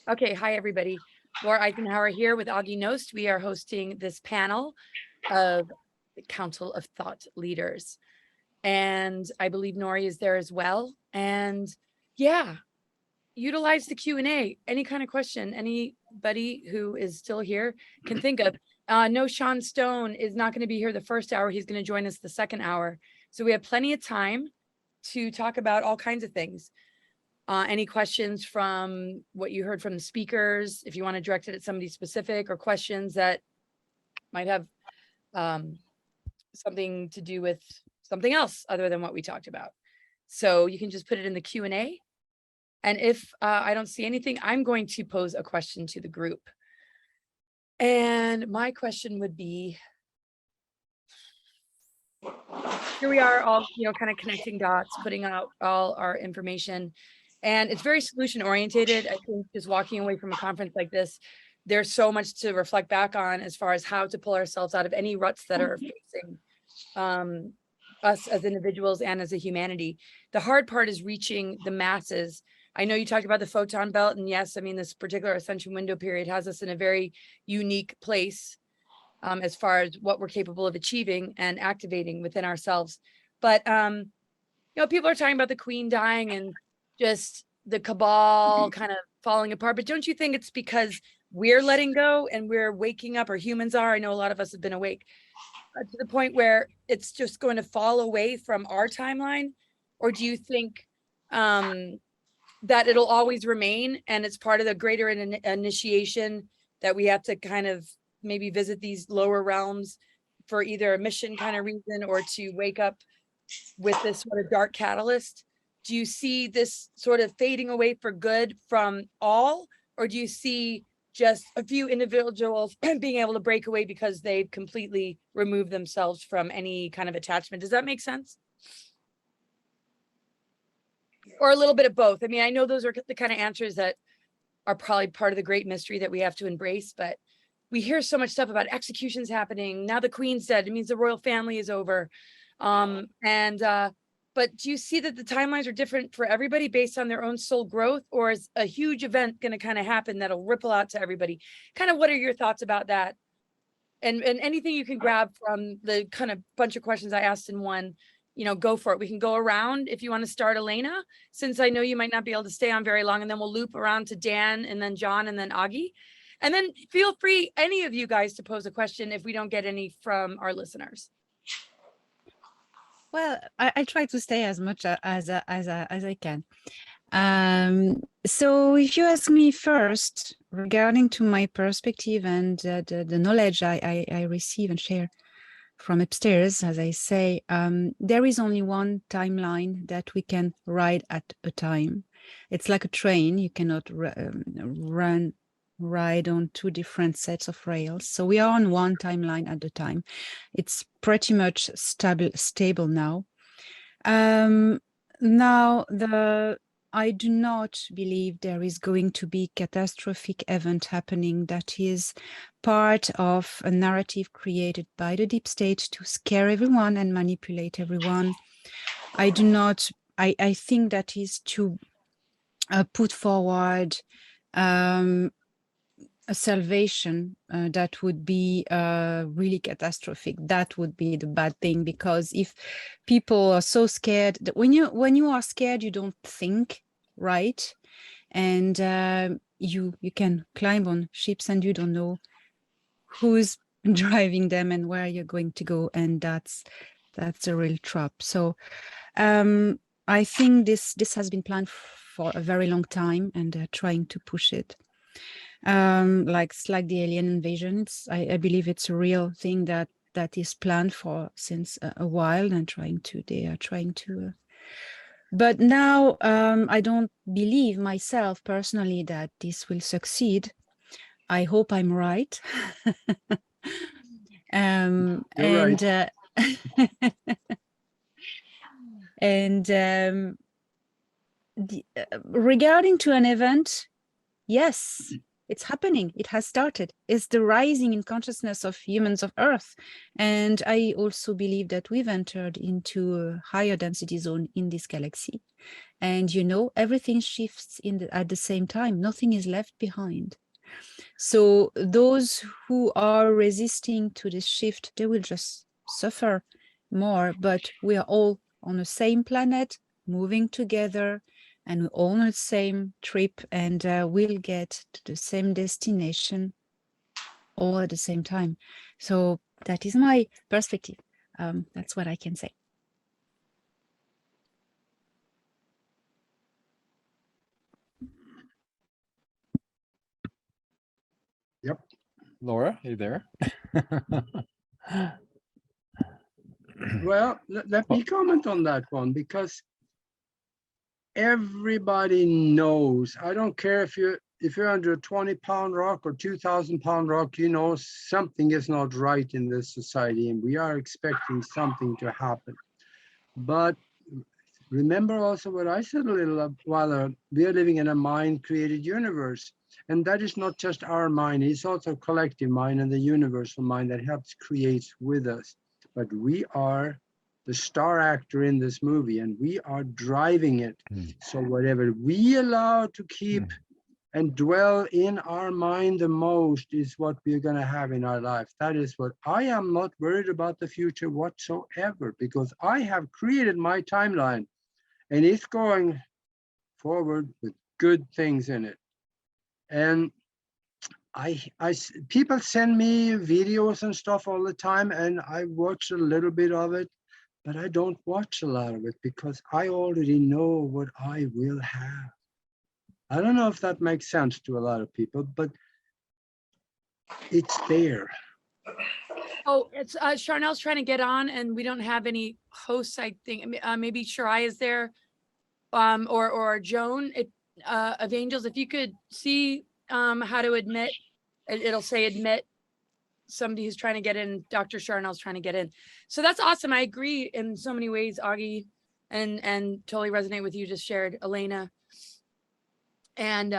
Okay, hi everybody. Gaur Eisenhower here with Aage Nost. We are hosting this panel of the Council of Thought Leaders. And I believe Nori is there as well. And yeah, utilize the Q&A. Any kind of question anybody who is still here can think of. No, Sean Stone is not going to be here the first hour. He's going to join us the second hour. So we have plenty of time to talk about all kinds of things. Any questions from what you heard from the speakers, if you want to direct it at somebody specific, or questions that might have something to do with something else other than what we talked about. So you can just put it in the Q&A. And if I don't see anything, I'm going to pose a question to the group. And my question would be, here we are all, kind of connecting dots, putting out all our information. And it's very solution oriented. I think just walking away from a conference like this, there's so much to reflect back on as far as how to pull ourselves out of any ruts that are facing us as individuals and as a humanity. The hard part is reaching the masses. I know you talked about the photon belt, and yes, I mean, this particular ascension window period has us in a very unique place as far as what we're capable of achieving and activating within ourselves. But, people are talking about the queen dying and just the cabal kind of falling apart. But don't you think it's because we're letting go and we're waking up, or humans are? I know a lot of us have been awake to the point where it's just going to fall away from our timeline? Or do you think that it'll always remain and it's part of the greater initiation that we have to kind of maybe visit these lower realms for either a mission kind of reason or to wake up with this sort of dark catalyst? Do you see this sort of fading away for good from all, or do you see just a few individuals being able to break away because they've completely removed themselves from any kind of attachment? Does that make sense? Or a little bit of both? I mean, I know those are the kind of answers that are probably part of the great mystery that we have to embrace, but we hear so much stuff about executions happening. Now the queen's dead. It means the royal family is over. But do you see that the timelines are different for everybody based on their own soul growth, or is a huge event going to kind of happen that'll ripple out to everybody? Kind of what are your thoughts about that? And anything you can grab from the kind of bunch of questions I asked in one, go for it. We can go around if you want to start, Elena, since I know you might not be able to stay on very long, and then we'll loop around to Dan and then John and then Aage. And then feel free, any of you guys, to pose a question if we don't get any from our listeners. Well, I try to stay as much as I can. So if you ask me first regarding to my perspective and the knowledge I receive and share from upstairs, as I say, there is only one timeline that we can ride at a time. It's like a train. You cannot ride on two different sets of rails. So we are on one timeline at a time. It's pretty much stable now. I do not believe there is going to be catastrophic event happening that is part of a narrative created by the deep state to scare everyone and manipulate everyone. I think that is to put forward a salvation that would be really catastrophic. That would be the bad thing, because if people are so scared, that when you are scared, you don't think, right? And you can climb on ships and you don't know who's driving them and where you're going to go, and that's a real trap. So I think this has been planned for a very long time, and they're trying to push it. Like the alien invasion. I believe it's a real thing that is planned for since a while, and they are trying to. But now I don't believe myself personally that this will succeed. I hope I'm right. Right. Regarding to an event, yes, it's happening. It has started. It's the rising in consciousness of humans of Earth. And I also believe that we've entered into a higher density zone in this galaxy. And you know, everything shifts at the same time. Nothing is left behind. So those who are resisting to this shift, they will just suffer more. But we are all on the same planet, moving together, and we're all on the same trip, and we'll get to the same destination all at the same time. So that is my perspective. That's what I can say. Yep. Laura, are you there? Well, let me comment on that one, because everybody knows. I don't care if you're under a 20-pound rock or 2,000-pound rock, you know something is not right in this society, and we are expecting something to happen. But remember also what I said a little while ago, we are living in a mind-created universe. And that is not just our mind, it's also a collective mind and the universal mind that helps create with us. But we are the star actor in this movie, and we are driving it. So whatever we allow to keep and dwell in our mind the most is what we're going to have in our life. That is what I am not worried about the future whatsoever, because I have created my timeline, and it's going forward with good things in it. And people send me videos and stuff all the time, and I watch a little bit of it, but I don't watch a lot of it because I already know what I will have. I don't know if that makes sense to a lot of people, but it's there. Oh, it's Sharnael's trying to get on, and we don't have any hosts, I think. Maybe Shirai is there, or Joan of Angels. If you could see how to admit, it'll say admit somebody who's trying to get in. Dr. Sharnael's trying to get in. So that's awesome. I agree in so many ways, Aage, and totally resonate with you just shared, Elena. And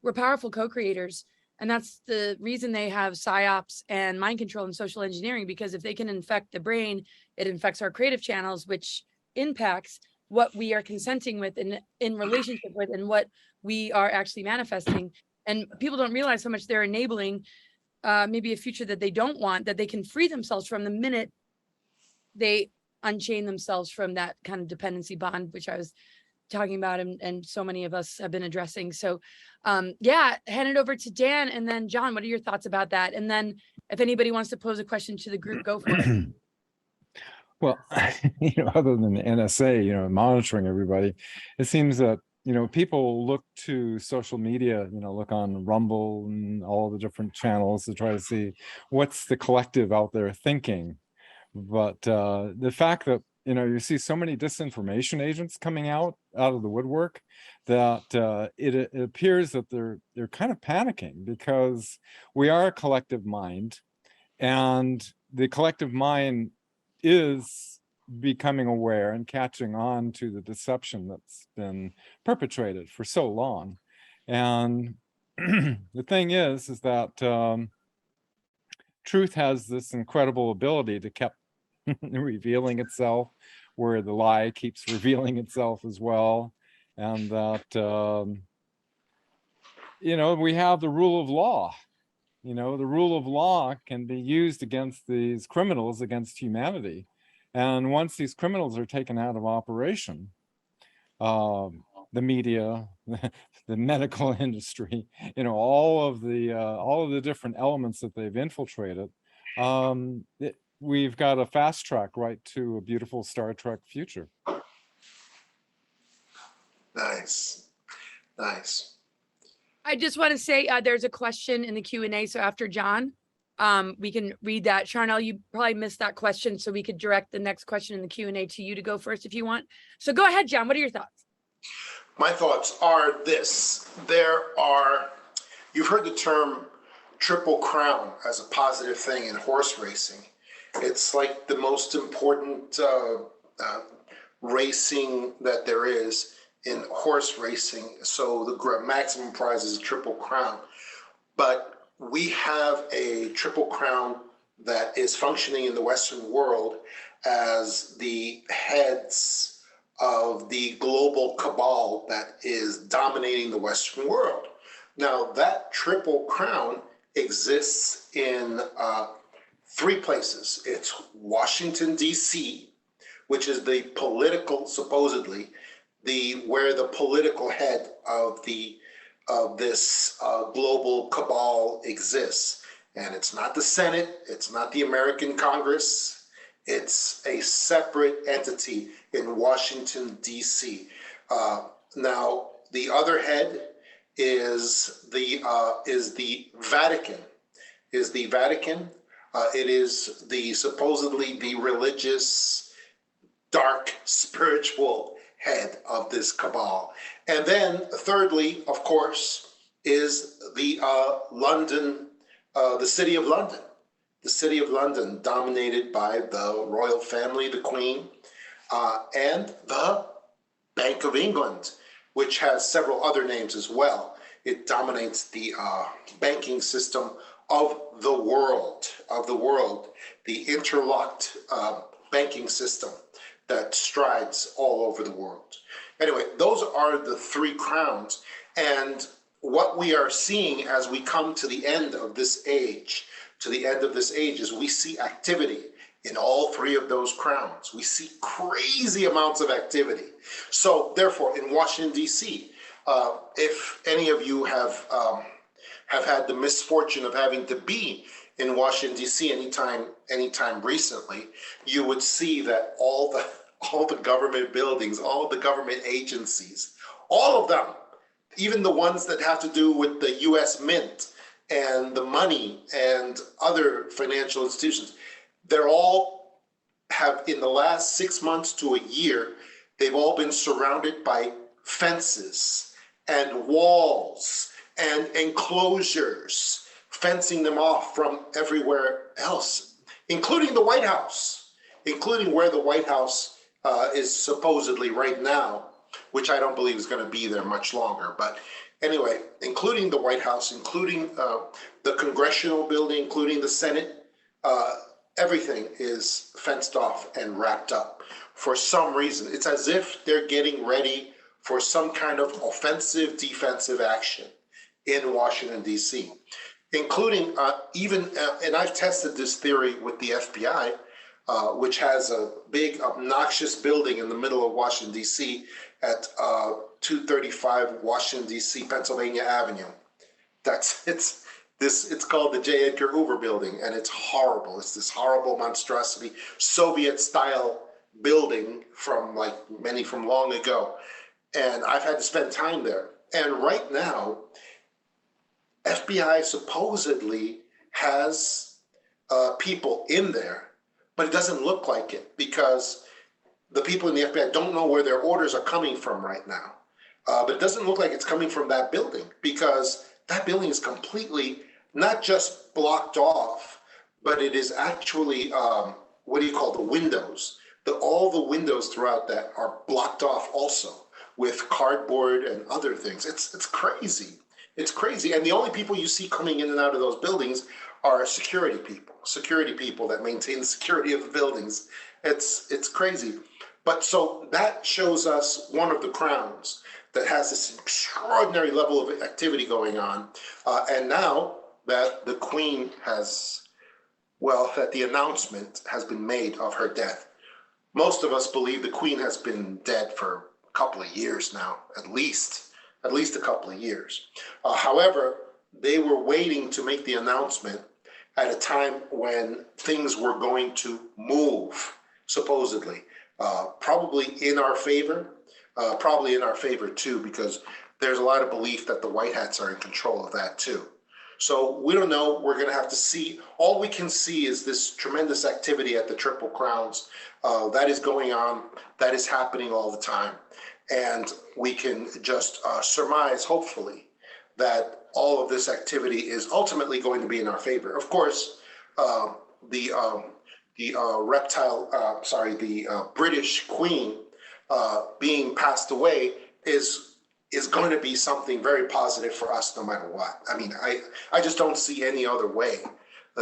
we're powerful co-creators. And that's the reason they have psyops and mind control and social engineering, because if they can infect the brain, it infects our creative channels, which impacts what we are consenting with and in relationship with, and what we are actually manifesting. And people don't realize how much they're enabling maybe a future that they don't want, that they can free themselves from the minute they unchain themselves from that kind of dependency bond, which I was talking about, and so many of us have been addressing. So yeah, hand it over to Dan, and then John, what are your thoughts about that? And then if anybody wants to pose a question to the group, go for it. Well, other than the NSA, monitoring everybody, it seems that, people look to social media, look on Rumble and all the different channels to try to see what's the collective out there thinking. But the fact that, you see so many disinformation agents coming out of the woodwork, that it appears that they're kind of panicking, because we are a collective mind, and the collective mind is becoming aware and catching on to the deception that's been perpetrated for so long. And the thing is that truth has this incredible ability to keep revealing itself, where the lie keeps revealing itself as well. And that, we have the rule of law. The rule of law can be used against these criminals, against humanity. And once these criminals are taken out of operation, the media, the medical industry, all of the different elements that they've infiltrated, we've got a fast track right to a beautiful Star Trek future. Nice. I just want to say there's a question in the Q&A. So after John, we can read that. Sharnael, you probably missed that question, so we could direct the next question in the Q&A to you to go first if you want. So go ahead, John. What are your thoughts? My thoughts are this. You've heard the term Triple Crown as a positive thing in horse racing. It's like the most important racing that there is in horse racing. So the maximum prize is a Triple Crown. But we have a Triple Crown that is functioning in the Western world as the heads of the global cabal that is dominating the Western world. Now, that triple crown exists in three places. It's Washington, D.C., which is the political, supposedly, where the political head of this global cabal exists. And it's not the Senate, it's not the American Congress, it's a separate entity in Washington, D.C. Now, the other head is the Vatican. It is supposedly the religious, dark, spiritual head of this cabal. And then, thirdly, of course, is the city of London. The city of London, dominated by the royal family, the Queen, and the Bank of England, which has several other names as well. It dominates the banking system of the world, the interlocked banking system that strides all over the world. Anyway, those are the three crowns. And what we are seeing as we come to the end of this age, is we see activity in all three of those crowns. We see crazy amounts of activity. So therefore, in Washington, D.C., if any of you have had the misfortune of having to be in Washington, D.C. anytime recently, you would see that all the government buildings, all of the government agencies, all of them, even the ones that have to do with the U.S. Mint and the money and other financial institutions, they're all have, in the last 6 months to a year, they've all been surrounded by fences and walls and enclosures, fencing them off from everywhere else, including the White House, including where the White House is supposedly right now, which I don't believe is going to be there much longer. But anyway, including the White House, including the Congressional building, including the Senate, everything is fenced off and wrapped up for some reason. It's as if they're getting ready for some kind of offensive, defensive action in Washington, D.C., including and I've tested this theory with the FBI, which has a big, obnoxious building in the middle of Washington, D.C. at 235 Washington, D.C., Pennsylvania Avenue. It's called the J. Edgar Hoover building, and it's horrible. It's this horrible monstrosity, Soviet-style building from long ago. And I've had to spend time there. And right now, FBI supposedly has people in there, but it doesn't look like it because the people in the FBI don't know where their orders are coming from right now. But it doesn't look like it's coming from that building because that building is completely not just blocked off, but it is actually, the windows. All the windows throughout that are blocked off also with cardboard and other things. It's crazy. It's crazy. And the only people you see coming in and out of those buildings are security people that maintain the security of the buildings. It's crazy. But so that shows us one of the crowns that has this extraordinary level of activity going on. And now that the Queen that the announcement has been made of her death, most of us believe the Queen has been dead for a couple of years now, at least a couple of years. However, they were waiting to make the announcement at a time when things were going to move, supposedly, probably in our favor too, because there's a lot of belief that the White Hats are in control of that too. So we don't know. We're going to have to see. All we can see is this tremendous activity at the Triple Crowns that is going on, that is happening all the time. And we can just surmise, hopefully, that all of this activity is ultimately going to be in our favor. Of course, the British Queen being passed away is going to be something very positive for us no matter what. I mean, I just don't see any other way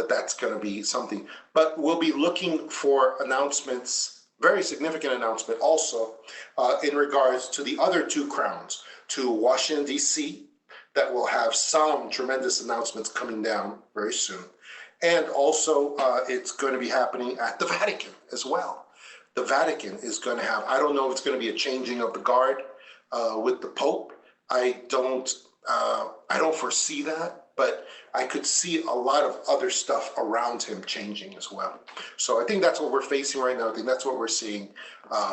that's going to be something. But we'll be looking for announcements very significant announcement also in regards to the other two crowns, to Washington, D.C., that will have some tremendous announcements coming down very soon. And also, it's going to be happening at the Vatican as well. The Vatican is going to have, I don't know if it's going to be a changing of the guard with the Pope. I don't foresee that, but I could see a lot of other stuff around him changing as well. So I think that's what we're facing right now. I think that's what we're seeing.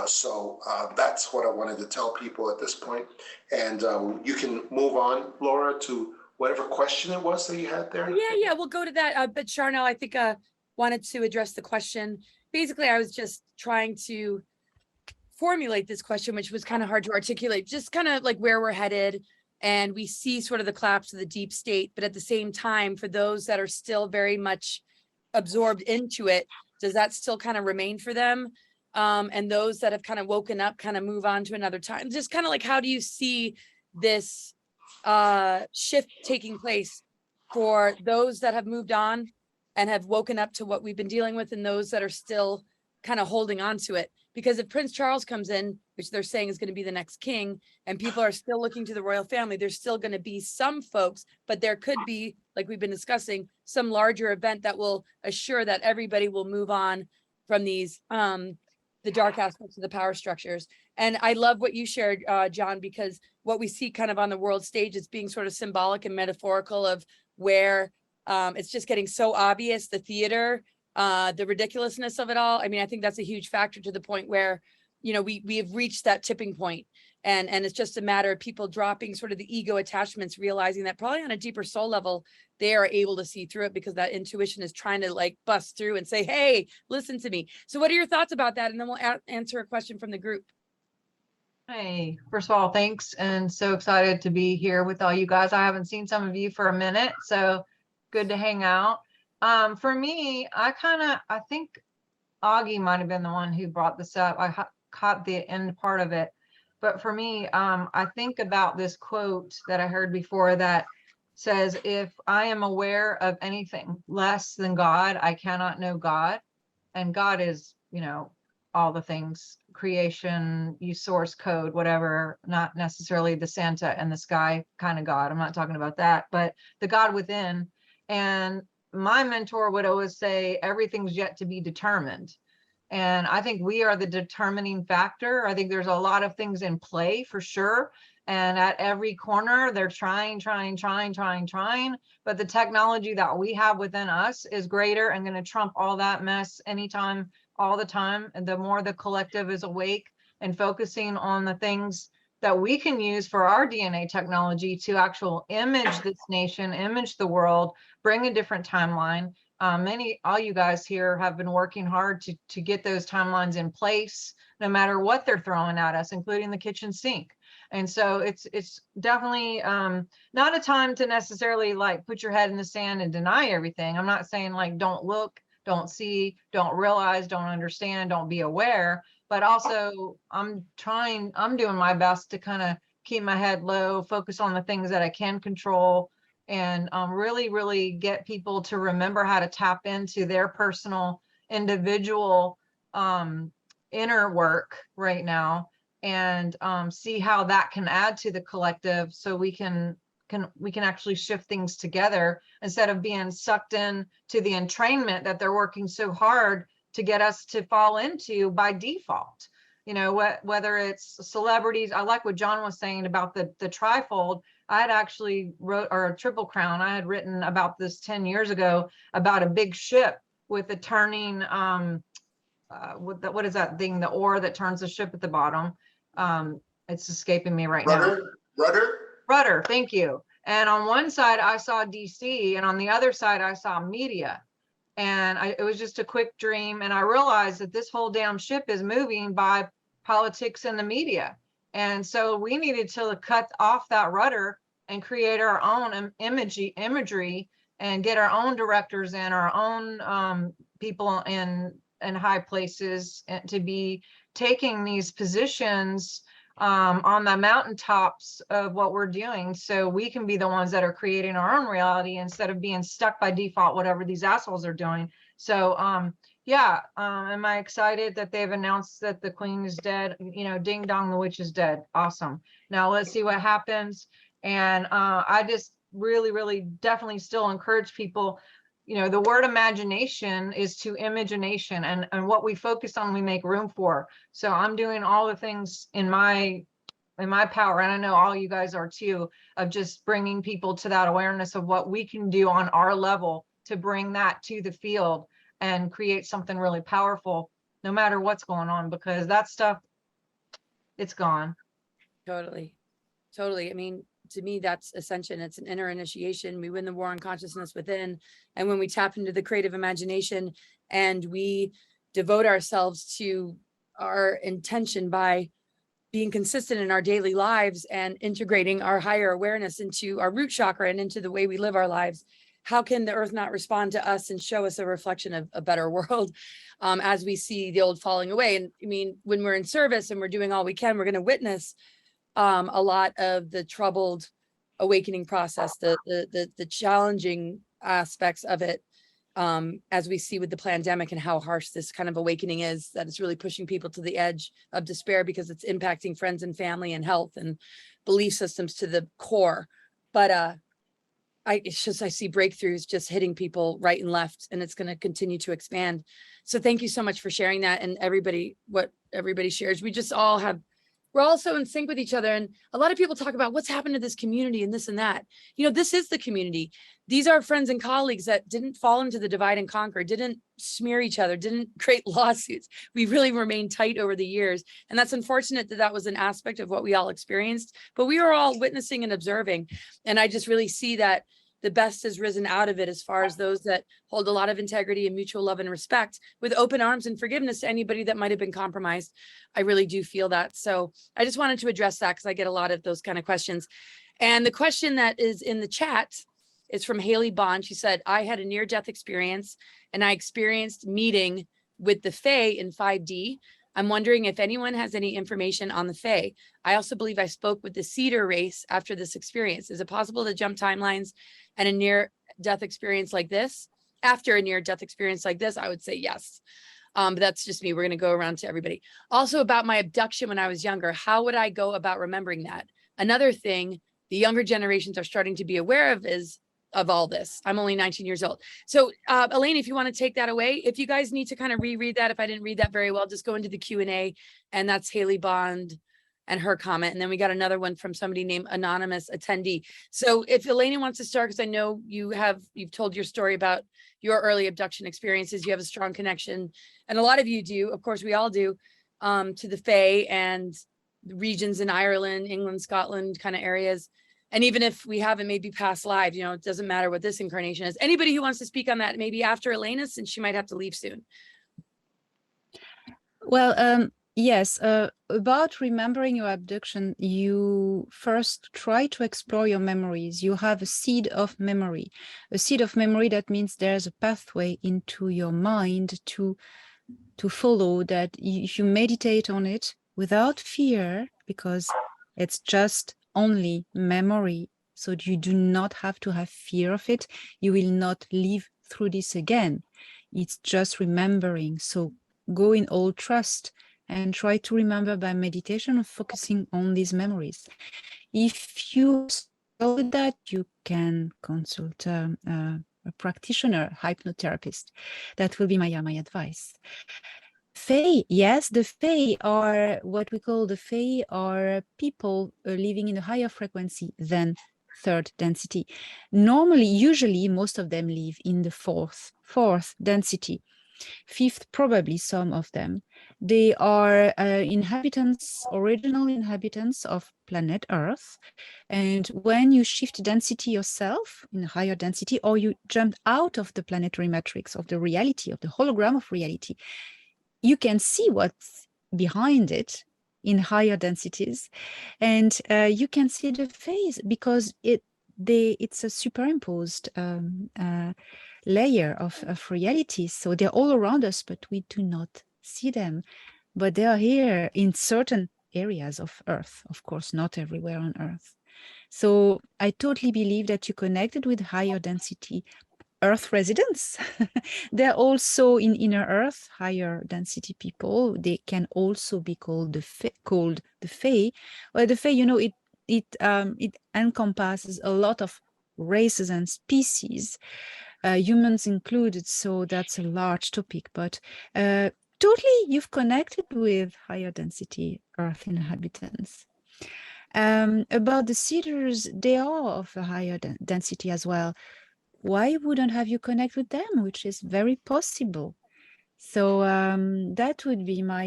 So that's what I wanted to tell people at this point. And you can move on, Laura, to whatever question it was that you had there. Yeah, we'll go to that. But Sharnael, I think wanted to address the question. Basically, I was just trying to formulate this question, which was kind of hard to articulate, just kind of like where we're headed. And we see sort of the collapse of the deep state, but at the same time, for those that are still very much absorbed into it, does that still kind of remain for them? And those that have kind of woken up, kind of move on to another time. Just kind of like, how do you see this shift taking place for those that have moved on and have woken up to what we've been dealing with, and those that are still kind of holding on to it? Because if Prince Charles comes in, which they're saying is going to be the next king, and people are still looking to the royal family, there's still going to be some folks, but there could be, like we've been discussing, some larger event that will assure that everybody will move on from these, the dark aspects of the power structures. And I love what you shared, John, because what we see kind of on the world stage is being sort of symbolic and metaphorical of where it's just getting so obvious, the theater, the ridiculousness of it all. I mean, I think that's a huge factor, to the point where, you know, we have reached that tipping point, and it's just a matter of people dropping sort of the ego attachments, realizing that probably on a deeper soul level, they are able to see through it, because that intuition is trying to like bust through and say, hey, listen to me. So what are your thoughts about that? And then we'll answer a question from the group. Hey, first of all, thanks. And so excited to be here with all you guys. I haven't seen some of you for a minute, so good to hang out. For me, I think Aage might have been the one who brought this up. I caught the end part of it. But for me, I think about this quote that I heard before that says, if I am aware of anything less than God, I cannot know God. And God is, you know, all the things, creation, you source code, whatever, not necessarily the Santa and the sky kind of God. I'm not talking about that, but the God within. And my mentor would always say, everything's yet to be determined. And I think we are the determining factor. I think there's a lot of things in play for sure. And at every corner, they're trying. But the technology that we have within us is greater and going to trump all that mess anytime, all the time. And the more the collective is awake and focusing on the things that we can use for our DNA technology to actual image this nation, image the world, bring a different timeline. All you guys here have been working hard to get those timelines in place, no matter what they're throwing at us, including the kitchen sink. And so it's definitely not a time to necessarily like put your head in the sand and deny everything. I'm not saying like don't look, don't see, don't realize, don't understand, don't be aware. But also I'm doing my best to kind of keep my head low, focus on the things that I can control, and really get people to remember how to tap into their personal, individual inner work right now, and see how that can add to the collective, so we can actually shift things together instead of being sucked in to the entrainment that they're working so hard to get us to fall into by default. You know, whether it's celebrities. I like what John was saying about the trifold. I had actually wrote, or a triple crown, I had written about this 10 years ago, about a big ship with a turning, what is that thing, the oar that turns the ship at the bottom? It's escaping me right now. Rudder, thank you. And on one side I saw DC, and on the other side I saw media. And it was just a quick dream. And I realized that this whole damn ship is moving by politics and the media. And so we needed to cut off that rudder and create our own imagery and get our own directors and our own people in high places to be taking these positions on the mountaintops of what we're doing, so we can be the ones that are creating our own reality instead of being stuck by default, whatever these assholes are doing. So Yeah, am I excited that they've announced that the queen is dead? You know, ding dong, the witch is dead. Awesome. Now let's see what happens. And I just really, really definitely still encourage people, you know, the word imagination is to imagination, and what we focus on, we make room for. So I'm doing all the things in my power, and I know all you guys are too, of just bringing people to that awareness of what we can do on our level to bring that to the field and create something really powerful, no matter what's going on, because that stuff, it's gone. Totally. Totally. I mean, to me, that's ascension. It's an inner initiation. We win the war on consciousness within. And when we tap into the creative imagination and we devote ourselves to our intention by being consistent in our daily lives and integrating our higher awareness into our root chakra and into the way we live our lives, how can the earth not respond to us and show us a reflection of a better world as we see the old falling away? And I mean, when we're in service and we're doing all we can, we're going to witness a lot of the troubled awakening process, the challenging aspects of it, as we see with the pandemic and how harsh this kind of awakening is, that it's really pushing people to the edge of despair because it's impacting friends and family and health and belief systems to the core. But I see breakthroughs just hitting people right and left, and it's going to continue to expand. So thank you so much for sharing that. And everybody, what everybody shares, we're all so in sync with each other. And a lot of people talk about what's happened to this community and this and that. You know, this is the community. These are friends and colleagues that didn't fall into the divide and conquer, didn't smear each other, didn't create lawsuits. We really remained tight over the years. And that's unfortunate that that was an aspect of what we all experienced, but we were all witnessing and observing. And I just really see that the best has risen out of it, as far as those that hold a lot of integrity and mutual love and respect, with open arms and forgiveness to anybody that might have been compromised. I really do feel that. So I just wanted to address that because I get a lot of those kind of questions. And the question that is in the chat is from Haley Bond. She said, I had a near-death experience and I experienced meeting with the Fae in 5D. I'm wondering if anyone has any information on the Fae. I also believe I spoke with the Cedar race after this experience. Is it possible to jump timelines and a near-death experience like this? After a near-death experience like this, I would say yes. But that's just me. We're going to go around to everybody. Also about my abduction when I was younger, how would I go about remembering that? Another thing the younger generations are starting to be aware of all this. I'm only 19 years old. So Elena, if you want to take that away, if you guys need to kind of reread that, if I didn't read that very well, just go into the Q&A, and that's Haley Bond and her comment. And then we got another one from somebody named Anonymous Attendee. So if Elena wants to start, because I know you've told your story about your early abduction experiences, you have a strong connection, and a lot of you do, of course we all do, to the Fae and regions in Ireland, England, Scotland kind of areas. And even if we haven't maybe past lives, you know, it doesn't matter what this incarnation is. Anybody who wants to speak on that, maybe after Elena, since she might have to leave soon. Well, yes, about remembering your abduction, you first try to explore your memories. You have a seed of memory. A seed of memory, that means there's a pathway into your mind to follow, that if you meditate on it without fear, because it's just only memory, so you do not have to have fear of it. You will not live through this again. It's just remembering. So go in all trust and try to remember by meditation and focusing on these memories. If you struggle with that, you can consult a practitioner, hypnotherapist. That will be my advice. Fae, yes, the Fae are what we call the Fae are people living in a higher frequency than third density. Normally, usually, most of them live in the fourth density. Fifth, probably some of them. They are original inhabitants of planet Earth. And when you shift density yourself in a higher density, or you jump out of the planetary matrix of the reality, of the hologram of reality, you can see what's behind it in higher densities, and you can see the phase, because it's a superimposed layer of reality. So they're all around us, but we do not see them. But they are here in certain areas of Earth, of course, not everywhere on Earth. So I totally believe that you connected with higher density Earth residents. They're also in inner Earth, higher density people. They can also be called the Fae. Well, the Fae, it encompasses a lot of races and species, humans included. So that's a large topic. But totally, you've connected with higher density Earth inhabitants. About the cedars, they are of a higher density as well. Why wouldn't have you connect with them, which is very possible. So that would be my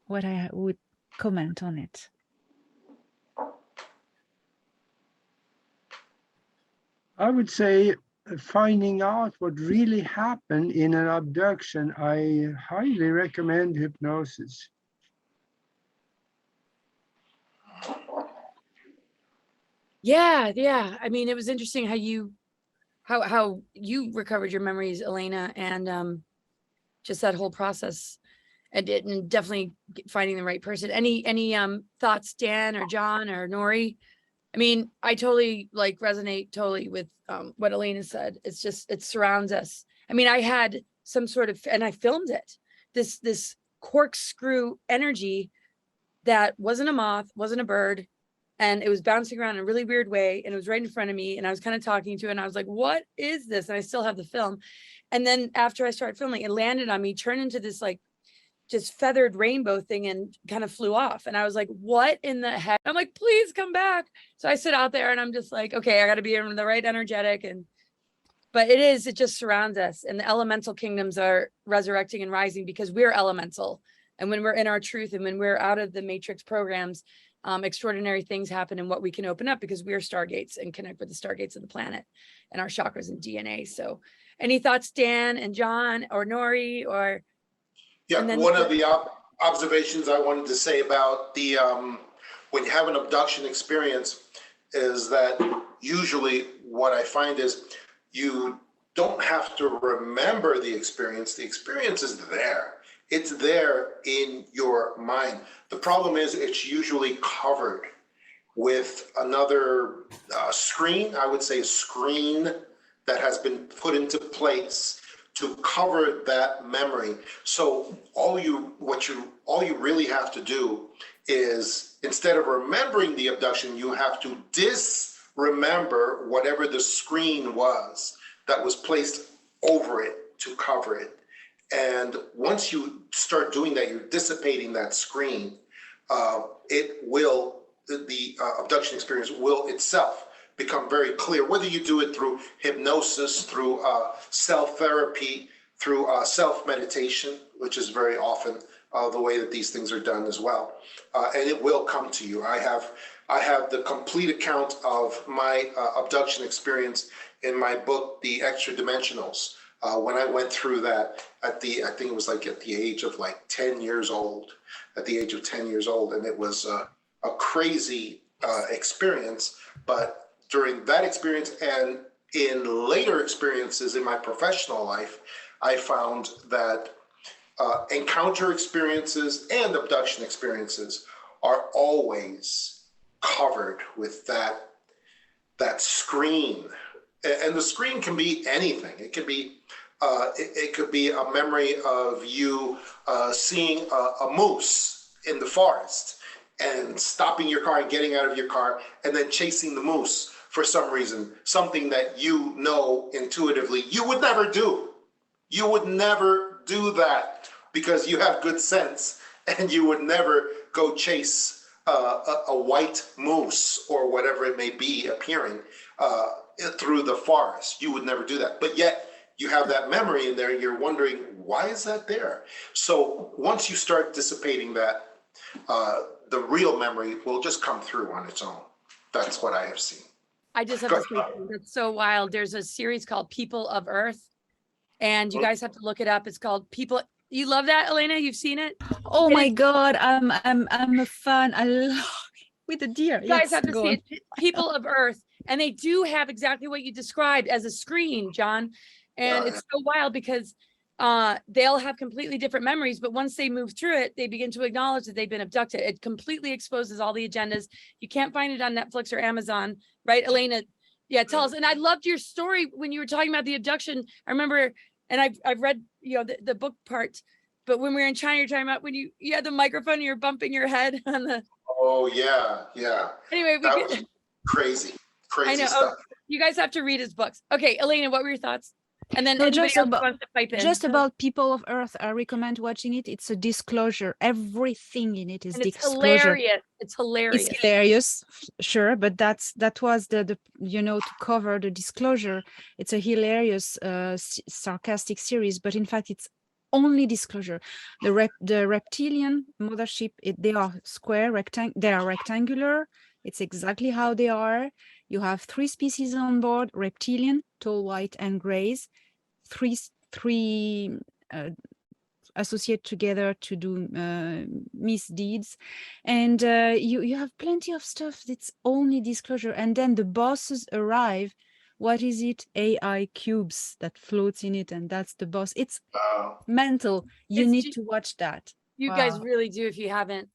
what I would comment on it. I would say finding out what really happened in an abduction, I highly recommend hypnosis. Yeah. I mean, it was interesting how you recovered your memories, Elena, and just that whole process, and definitely finding the right person. Any thoughts, Dan or John or Nori? I mean, I totally resonate totally with what Elena said. It's just, it surrounds us. I mean, I had some sort of, and I filmed it, this corkscrew energy that wasn't a moth, wasn't a bird, and it was bouncing around in a really weird way, and it was right in front of me, and I was kind of talking to it, and I was like, what is this? And I still have the film. And then after I started filming, it landed on me, turned into this just feathered rainbow thing, and kind of flew off. And I was like, what in the heck? I'm like, please come back. So I sit out there and I'm just like, okay, I got to be in the right energetic. But it just surrounds us, and the elemental kingdoms are resurrecting and rising because we're elemental. And when we're in our truth, and when we're out of the matrix programs, extraordinary things happen, and what we can open up because we're stargates and connect with the stargates of the planet and our chakras and DNA. So any thoughts, Dan and John or Nori? Or yeah, one of the observations I wanted to say about the when you have an abduction experience is that usually what I find is you don't have to remember the experience. The experience is there. It's there in your mind. The problem is it's usually covered with another screen, I would say a screen that has been put into place to cover that memory. So all you really have to do is, instead of remembering the abduction, you have to disremember whatever the screen was that was placed over it to cover it. And once you start doing that, you're dissipating that screen. The abduction experience will itself become very clear, whether you do it through hypnosis, through self-therapy, through self-meditation, which is very often the way that these things are done as well. And it will come to you. I have the complete account of my abduction experience in my book, The Extra Dimensionals. When I went through that I think it was at the age of 10 years old, and it was a crazy experience. But during that experience and in later experiences in my professional life, I found that encounter experiences and abduction experiences are always covered with that screen. And the screen can be anything. It could be a memory of you seeing a moose in the forest and stopping your car and getting out of your car and then chasing the moose for some reason, something that you know intuitively you would never do. You would never do that because you have good sense, and you would never go chase a white moose or whatever it may be appearing through the forest. You would never do that. But yet you have that memory in there, and you're wondering, why is that there? So once you start dissipating that, the real memory will just come through on its own. That's what I have seen. I just have to say, that's so wild. There's a series called People of Earth, and you guys have to look it up. It's called People. You love that, Elena? You've seen it? Oh my God, I'm a fan. I love with the deer. You guys have to see it. People of Earth, and they do have exactly what you described as a screen, John. And it's so wild because they'll have completely different memories, but once they move through it, they begin to acknowledge that they've been abducted. It completely exposes all the agendas. You can't find it on Netflix or Amazon, right, Elena? Yeah, tell us. And I loved your story when you were talking about the abduction. I remember, and I've read, you know, the book part, but when we were in China, you're talking about when you had the microphone and you're bumping your head on the. Oh yeah, yeah. Anyway, That was crazy, I crazy know. stuff. You guys have to read his books. Okay, Elena, what were your thoughts? And then No, anybody just else about- wants to pipe in. Just about People of Earth, I recommend watching it. It's a disclosure. Everything in it is and it's disclosure. hilarious. It's hilarious. It's hilarious, sure, but that was the to cover the disclosure. It's a hilarious, sarcastic series, but in fact, it's only disclosure. The reptilian mothership, they are square, they are rectangular. It's exactly how they are. You have 3 species on board: reptilian, tall, white, and grays. Three associate together to do misdeeds, and you have plenty of stuff that's only disclosure. And then the bosses arrive. What is it? AI cubes that floats in it, and that's the boss. It's mental. You It's need to watch that. You Wow. guys really do if you haven't.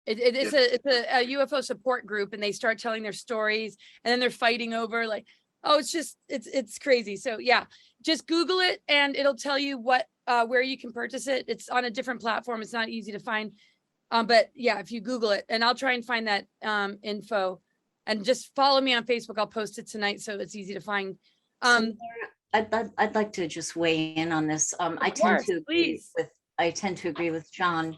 It's a UFO support group, and they start telling their stories, and then they're fighting over like, oh, it's crazy. So yeah, just Google it and it'll tell you where you can purchase it. It's on a different platform. It's not easy to find. But yeah, if you Google it, and I'll try and find that info, and just follow me on Facebook. I'll post it tonight so it's easy to find. So I'd like to just weigh in on this. I tend to agree with John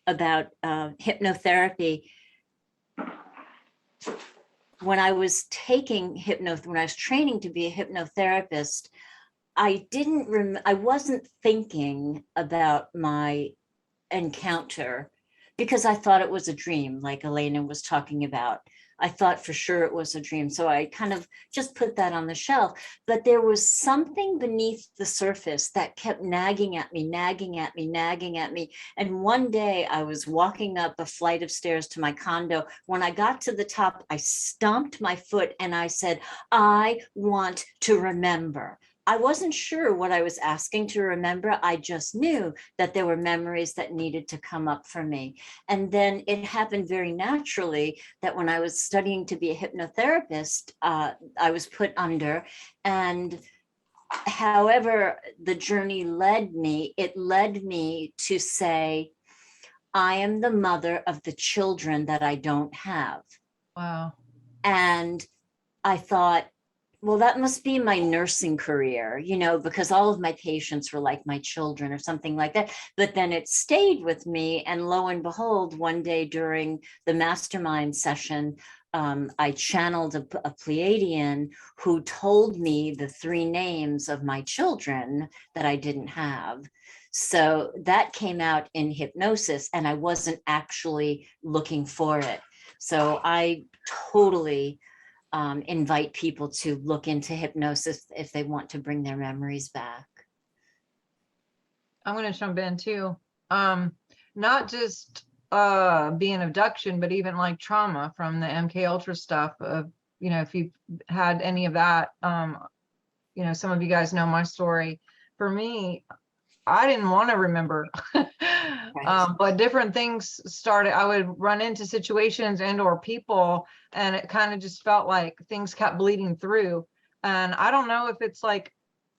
about hypnotherapy. When I was training to be a hypnotherapist, I wasn't thinking about my encounter because I thought it was a dream, like Elena was talking about. I thought for sure it was a dream. So I kind of just put that on the shelf. But there was something beneath the surface that kept nagging at me. And one day I was walking up a flight of stairs to my condo. When I got to the top, I stomped my foot and I said, I want to remember. I wasn't sure what I was asking to remember. I just knew that there were memories that needed to come up for me. And then it happened very naturally that when I was studying to be a hypnotherapist, I was put under. And however the journey led me, it led me to say, I am the mother of the children that I don't have. Wow. And I thought, well, that must be my nursing career, because all of my patients were like my children or something like that. But then it stayed with me. And lo and behold, one day during the mastermind session, I channeled a Pleiadian who told me the 3 names of my children that I didn't have. So that came out in hypnosis, and I wasn't actually looking for it. So I totally invite people to look into hypnosis if they want to bring their memories back. I'm going to jump in too. Not just being abduction, but even like trauma from the MK Ultra stuff. If you've had any of that, some of you guys know my story. For me, I didn't want to remember, but different things started. I would run into situations and or people, and it kind of just felt like things kept bleeding through. And I don't know if it's like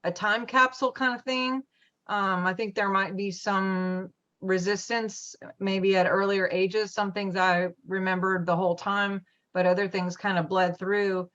a time capsule kind of thing. I think there might be some resistance maybe at earlier ages. Some things I remembered the whole time, but other things kind of bled through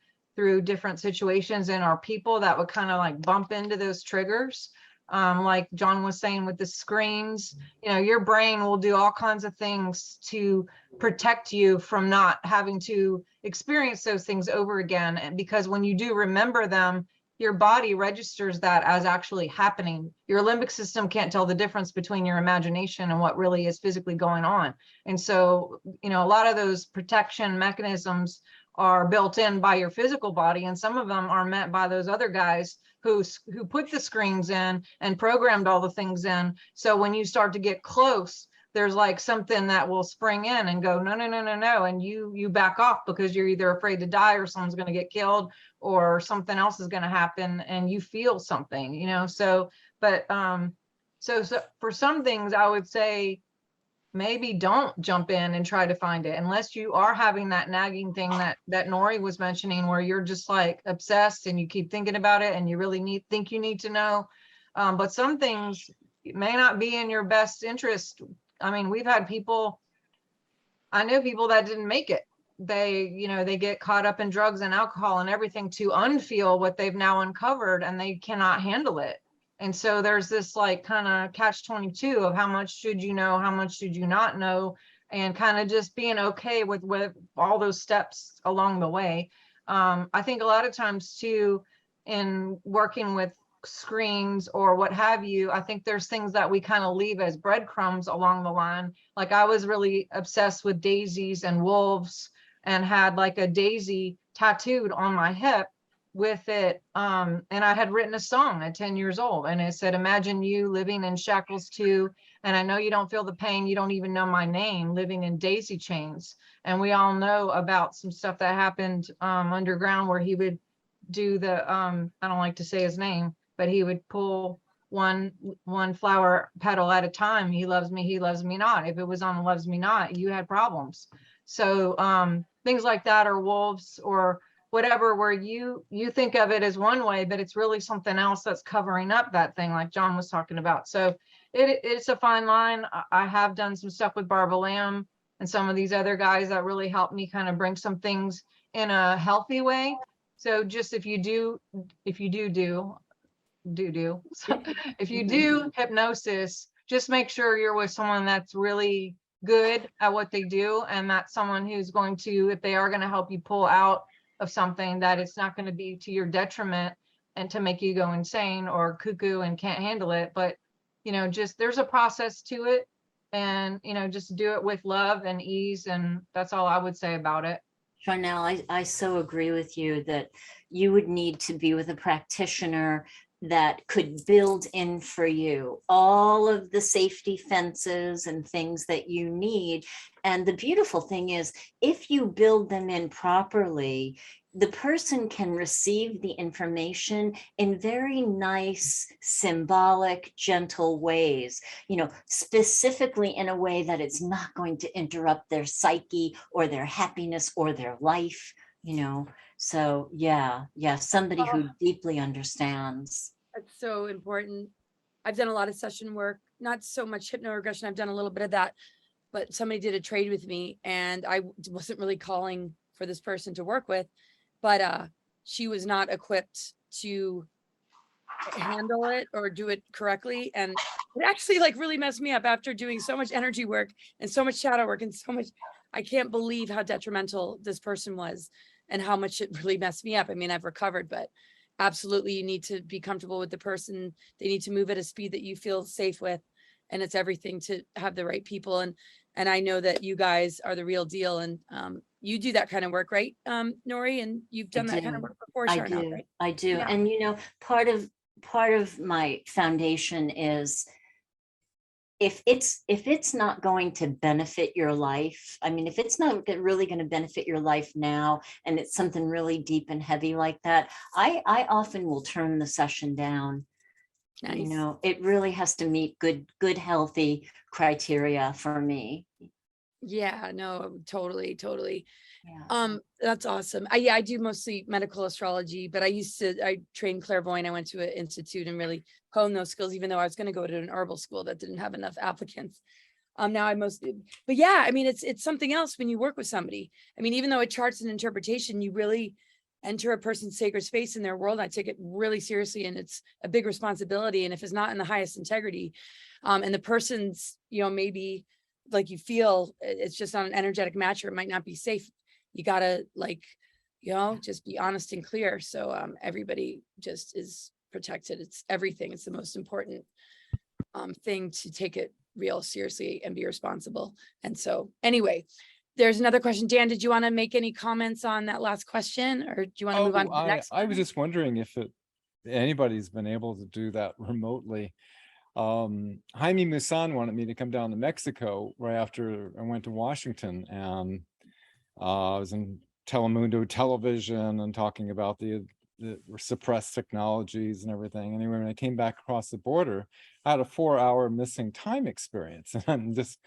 different situations and our people that would kind of like bump into those triggers. Like John was saying with the screens, your brain will do all kinds of things to protect you from not having to experience those things over again. And because when you do remember them, your body registers that as actually happening. Your limbic system can't tell the difference between your imagination and what really is physically going on. And so, a lot of those protection mechanisms are built in by your physical body, and some of them are met by those other guys who put the screens in and programmed all the things in. So when you start to get close, there's like something that will spring in and go, no. And you back off because you're either afraid to die or someone's going to get killed or something else is going to happen and you feel something, so for some things I would say maybe don't jump in and try to find it unless you are having that nagging thing that Nori was mentioning, where you're just like obsessed and you keep thinking about it and you really think you need to know. But some things may not be in your best interest. I mean, we've had people, I know people that didn't make it. They get caught up in drugs and alcohol and everything to unfeel what they've now uncovered, and they cannot handle it. And so there's this like kind of catch-22 of how much should you know, how much should you not know, and kind of just being okay with all those steps along the way. I think a lot of times too, in working with screens or what have you, I think there's things that we kind of leave as breadcrumbs along the line. Like I was really obsessed with daisies and wolves and had like a daisy tattooed on my hip with it. And I had written a song at 10 years old, and it said, imagine you living in shackles too. And I know you don't feel the pain. You don't even know my name, living in daisy chains. And we all know about some stuff that happened underground, where he would do the, I don't like to say his name, but he would pull one flower petal at a time. He loves me not. If it was on loves me not, you had problems. So things like that, or wolves or whatever, where you think of it as one way, but it's really something else that's covering up that thing, like John was talking about. So it's a fine line. I have done some stuff with Barbara Lamb and some of these other guys that really helped me kind of bring some things in a healthy way. So just if you do hypnosis, just make sure you're with someone that's really good at what they do, and that's someone who's going to, if they are going to help you pull out of something, that it's not going to be to your detriment and to make you go insane or cuckoo and can't handle it. But just there's a process to it, and just do it with love and ease, and that's all I would say about it. Sharnael, I so agree with you that you would need to be with a practitioner that could build in for you all of the safety fences and things that you need. And the beautiful thing is, if you build them in properly, the person can receive the information in very nice, symbolic, gentle ways, specifically in a way that it's not going to interrupt their psyche or their happiness or their life, So yeah, somebody who deeply understands. That's so important. I've done a lot of session work, not so much hypnoregression. I've done a little bit of that, but somebody did a trade with me, and I wasn't really calling for this person to work with, but she was not equipped to handle it or do it correctly. And it actually like really messed me up after doing so much energy work and so much shadow work and so much. I can't believe how detrimental this person was and how much it really messed me up. I mean, I've recovered, but absolutely, you need to be comfortable with the person. They need to move at a speed that you feel safe with, and it's everything to have the right people. And I know that you guys are the real deal, and you do that kind of work, right, Nori? And you've done that kind of work before, Sharnael, right? I do. Yeah. And part of my foundation is, if it's not going to benefit your life, I mean, if it's not really going to benefit your life now, and it's something really deep and heavy like that, I often will turn the session down. Nice. It really has to meet good, healthy criteria for me. Yeah, no, totally. Yeah. That's awesome. I do mostly medical astrology, but I trained clairvoyant. I went to an institute and really honed those skills, even though I was going to go to an herbal school that didn't have enough applicants. Now I mostly, but yeah, I mean, it's something else when you work with somebody. I mean, even though it charts an interpretation, you really enter a person's sacred space in their world. I take it really seriously, and it's a big responsibility. And if it's not in the highest integrity, and the person's, maybe like you feel it's just not an energetic match, or it might not be safe, you gotta just be honest and clear. So everybody just is protected. It's everything. It's the most important thing, to take it real seriously and be responsible. And so anyway, there's another question. Dan, did you want to make any comments on that last question, or do you want to move on to the next I one? was just wondering if anybody's been able to do that remotely. Jaime Musan wanted me to come down to Mexico right after I went to Washington, and I was in Telemundo television and talking about the the suppressed technologies and everything. Anyway, when I came back across the border, I had a 4-hour missing time experience. And I'm just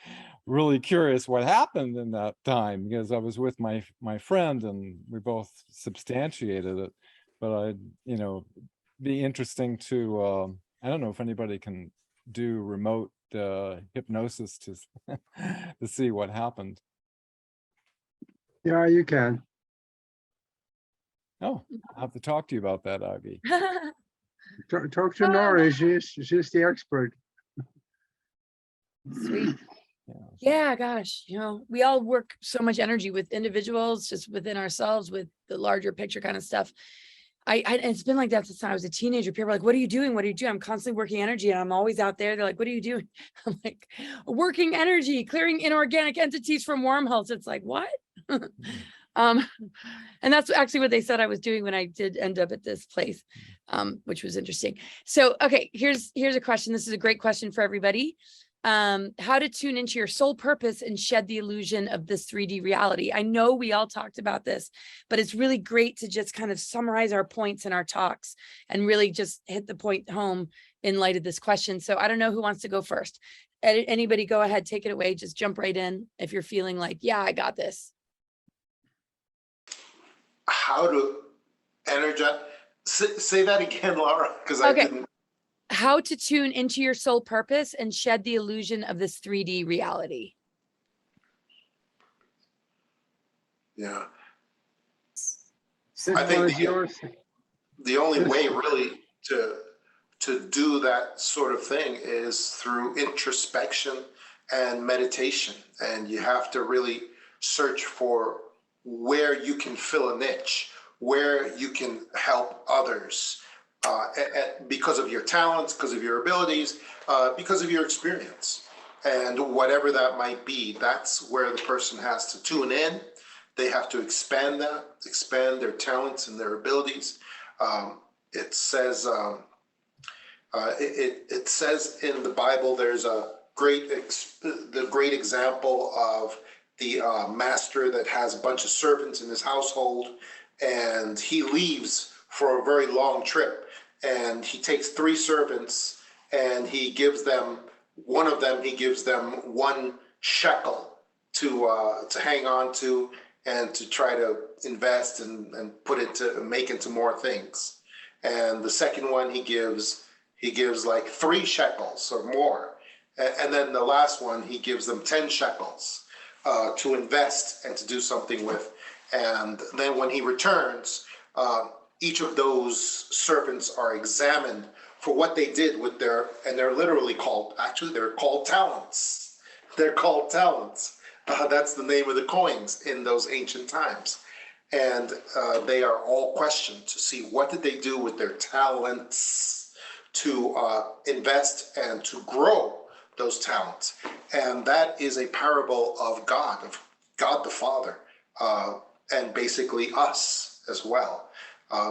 really curious what happened in that time, because I was with my friend and we both substantiated it. But I'd, be interesting to, I don't know if anybody can do remote hypnosis to to see what happened. Yeah, you can. Oh, I'll have to talk to you about that, Aage. Talk to Nori. She's the expert. Sweet. Yeah. Yeah, gosh, we all work so much energy with individuals, just within ourselves, with the larger picture kind of stuff. It's been like that since I was a teenager. People are like, what are you doing? What are you doing? I'm constantly working energy and I'm always out there. They're like, what are you doing? I'm like, working energy, clearing inorganic entities from wormholes. It's like, what? And that's actually what they said I was doing when I did end up at this place, which was interesting. So, okay, here's a question. This is a great question for everybody. How to tune into your soul purpose and shed the illusion of this 3D reality. I know we all talked about this, but it's really great to just kind of summarize our points in our talks and really just hit the point home in light of this question. So I don't know who wants to go first. Anybody go ahead, take it away. Just jump right in if you're feeling like, yeah, I got this. How to energize? Say that again, Laura, because I didn't. How to tune into your soul purpose and shed the illusion of this 3D reality. Yeah. This I think one is yours. the only way really to do that sort of thing is through introspection and meditation. And you have to really search for where you can fill a niche, where you can help others. Because of your talents, because of your abilities, because of your experience. And whatever that might be, that's where the person has to tune in. They have to expand their talents and their abilities. It says it says in the Bible, there's the great example of the master that has a bunch of servants in his household, and he leaves for a very long trip. And he takes 3 servants and he gives them, one of them, he gives them 1 shekel to hang on to and to try to invest and make into more things. And the second one he gives like 3 shekels or more. And then the last one, he gives them 10 shekels to invest and to do something with. And then when he returns, each of those servants are examined for what they did with and they're literally called, they're called talents. They're called talents. That's the name of the coins in those ancient times. And they are all questioned to see what did they do with their talents to invest and to grow those talents. And that is a parable of God the Father, and basically us as well.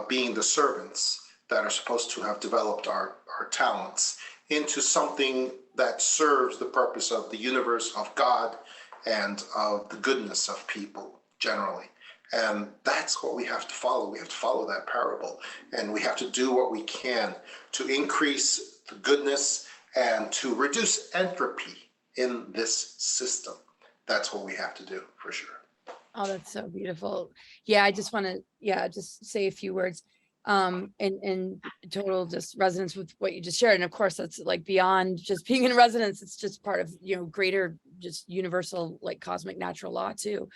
Being the servants that are supposed to have developed our talents into something that serves the purpose of the universe, of God, and of the goodness of people generally. And that's what we have to follow. We have to follow that parable. And we have to do what we can to increase the goodness and to reduce entropy in this system. That's what we have to do for sure. Oh, that's so beautiful. Yeah, I just want to, just say a few words in total just resonance with what you just shared. And of course, that's like beyond just being in resonance. It's just part of, greater, just universal, like cosmic natural law too.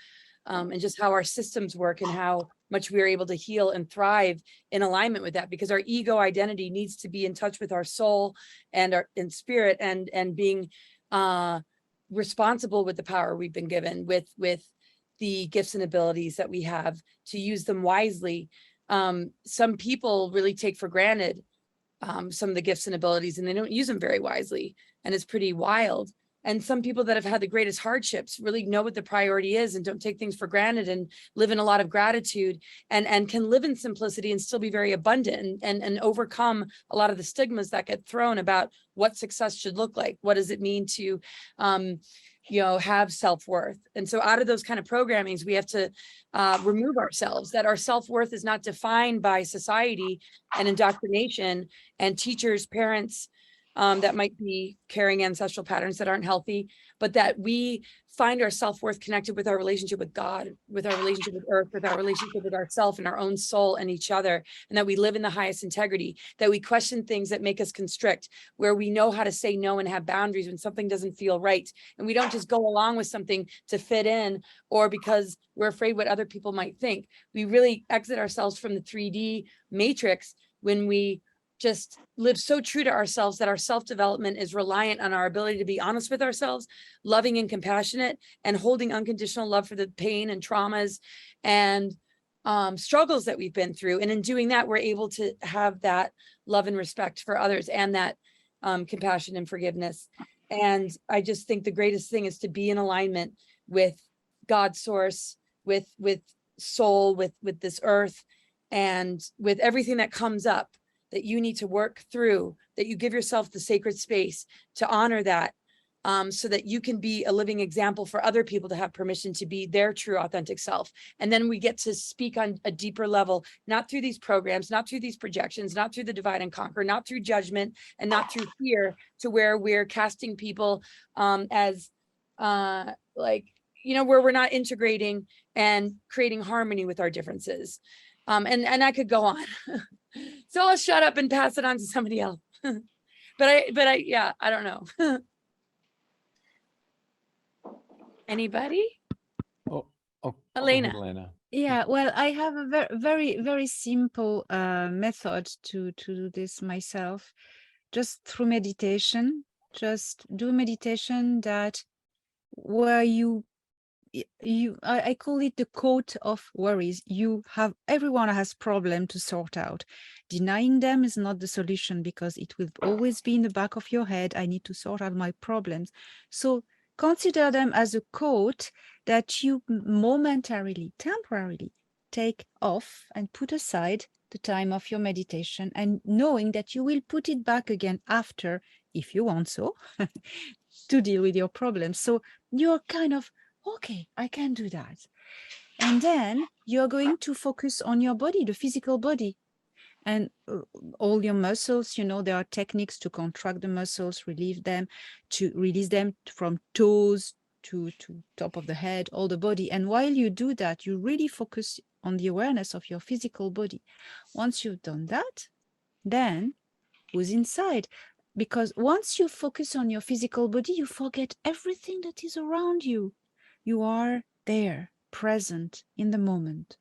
And just how our systems work and how much we are able to heal and thrive in alignment with that, because our ego identity needs to be in touch with our soul and our spirit and being responsible with the power we've been given with the gifts and abilities that we have, to use them wisely. Some people really take for granted some of the gifts and abilities, and they don't use them very wisely. And it's pretty wild And some people that have had the greatest hardships really know what the priority is and don't take things for granted and live in a lot of gratitude and can live in simplicity and still be very abundant and overcome a lot of the stigmas that get thrown about what success should look like. What does it mean to, have self-worth? And so out of those kind of programmings, we have to remove ourselves, that our self-worth is not defined by society and indoctrination and teachers, parents, that might be carrying ancestral patterns that aren't healthy, but that we find our self-worth connected with our relationship with God, with our relationship with earth, with our relationship with ourself and our own soul and each other, and that we live in the highest integrity, that we question things that make us constrict, where we know how to say no and have boundaries when something doesn't feel right. And we don't just go along with something to fit in or because we're afraid what other people might think. We really exit ourselves from the 3D matrix when we just live so true to ourselves that our self-development is reliant on our ability to be honest with ourselves, loving and compassionate, and holding unconditional love for the pain and traumas and struggles that we've been through. And in doing that, we're able to have that love and respect for others and that compassion and forgiveness. And I just think the greatest thing is to be in alignment with God's source, with soul, with this earth, and with everything that comes up that you need to work through, that you give yourself the sacred space to honor that, so that you can be a living example for other people to have permission to be their true authentic self. And then we get to speak on a deeper level, not through these programs, not through these projections, not through the divide and conquer, not through judgment, and not through fear, to where we're casting people as where we're not integrating and creating harmony with our differences. And I could go on. So I'll shut up and pass it on to somebody else. but I don't know. Anybody? Oh, Elena. Elena. Yeah, well, I have a very, very simple method to do this myself, just through meditation. Just do meditation that where I call it the coat of worries. Everyone has problem to sort out. Denying them is not the solution, because it will always be in the back of your head. I need to sort out my problems. So consider them as a coat that you momentarily, temporarily take off and put aside the time of your meditation, and knowing that you will put it back again after, if you want so, to deal with your problems. So you're kind of, okay, I can do that. And then you're going to focus on your body, the physical body, and all your muscles. There are techniques to contract the muscles, relieve them, to release them from toes to top of the head, all the body. And while you do that, you really focus on the awareness of your physical body. Once you've done that, then who's inside? Because once you focus on your physical body, you forget everything that is around you. You are there, present in the moment.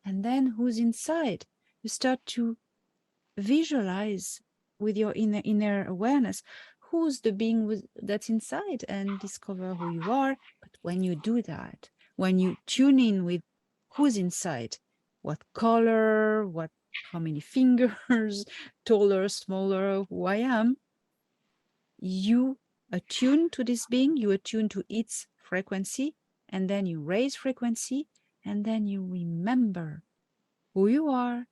And then who's inside? You start to visualize with your inner awareness who's the being that's inside, and discover who you are. But when you do that, when you tune in with who's inside, what color, how many fingers, taller, smaller, who I am, you attune to this being, you attune to its frequency, and then you raise frequency, and then you remember who you are,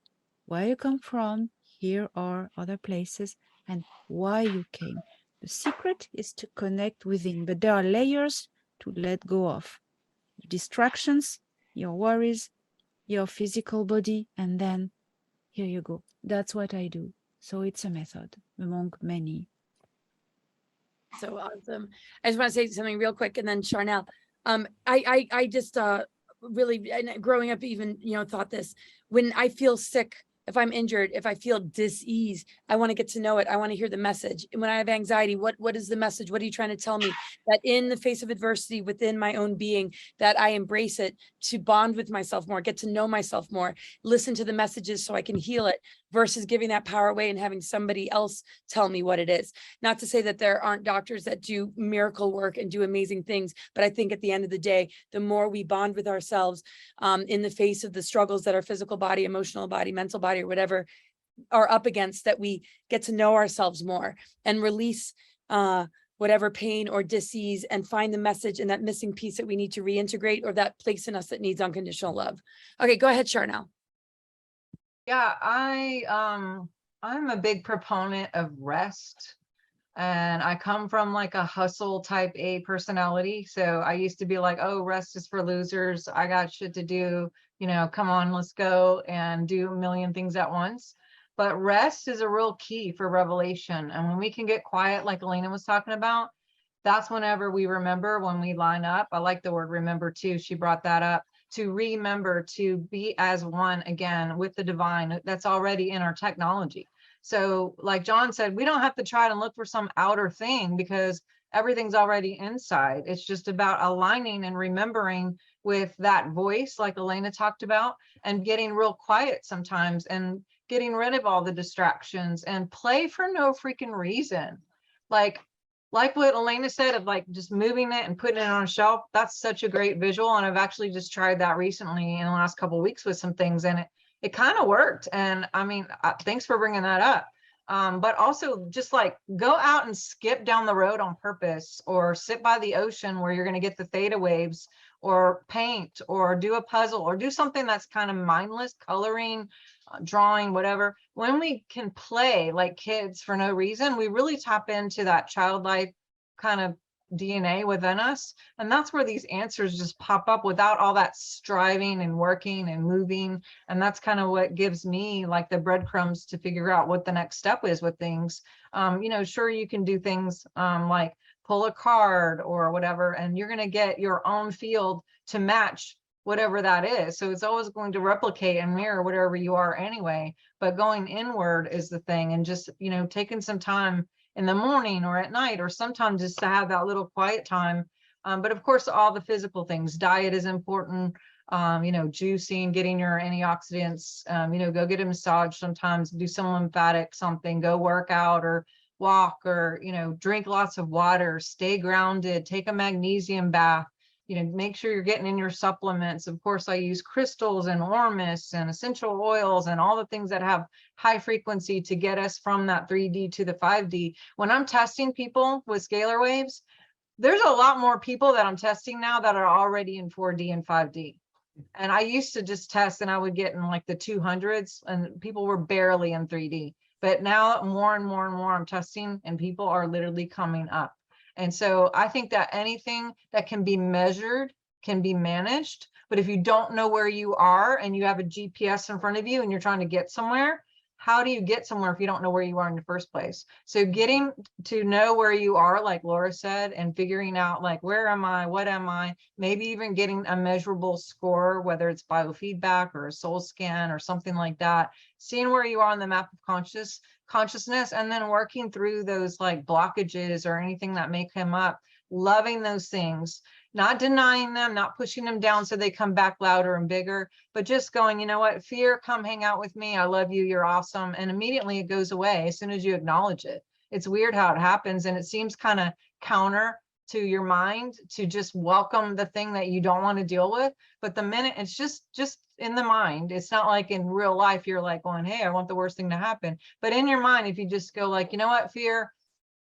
where you come from, here are other places, and why you came. The secret is to connect within, but there are layers to let go of. Distractions, your worries, your physical body, and then here you go. That's what I do. So it's a method among many. So awesome. I just want to say something real quick, and then Sharnael. I just really, and growing up even, thought this, when I feel sick, if I'm injured, if I feel dis-ease, I want to get to know it. I want to hear the message. And when I have anxiety, what is the message? What are you trying to tell me? That in the face of adversity within my own being, that I embrace it, to bond with myself more, get to know myself more, listen to the messages so I can heal it, versus giving that power away and having somebody else tell me what it is. Not to say that there aren't doctors that do miracle work and do amazing things, but I think at the end of the day, the more we bond with ourselves in the face of the struggles that our physical body, emotional body, mental body, or whatever are up against, that we get to know ourselves more and release whatever pain or disease and find the message and that missing piece that we need to reintegrate, or that place in us that needs unconditional love. Okay, go ahead, Sharnael. Yeah, I'm a big proponent of rest. And I come from like a hustle type A personality. So I used to be like, oh, rest is for losers. I got shit to do. You know, come on, let's go and do a million things at once. But rest is a real key for revelation. And when we can get quiet, like Elena was talking about, that's whenever we remember, when we line up. I like the word remember too. She brought that up. To remember to be as one again with the divine that's already in our technology. So like John said, we don't have to try to look for some outer thing because everything's already inside. It's just about aligning and remembering with that voice, like Elena talked about, and getting real quiet sometimes and getting rid of all the distractions and play for no freaking reason. Like what Elena said of like just moving it and putting it on a shelf, that's such a great visual. And I've actually just tried that recently in the last couple of weeks with some things, and it kind of worked. And I mean, thanks for bringing that up. But also just like go out and skip down the road on purpose, or sit by the ocean where you're going to get the theta waves, or paint, or do a puzzle, or do something that's kind of mindless, coloring, drawing, whatever. When we can play like kids for no reason, we really tap into that childlike kind of DNA within us. And that's where these answers just pop up without all that striving and working and moving. And that's kind of what gives me like the breadcrumbs to figure out what the next step is with things. You know, sure, you can do things like pull a card or whatever, and you're going to get your own field to match whatever that is. So it's always going to replicate and mirror whatever you are anyway. But going inward is the thing, and just, you know, taking some time in the morning or at night, or sometimes just to have that little quiet time. But of course, all the physical things, diet is important, you know, juicing, getting your antioxidants, you know, go get a massage sometimes, do some lymphatic something, go work out or walk, or, you know, drink lots of water, stay grounded, take a magnesium bath, you know, make sure you're getting in your supplements. Of course, I use crystals and ormus and essential oils and all the things that have high frequency to get us from that 3D to the 5D. When I'm testing people with scalar waves, there's a lot more people that I'm testing now that are already in 4D and 5D. And I used to just test and I would get in like the 200s and people were barely in 3D. But now more and more and more I'm testing and people are literally coming up. And so I think that anything that can be measured can be managed. But if you don't know where you are and you have a GPS in front of you and you're trying to get somewhere, how do you get somewhere if you don't know where you are in the first place? So getting to know where you are, like Laura said, and figuring out like, where am I? What am I? Maybe even getting a measurable score, whether it's biofeedback or a soul scan or something like that, seeing where you are on the map of consciousness, and then working through those like blockages or anything that may come up, loving those things, not denying them, not pushing them down so they come back louder and bigger, but just going, you know what, fear, come hang out with me. I love you. You're awesome. And immediately it goes away as soon as you acknowledge it. It's weird how it happens. And it seems kind of counter to your mind to just welcome the thing that you don't want to deal with. But the minute it's just in the mind, it's not like in real life, you're like going, hey, I want the worst thing to happen. But in your mind, if you just go like, you know what, fear,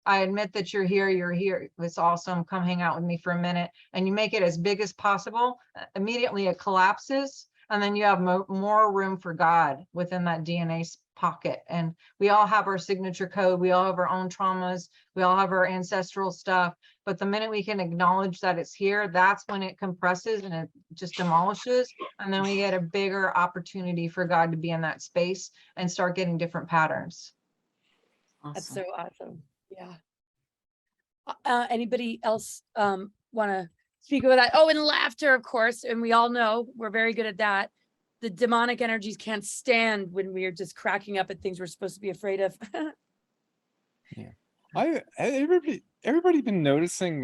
I admit that you're here. It's awesome. Come hang out with me for a minute. And you make it as big as possible. Immediately it collapses. And then you have more room for God within that DNA pocket. And we all have our signature code. We all have our own traumas. We all have our ancestral stuff. But the minute we can acknowledge that it's here, that's when it compresses and it just demolishes. And then we get a bigger opportunity for God to be in that space and start getting different patterns. That's Awesome. so awesome. Yeah. Anybody else want to speak about that? Oh, and laughter, of course. And we all know we're very good at that. The demonic energies can't stand when we are just cracking up at things we're supposed to be afraid of. Yeah. Everybody been noticing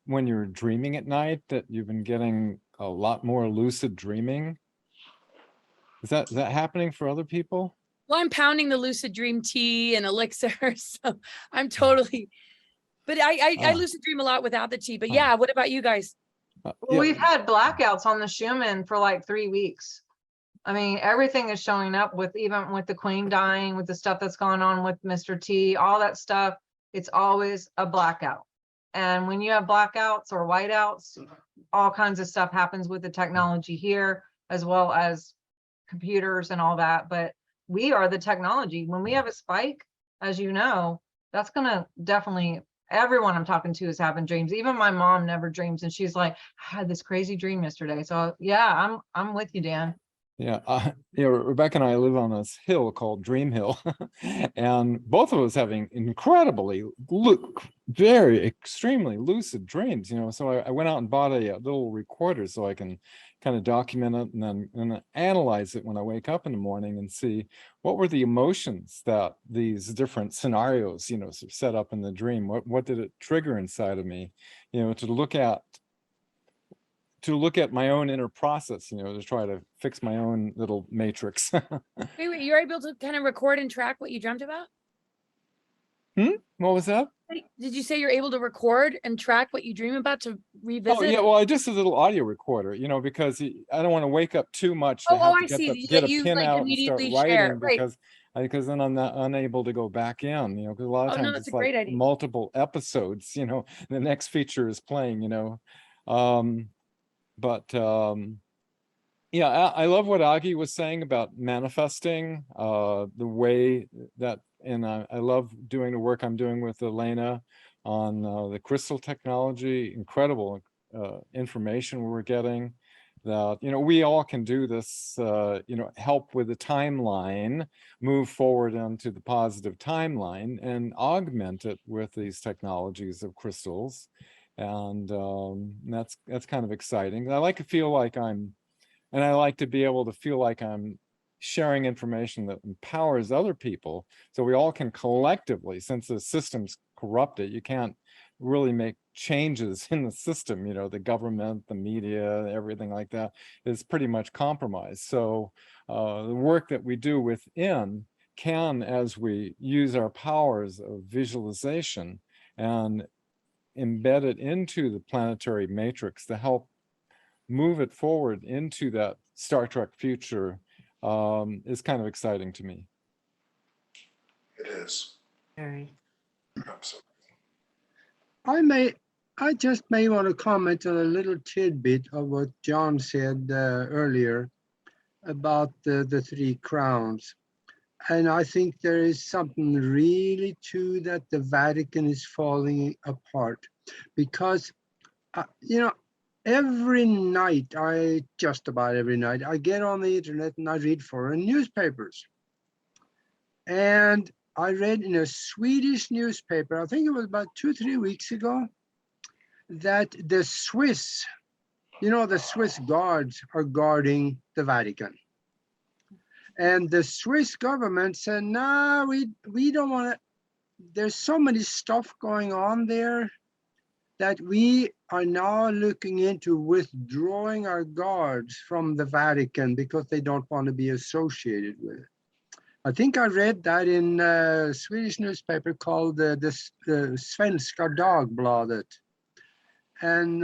when you're dreaming at night that you've been getting a lot more lucid dreaming? Is that happening for other people? Well, I'm pounding the lucid dream tea and elixir, so I'm totally. But I lucid dream a lot without the tea. But yeah, what about you guys? Well, Yeah. we've had blackouts on the Schumann for like 3 weeks. I mean, everything is showing up with, even with the Queen dying, with the stuff that's going on with Mr. T, all that stuff. It's always a blackout. And when you have blackouts or whiteouts, all kinds of stuff happens with the technology here, as well as computers and all that. But we are the technology. When we have a spike, as you know, that's gonna definitely, everyone I'm talking to is having dreams. Even my mom never dreams, and she's like, I had this crazy dream yesterday. So yeah, I'm with you, Dan. Yeah, Rebecca and I live on this hill called Dream Hill, and both of us having incredibly, very extremely lucid dreams. So I went out and bought a little recorder so I can kind of document it and then analyze it when I wake up in the morning and see what were the emotions that these different scenarios, set up in the dream. What did it trigger inside of me? To look at my own inner process, to try to fix my own little matrix. Wait, you're able to kind of record and track what you dreamt about? What was that? Did you say you're able to record and track what you dream about to revisit? Oh yeah, well, I just a little audio recorder, because I don't want to wake up too much to have I to see. get a You, pin like, out and start immediately share, writing right. because then I'm not unable to go back in, because a lot of Oh, no, times that's it's a great like idea. multiple episodes, the next feature is playing, yeah, I love what Aage was saying about manifesting, the way that, and I love doing the work I'm doing with Elena on the crystal technology. Incredible information we're getting that, we all can do this, help with the timeline, move forward into the positive timeline and augment it with these technologies of crystals. And that's kind of exciting. I like to feel like I like to be able to feel like I'm sharing information that empowers other people, so we all can collectively, since the system's corrupted, you can't really make changes in the system, the government, the media, everything like that is pretty much compromised. So the work that we do within can, as we use our powers of visualization and embed it into the planetary matrix to help move it forward into that Star Trek future, is kind of exciting to me. It is. Very. Absolutely. I just may want to comment on a little tidbit of what John said earlier about the three crowns. And I think there is something really to that. The Vatican is falling apart because, every night, just about every night, I get on the internet and I read foreign newspapers. And I read in a Swedish newspaper, I think it was about 2-3 weeks ago, that the Swiss, the Swiss guards are guarding the Vatican. And the Swiss government said, no, we don't want to, there's so many stuff going on there that we are now looking into withdrawing our guards from the Vatican because they don't want to be associated with it. I think I read that in a Swedish newspaper called the Svenska Dagbladet. And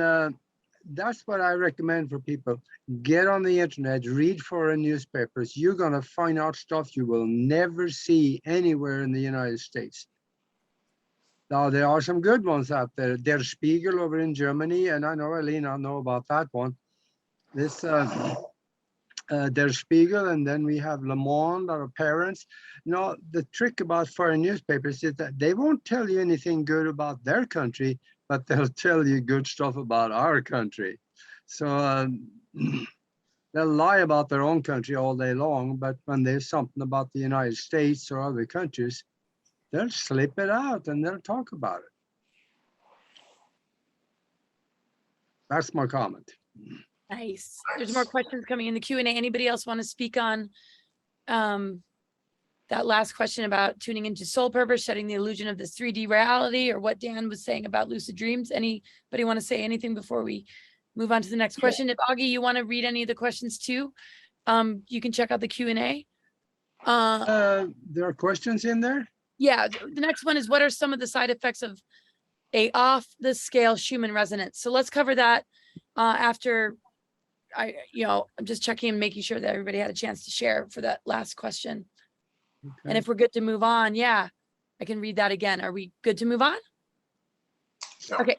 that's what I recommend for people. Get on the internet, read foreign newspapers. You're going to find out stuff you will never see anywhere in the United States. Now, there are some good ones out there. Der Spiegel over in Germany, and I know Elena know about that one. This Der Spiegel, and then we have Le Monde, our parents. The trick about foreign newspapers is that they won't tell you anything good about their country, but they'll tell you good stuff about our country. So they'll lie about their own country all day long, but when there's something about the United States or other countries, they'll slip it out and they'll talk about it. That's my comment. Nice. There's more questions coming in the Q&A. Anybody else want to speak on that last question about tuning into soul purpose, shedding the illusion of this 3D reality, or what Dan was saying about lucid dreams? Anybody want to say anything before we move on to the next question? If Aage, you want to read any of the questions too, you can check out the Q&A. There are questions in there? Yeah, the next one is, what are some of the side effects of a off the scale Schumann resonance? So let's cover that after I'm just checking and making sure that everybody had a chance to share for that last question. Okay. And if we're good to move on, yeah, I can read that again. Are we good to move on? No. Okay.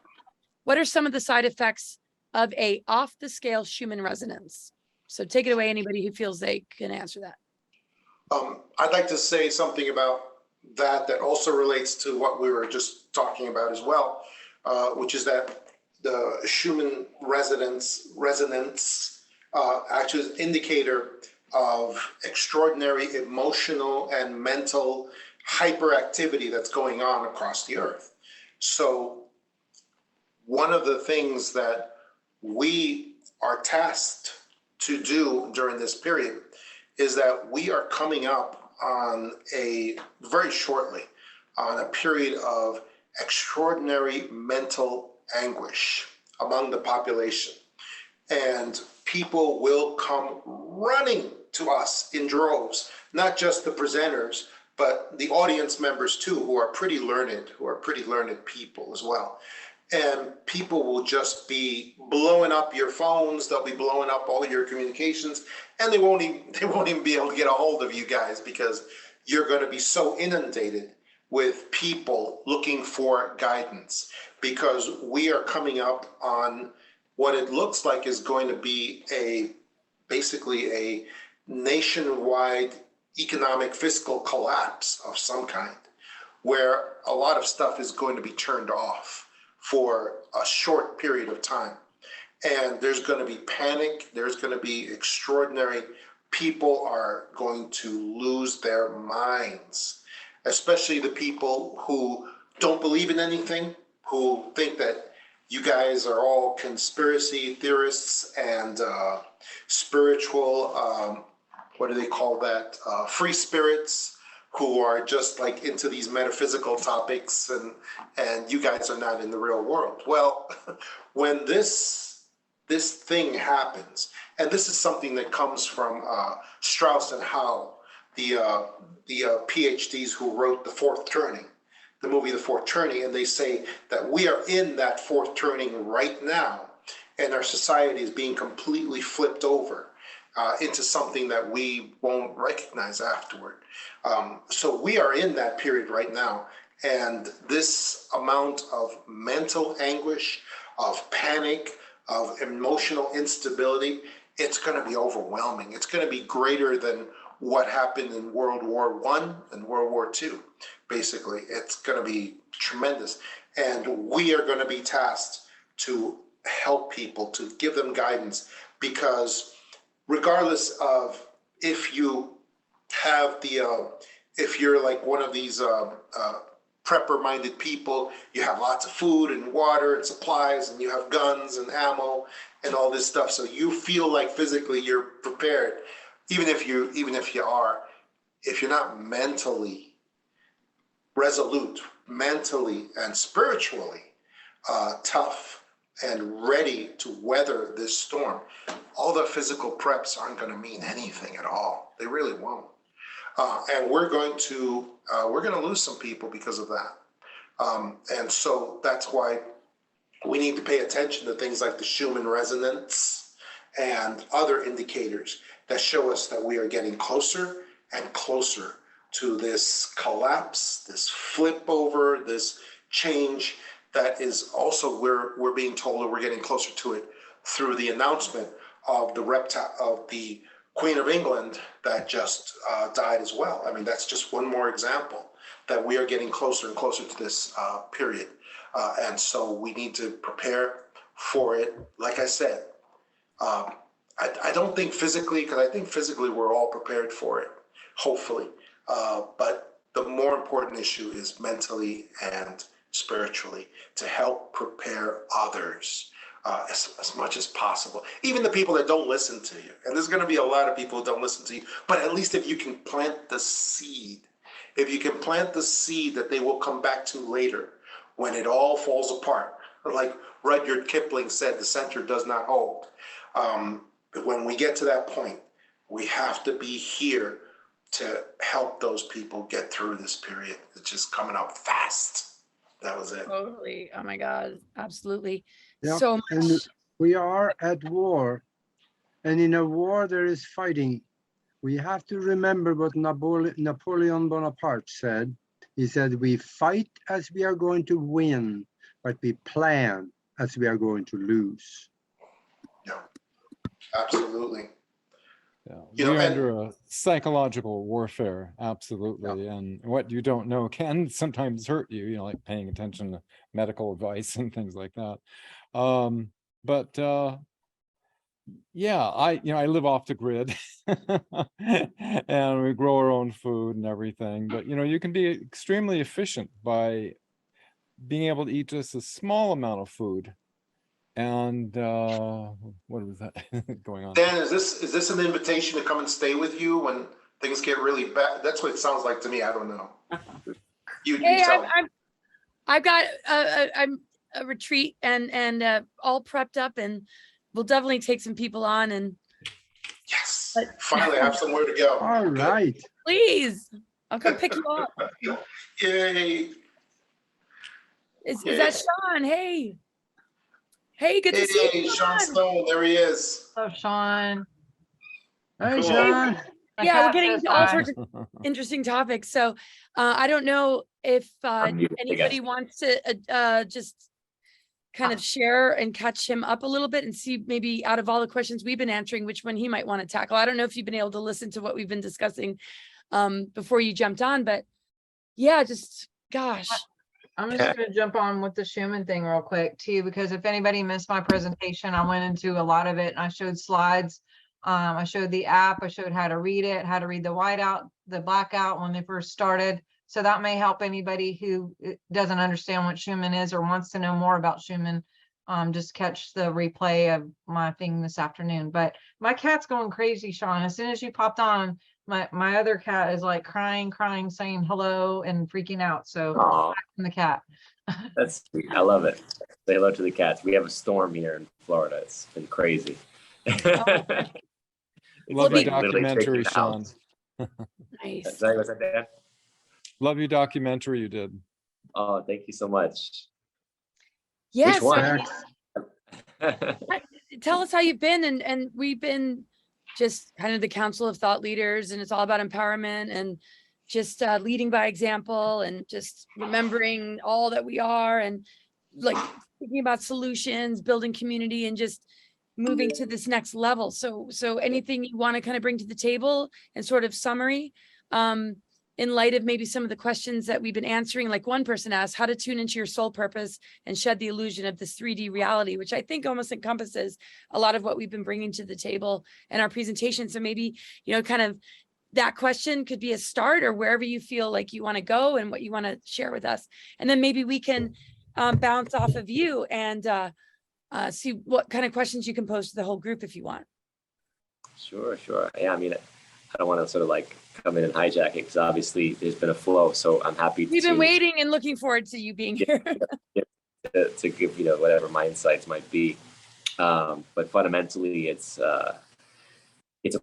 What are some of the side effects of a off the scale Schumann resonance? So take it away, anybody who feels they can answer that. I'd like to say something about that also relates to what we were just talking about as well, which is that the Schumann resonance actually is an indicator of extraordinary emotional and mental hyperactivity that's going on across the earth. So one of the things that we are tasked to do during this period is that we are coming up on very shortly on a period of extraordinary mental anguish among the population. And people will come running to us in droves, not just the presenters, but the audience members too, who are pretty learned people as well. And people will just be blowing up your phones. They'll be blowing up all your communications, and they won't even be able to get a hold of you guys because you're going to be so inundated with people looking for guidance, because we are coming up on what it looks like is going to be basically a nationwide economic fiscal collapse of some kind, where a lot of stuff is going to be turned off for a short period of time. And there's going to be panic. There's going to be extraordinary. People are going to lose their minds, especially the people who don't believe in anything, who think that you guys are all conspiracy theorists and spiritual, what do they call that? Free spirits, who are just like into these metaphysical topics, and you guys are not in the real world. Well, when this thing happens, and this is something that comes from Strauss and Howe, the PhDs who wrote The Fourth Turning, the movie The Fourth Turning, and they say that we are in that fourth turning right now, and our society is being completely flipped over into something that we won't recognize afterward. So we are in that period right now, and this amount of mental anguish, of panic, of emotional instability, it's going to be overwhelming. It's going to be greater than what happened in World War I and World War II. Basically, it's going to be tremendous. And we are going to be tasked to help people, to give them guidance, because regardless of if you have if you're like one of these prepper-minded people, you have lots of food and water and supplies, and you have guns and ammo and all this stuff, so you feel like physically you're prepared. Even if you're not mentally resolute, mentally and spiritually tough and ready to weather this storm, all the physical preps aren't going to mean anything at all. They really won't. And we're going to lose some people because of that. And so that's why we need to pay attention to things like the Schumann resonance and other indicators that show us that we are getting closer and closer to this collapse, this flip over, this change that is also, we're being told that we're getting closer to it through the announcement of the Queen of England that just died as well. I mean, that's just one more example that we are getting closer and closer to this period. And so we need to prepare for it. Like I said, I don't think physically, because I think physically we're all prepared for it, hopefully. But the more important issue is mentally and spiritually, to help prepare others as much as possible. Even the people that don't listen to you. And there's going to be a lot of people who don't listen to you. But at least if you can plant the seed, that they will come back to later when it all falls apart. Like Rudyard Kipling said, the center does not hold. But when we get to that point, we have to be here to help those people get through this period. It's just coming up fast. That was it. Totally. Oh my God. Absolutely. Yeah, So and much. we are at war, and in a war there is fighting. We have to remember what Napoleon Bonaparte said. He said, "We fight as we are going to win. but we plan as we are going to lose. Yeah, absolutely. Yeah, You know, we're and- under a psychological warfare, absolutely. And what you don't know can sometimes hurt you, like paying attention to medical advice and things like that. But yeah, I live off the grid and we grow our own food and everything. But, you can be extremely efficient by being able to eat just a small amount of food. And what was that going on? Dan, is this an invitation to come and stay with you when things get really bad? That's what it sounds like to me. I don't know. You Hey, tell me. I've got I'm a retreat and all prepped up, and we'll definitely take some people on. And Yes, but- finally I have somewhere to go. All right. please, I'll come pick you up. Yay. Is that Sean? Hey, good to see Hey, you. Sean Stone, there he is. So Sean. Hey, Cool. Sean. my Yeah, we're cat getting says into all hi. sorts of interesting topics. So I don't know if muted, I anybody guess. wants to just kind of share and catch him up a little bit and see maybe out of all the questions we've been answering, which one he might want to tackle. I don't know if you've been able to listen to what we've been discussing before you jumped on, but yeah, just gosh. I'm just gonna jump on with the Schumann thing real quick too, because if anybody missed my presentation, I went into a lot of it and I showed slides. I showed the app, I showed how to read it, how to read the whiteout, the blackout when they first started. So that may help anybody who doesn't understand what Schumann is or wants to know more about Schumann. Just catch the replay of my thing this afternoon. But my cat's going crazy, Sean. As soon as you popped on, my other cat is like crying, saying hello and freaking out. So Aw, back from the cat. that's sweet. I love it. Say hello to the cats. We have a storm here in Florida. It's been crazy. Love Well, your the- literally documentary, shaking the Sean. house. Nice. Sorry, what's that, Dan? Love your documentary you did. Oh, thank you so much. Yes. one? Tell us how you've been, and we've been just kind of the council of thought leaders, and it's all about empowerment and just leading by example and just remembering all that we are and like thinking about solutions, building community, and just moving to this next level. So anything you want to kind of bring to the table and sort of summary in light of maybe some of the questions that we've been answering, like one person asked, how to tune into your soul purpose and shed the illusion of this 3D reality, which I think almost encompasses a lot of what we've been bringing to the table in our presentation. So maybe, kind of that question could be a start, or wherever you feel like you want to go and what you want to share with us. And then maybe we can bounce off of you and see what kind of questions you can pose to the whole group if you want. Sure. Yeah, I mean, I don't want to sort of like come in and hijack it because obviously there's been a flow. So I'm happy We've been waiting and looking forward to you being here. to give whatever my insights might be. But fundamentally, it's a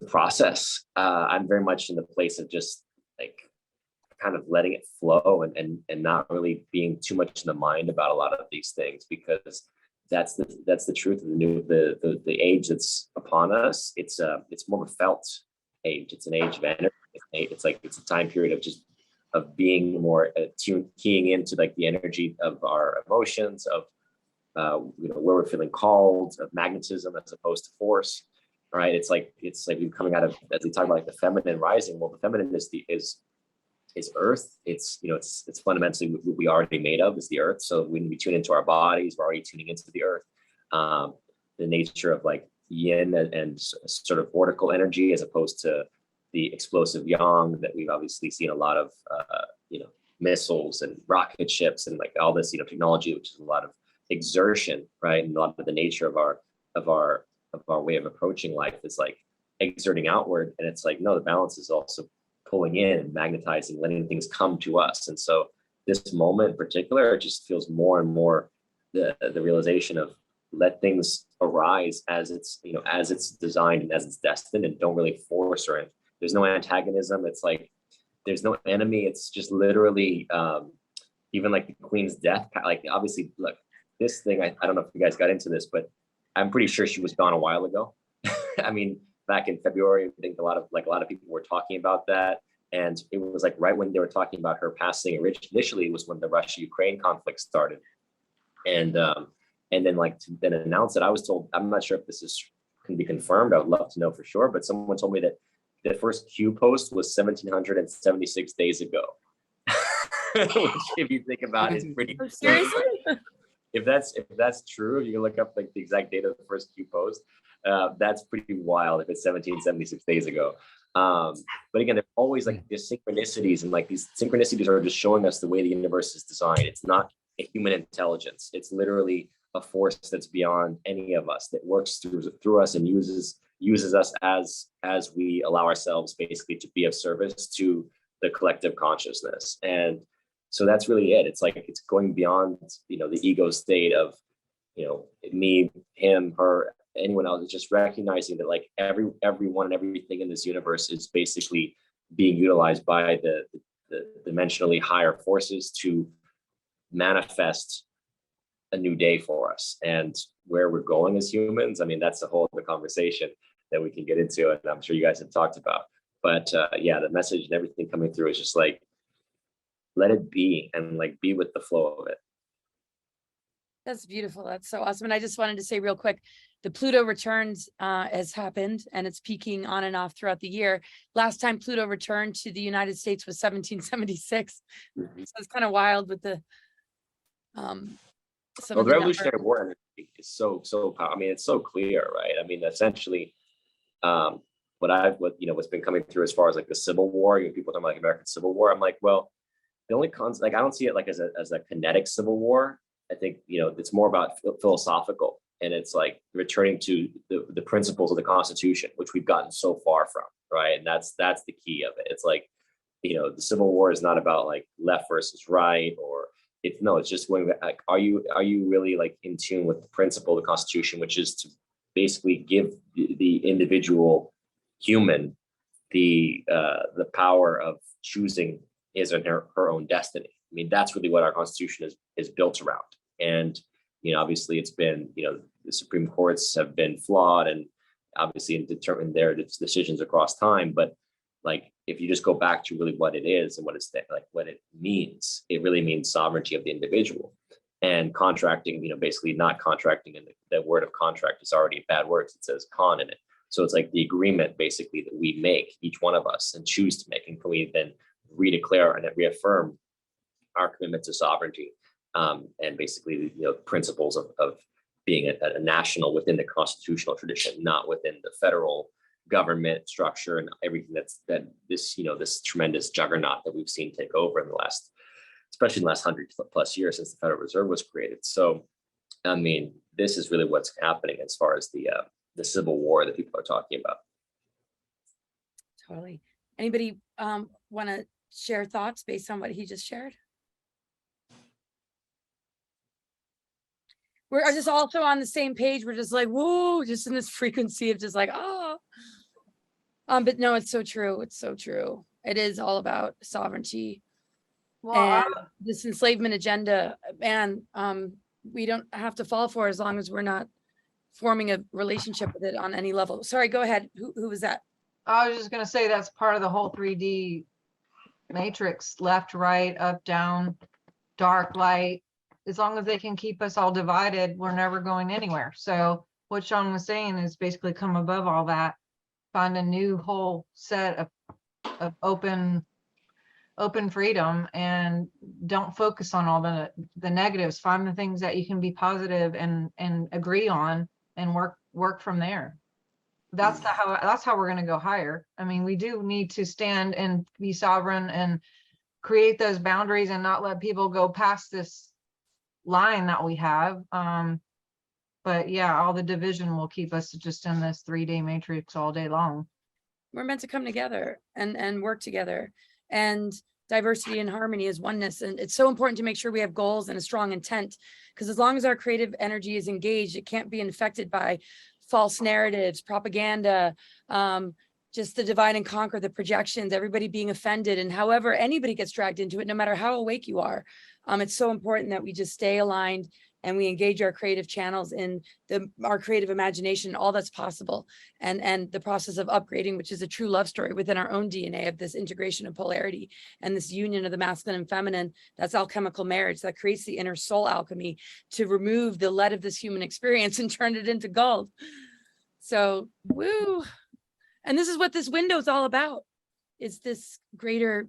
process. I'm very much in the place of just like kind of letting it flow and not really being too much in the mind about a lot of these things, because that's the truth of the age that's upon us. It's more of a felt age. It's an age of energy. It's a time period of being more keying into like the energy of our emotions, of where we're feeling called, of magnetism as opposed to force. Right? It's like we're coming out of, as we talk about like the feminine rising. Well, the feminine is earth. It's fundamentally what we are already made of, is the earth. So when we tune into our bodies, we're already tuning into the earth. The nature of like yin and sort of vortical energy as opposed to the explosive yang that we've obviously seen a lot of missiles and rocket ships and like all this technology, which is a lot of exertion, right? And a lot of the nature of our way of approaching life is like exerting outward, and it's like, no, the balance is also pulling in and magnetizing, letting things come to us. And so this moment in particular, it just feels more and more the realization of let things arise as it's designed and as it's destined, and don't really force or there's no antagonism. It's like there's no enemy. It's just literally even like the Queen's death. Like obviously, look, this thing, I don't know if you guys got into this, but I'm pretty sure she was gone a while ago. I mean, back in February, I think a lot of people were talking about that. And it was like right when they were talking about her passing, initially was when the Russia-Ukraine conflict started. And then like to then announce it, I was told, I'm not sure if this can be confirmed. I would love to know for sure, but someone told me that the first Q post was 1776 days ago. Which, if you think about it, is pretty. Oh, seriously? If that's true, you can look up like the exact date of the first Q post. That's pretty wild if it's 1776 days ago. But again, there's always like these synchronicities, and like these synchronicities are just showing us the way the universe is designed. It's not a human intelligence. It's literally a force that's beyond any of us, that works through us and uses us as we allow ourselves basically to be of service to the collective consciousness. And so that's really it. It's like it's going beyond, the ego state of, me, him, her, anyone else. It's just recognizing that like everyone and everything in this universe is basically being utilized by the dimensionally higher forces to manifest a new day for us. And where we're going as humans, I mean, that's a whole other conversation that we can get into, and I'm sure you guys have talked about. But yeah, the message and everything coming through is just like, let it be, and like be with the flow of it. That's beautiful. That's so awesome. And I just wanted to say real quick, the Pluto returns has happened, and it's peaking on and off throughout the year. Last time Pluto returned to the United States was 1776. So it's kind of wild with the the Revolutionary War energy is so powerful. I mean, it's so clear, right? I mean, essentially, what's been coming through as far as like the Civil War, people talking about like American Civil War. I'm like, well, the only I don't see it like as a kinetic civil war. I think, it's more about philosophical, and it's like returning to the principles of the Constitution, which we've gotten so far from, right? And that's the key of it. It's like, the Civil War is not about like left versus right, or it's just going back, like, are you really like in tune with the principle of the Constitution, which is to basically give the individual human the power of choosing his and her own destiny. I mean, that's really what our Constitution is built around. And, obviously it's been, the Supreme Courts have been flawed, and obviously determined their decisions across time. But like, if you just go back to really what it is and what it means, it really means sovereignty of the individual. And contracting, basically not contracting, and the word of contract is already a bad word. It says con in it. So it's like the agreement basically that we make, each one of us, and choose to make, and can we then redeclare and reaffirm our commitment to sovereignty, and basically principles of being a national within the constitutional tradition, not within the federal government structure and everything this tremendous juggernaut that we've seen take over in the last, especially in the last 100+ years since the Federal Reserve was created. So, I mean, this is really what's happening as far as the Civil War that people are talking about. Totally. Anybody want to share thoughts based on what he just shared? We're just also on the same page. We're just like, whoa, just in this frequency of just like, oh. But no, it's so true. It's so true. It is all about sovereignty. Well, and this enslavement agenda, man, we don't have to fall for as long as we're not forming a relationship with it on any level. Sorry, go ahead. Who was that? I was just going to say that's part of the whole 3D matrix, left, right, up, down, dark, light. As long as they can keep us all divided, we're never going anywhere. So what Sean was saying is basically come above all that, find a new whole set of open freedom, and don't focus on all the negatives. Find the things that you can be positive and agree on, and work from there. That's how we're going to go higher. I mean, we do need to stand and be sovereign and create those boundaries and not let people go past this line that we have. But yeah, all the division will keep us just in this 3D matrix all day long. We're meant to come together and work together, and diversity and harmony is oneness. And it's so important to make sure we have goals and a strong intent, because as long as our creative energy is engaged, it can't be infected by false narratives, propaganda, just the divide and conquer, the projections, everybody being offended. And however anybody gets dragged into it, no matter how awake you are, It's so important that we just stay aligned and we engage our creative channels in our creative imagination, all that's possible. And the process of upgrading, which is a true love story within our own DNA of this integration of polarity and this union of the masculine and feminine. That's alchemical marriage that creates the inner soul alchemy to remove the lead of this human experience and turn it into gold. So, woo. And this is what this window is all about. It's this greater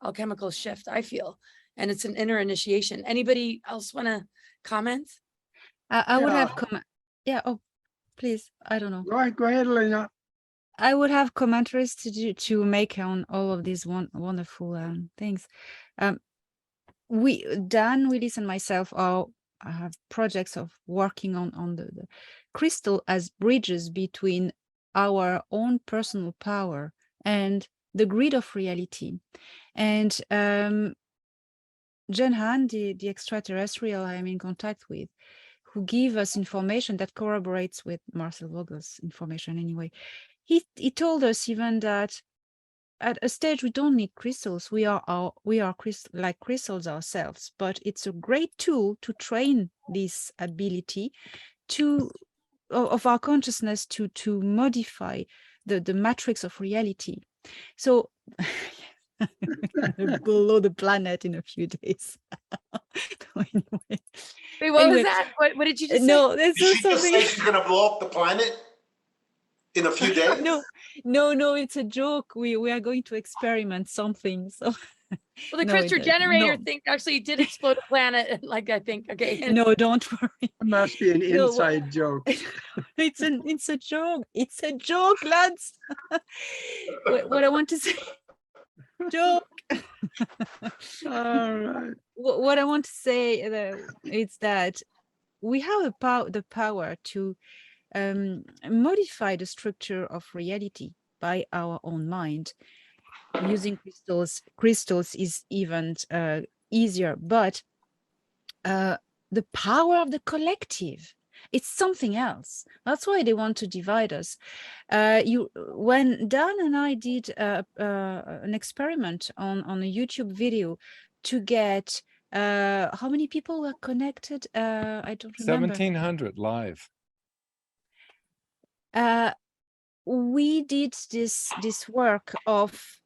alchemical shift, I feel. And it's an inner initiation. Anybody else want to comment? I would have Yeah. comment. Yeah. Oh, please. I don't know. Go ahead, Elena. I would have commentaries to make on all of these wonderful things. Dan, Willis, and myself have projects of working on the crystal as bridges between our own personal power and the grid of reality. And Danaan, the extraterrestrial I'm in contact with, who give us information that corroborates with Marcel Vogel's information anyway. He told us even that at a stage we don't need crystals. We are like crystals ourselves, but it's a great tool to train this ability of our consciousness to modify the matrix of reality. So below the planet in a few days. Anyway. Wait, what was that? What did you just say? No, there's Did she just something. say she's gonna blow up the planet in a few days? No, it's a joke. We are going to experiment something. So Well, the no, crystal generator no. thing actually did explode a planet. Like, I think, okay. No, don't worry. It must be an No, inside joke. It's a joke. It's a joke, lads. What I want to say, joke. All right. What I want to say is that we have the power to modify the structure of reality by our own mind. Using crystals is even easier, but the power of the collective, it's something else. That's why they want to divide us. When Dan and I did an experiment on a YouTube video to get how many people were connected? I don't remember. 1,700 live. We did this work of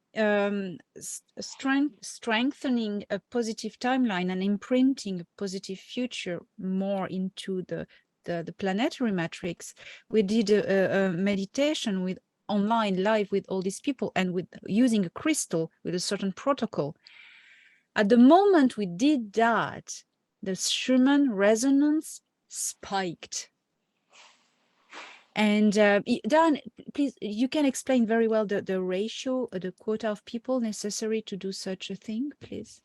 strengthening a positive timeline and imprinting a positive future more into the planetary matrix. We did a meditation with online live with all these people and with using a crystal with a certain protocol. At the moment we did that, the Schumann resonance spiked. And Dan, please, you can explain very well the ratio, the quota of people necessary to do such a thing, please.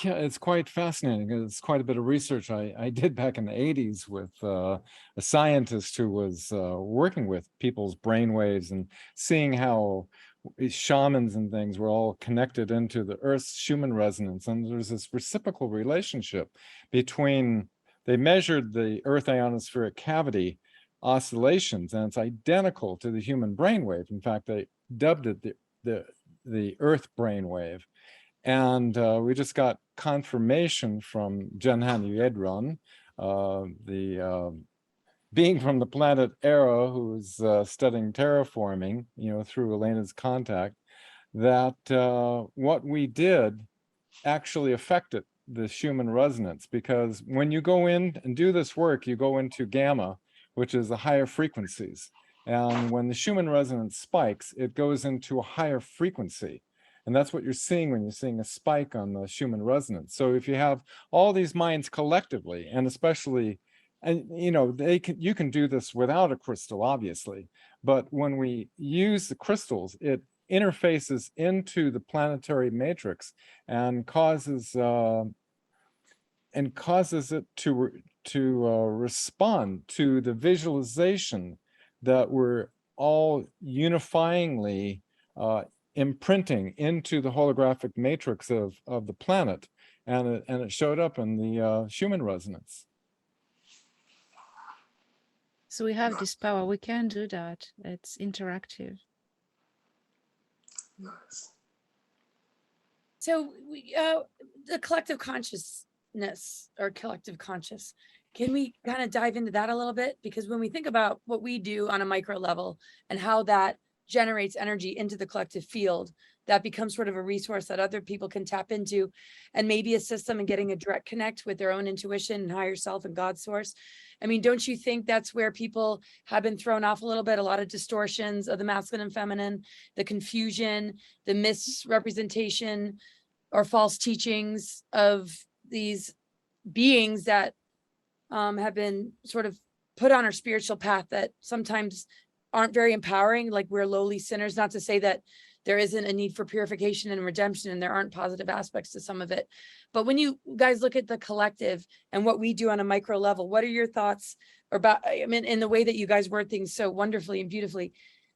Yeah, it's quite fascinating. It's quite a bit of research I did back in the 80s with a scientist who was working with people's brainwaves and seeing how shamans and things were all connected into the Earth's Schumann resonance. And there's this reciprocal relationship between, they measured the Earth ionospheric cavity oscillations, and it's identical to the human brainwave. In fact, they dubbed it the Earth brainwave. And we just got confirmation from Danaan Yedron, the being from the planet Era, who's studying terraforming, through Elena's contact, that what we did actually affected the Schumann resonance, because when you go in and do this work, you go into gamma, which is the higher frequencies. And when the Schumann resonance spikes, it goes into a higher frequency. And that's what you're seeing when you're seeing a spike on the Schumann resonance. So if you have all these minds collectively, and especially, and you can do this without a crystal, obviously, but when we use the crystals, it interfaces into the planetary matrix and causes it to respond to the visualization that we're all unifyingly imprinting into the holographic matrix of the planet, and it showed up in the Schumann resonance. So we have this power. We can do that. It's interactive. Nice. So the collective consciousness or collective conscious, can we kind of dive into that a little bit? Because when we think about what we do on a micro level and how that generates energy into the collective field, that becomes sort of a resource that other people can tap into and maybe assist them in getting a direct connect with their own intuition and higher self and God's source. I mean, don't you think that's where people have been thrown off a little bit? A lot of distortions of the masculine and feminine, the confusion, the misrepresentation or false teachings of these beings that have been sort of put on our spiritual path that sometimes aren't very empowering, like we're lowly sinners. Not to say that there isn't a need for purification and redemption and there aren't positive aspects to some of it. But when you guys look at the collective and what we do on a micro level, what are your thoughts about, I mean, in the way that you guys word things so wonderfully and beautifully,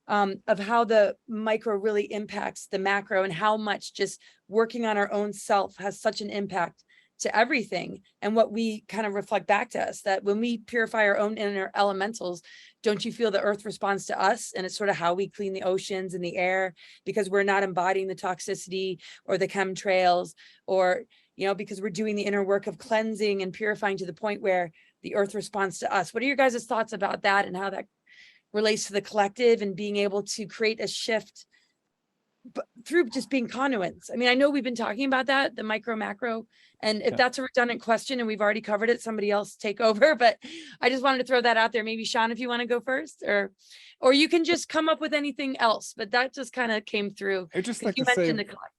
of how the micro really impacts the macro and how much just working on our own self has such an impact to everything and what we kind of reflect back to us, that when we purify our own inner elementals, don't you feel the earth responds to us? And it's sort of how we clean the oceans and the air, because we're not embodying the toxicity or the chemtrails, or, you know, because we're doing the inner work of cleansing and purifying to the point where the earth responds to us. What are your guys' thoughts about that and how that relates to the collective and being able to create a shift through just being conduits? I mean, I know we've been talking about that, the micro macro, and if that's a redundant question and we've already covered it, somebody else take over, but I just wanted to throw that out there. Maybe Sean, if you want to go first, or you can just come up with anything else, but that just kind of came through. I'd just like You to say mentioned the collective.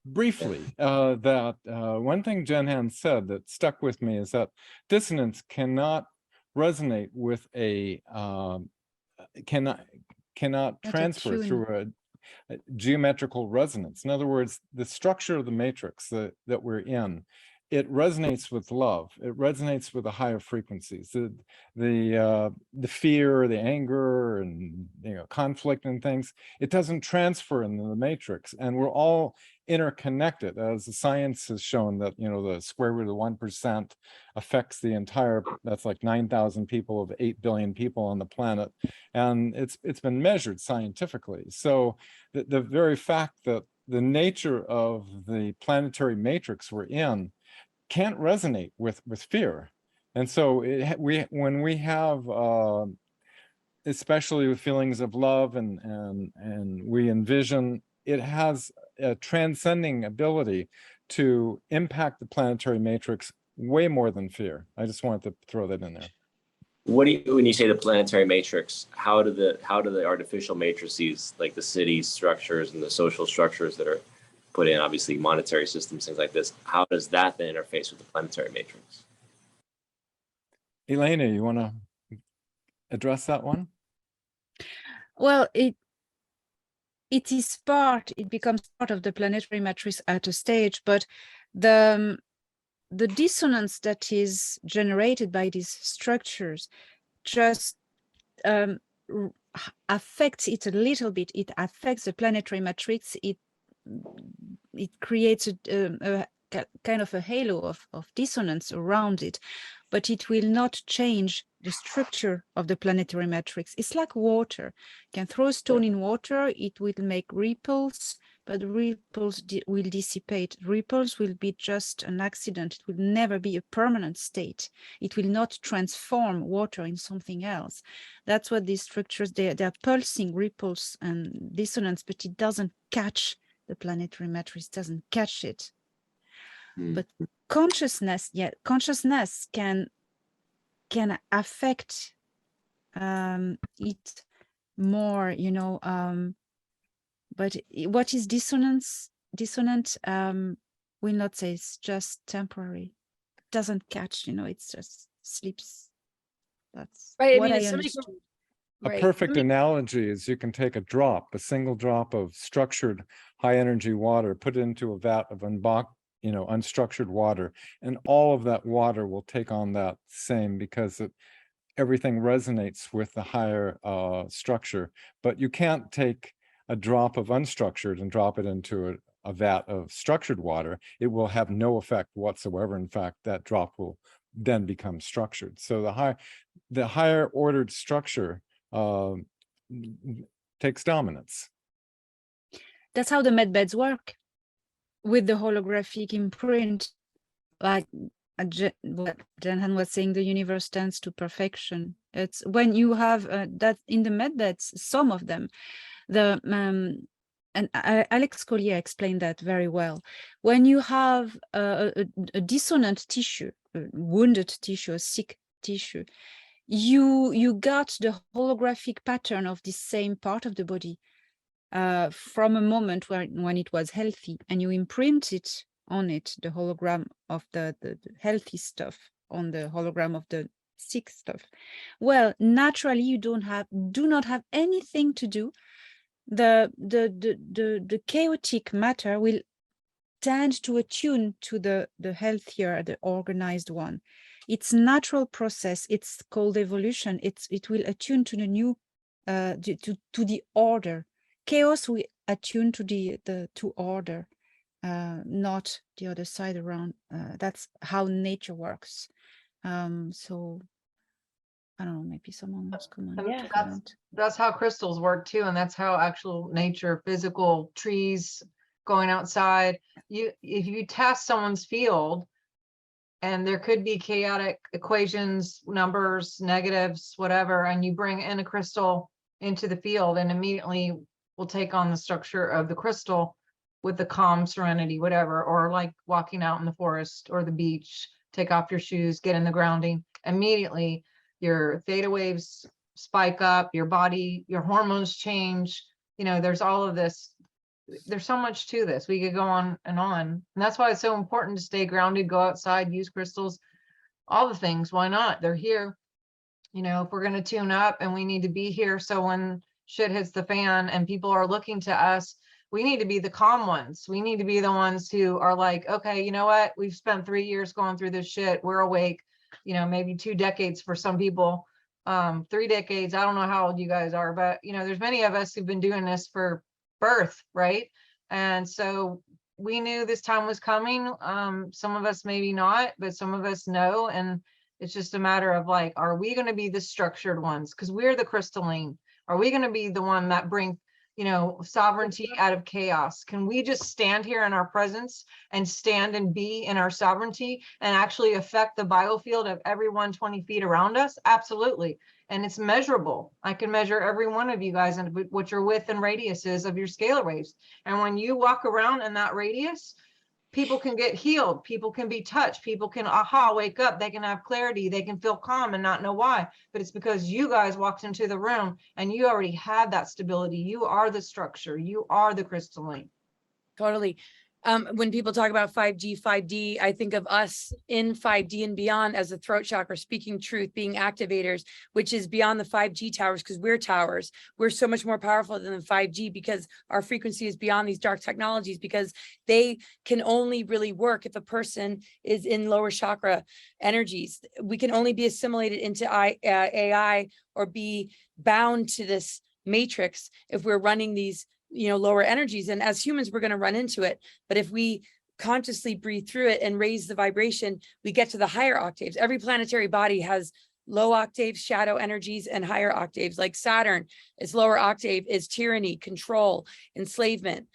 briefly that one thing Jen Han said that stuck with me is that dissonance cannot resonate with a cannot Not a transfer tune. through a geometrical resonance. In other words, the structure of the matrix that we're in, it resonates with love. It resonates with the higher frequencies. The fear, the anger, and conflict and things. It doesn't transfer into the matrix, and we're all interconnected. As the science has shown that the square root of 1% affects the entire. That's like 9,000 people of 8 billion people on the planet, and it's been measured scientifically. So the very fact that the nature of the planetary matrix we're in can't resonate with fear. And so when we have especially with feelings of love and we envision, it has a transcending ability to impact the planetary matrix way more than fear. I just wanted to throw that in there. What do you, when you say the planetary matrix, how do the artificial matrices, like the city structures and the social structures that are put in, obviously monetary systems, things like this, how does that then interface with the planetary matrix? Elena, you want to address that one? Well, it becomes part of the planetary matrix at a stage, but the dissonance that is generated by these structures just affects it a little bit. It affects the planetary matrix. It creates a kind of a halo of dissonance around it, but it will not change the structure of the planetary matrix. It's like water. You can throw a stone in water, it will make ripples, but the ripples will dissipate. Ripples will be just an accident. It will never be a permanent state. It will not transform water in something else. That's what these structures, they're pulsing ripples and dissonance, but it doesn't catch the planetary matrix, doesn't catch it. But consciousness can affect it more, but what is dissonant will not say it's just temporary. It doesn't catch, it just sleeps. That's right. what I mean, I it's understood. A perfect analogy is you can take a single drop of structured high energy water, put it into a vat of unstructured water, and all of that water will take on that same, because everything resonates with the higher structure. But you can't take a drop of unstructured and drop it into a vat of structured water. It will have no effect whatsoever. In fact, that drop will then become structured. So the higher ordered structure takes dominance. That's how the med beds work. with the holographic imprint, like what Danaan was saying, the universe tends to perfection. It's when you have that in the methods, some of them, and Alex Collier explained that very well. When you have a dissonant tissue, a wounded tissue, a sick tissue, you got the holographic pattern of the same part of the body from a moment when it was healthy, and you imprint it on it, the hologram of the healthy stuff on the hologram of the sick stuff. Well, naturally, you do not have anything to do. The chaotic matter will tend to attune to the healthier, the organized one. It's natural process. It's called evolution. It will attune to the new, to the order. Chaos will attune to to order, not the other side around. That's how nature works. So I don't know, maybe someone wants to comment. Yeah, that's how crystals work too, and that's how actual nature, physical trees, going outside. If you test someone's field, and there could be chaotic equations, numbers, negatives, whatever, and you bring in a crystal into the field, and immediately will take on the structure of the crystal with the calm, serenity, whatever, or like walking out in the forest or the beach, take off your shoes, get in the grounding, immediately your theta waves spike up, your body, your hormones change. You know, there's all of this. There's so much to this. We could go on. And that's why it's so important to stay grounded, go outside, use crystals, all the things. Why not? They're here. You know, if we're going to tune up, and we need to be here. So when shit hits the fan and people are looking to us, we need to be the calm ones. We need to be the ones who are like, okay, you know what? We've spent 3 years going through this shit. We're awake. You know, maybe 2 decades for some people, 3 decades. I don't know how old you guys are, but you know, there's many of us who've been doing this for birth, right? And so we knew this time was coming. Some of us maybe not, but some of us know. And it's just a matter of like, are we going to be the structured ones? Because we're the crystalline. Are we going to be the one that bring, you know, sovereignty out of chaos? Can we just stand here in our presence and stand and be in our sovereignty and actually affect the biofield of everyone 20 feet around us? Absolutely. And it's measurable. I can measure every one of you guys and what your width and radius is of your scalar waves. And when you walk around in that radius, people can get healed, people can be touched, people can wake up, they can have clarity, they can feel calm and not know why. But it's because you guys walked into the room and you already had that stability. You are the structure, you are the crystalline. Totally. When people talk about 5G, I think of us in 5D and beyond as a throat chakra, speaking truth, being activators, which is beyond the 5G towers, because we're towers. We're so much more powerful than the 5G because our frequency is beyond these dark technologies, because they can only really work if a person is in lower chakra energies. We can only be assimilated into AI or be bound to this matrix if we're running these, you know, lower energies. And as humans, we're going to run into it. But if we consciously breathe through it and raise the vibration, we get to the higher octaves. Every planetary body has low octaves, shadow energies, and higher octaves. Like Saturn, its lower octave is tyranny, control, enslavement,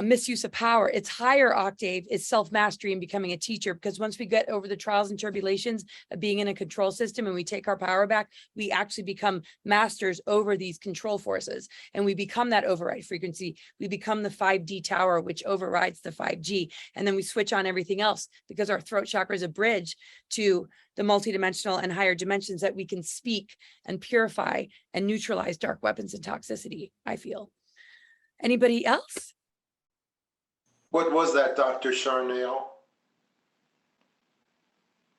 misuse of power. Its higher octave is self-mastery and becoming a teacher, because once we get over the trials and tribulations of being in a control system and we take our power back, we actually become masters over these control forces, and we become that override frequency. We become the 5D tower, which overrides the 5G, and then we switch on everything else, because our throat chakra is a bridge to the multidimensional and higher dimensions that we can speak and purify and neutralize dark weapons and toxicity, I feel. Anybody else? What was that, Dr. Sharnael?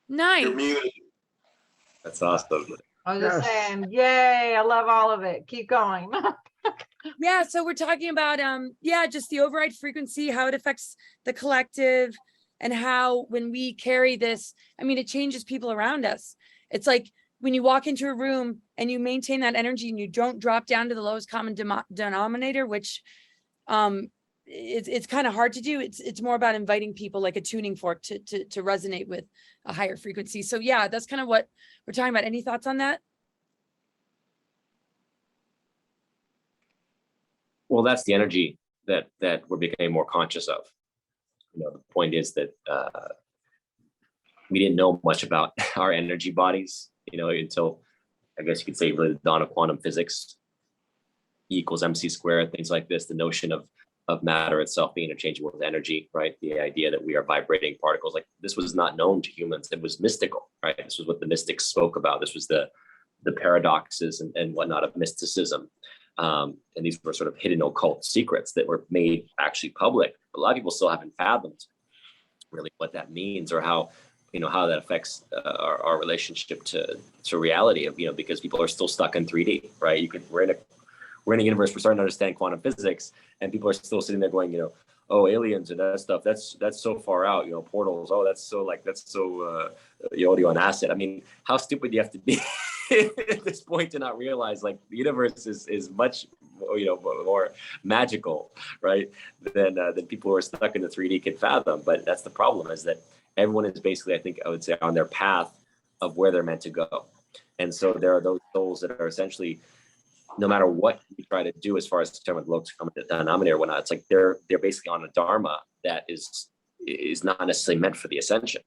Nice. You're muted. That's awesome. I was just Yes. saying, yay, I love all of it. Keep going. Yeah, so we're talking about just the override frequency, how it affects the collective, and how when we carry this, I mean, it changes people around us. It's like when you walk into a room and you maintain that energy and you don't drop down to the lowest common denominator, which it's kind of hard to do. It's more about inviting people, like a tuning fork, to resonate with a higher frequency. So yeah, that's kind of what we're talking about. Any thoughts on that? Well, that's the energy that we're becoming more conscious of. You know, the point is that we didn't know much about our energy bodies, you know, until I guess you could say really the dawn of quantum physics, E equals mc squared, things like this, the notion of matter itself being interchangeable with energy, right? The idea that we are vibrating particles, like this was not known to humans. It was mystical, right? This was what the mystics spoke about. This was the paradoxes and whatnot of mysticism. And these were sort of hidden occult secrets that were made actually public. A lot of people still haven't fathomed really what that means or how, you know, how that affects our relationship to reality, of, you know, because people are still stuck in 3D, right? We're in a universe, we're starting to understand quantum physics, and people are still sitting there going, you know, oh, aliens and that stuff, that's so far out, you know, portals, oh, that's so Yodio on acid. I mean, how stupid do you have to be at this point to not realize, like, the universe is much, you know, more magical, right, than people who are stuck in the 3D can fathom. But that's the problem, is that everyone is basically, I think I would say, on their path of where they're meant to go. And so there are those souls that are essentially, no matter what we try to do as far as determine the lowest common denominator or whatnot, it's like they're basically on a dharma that is not necessarily meant for the ascension.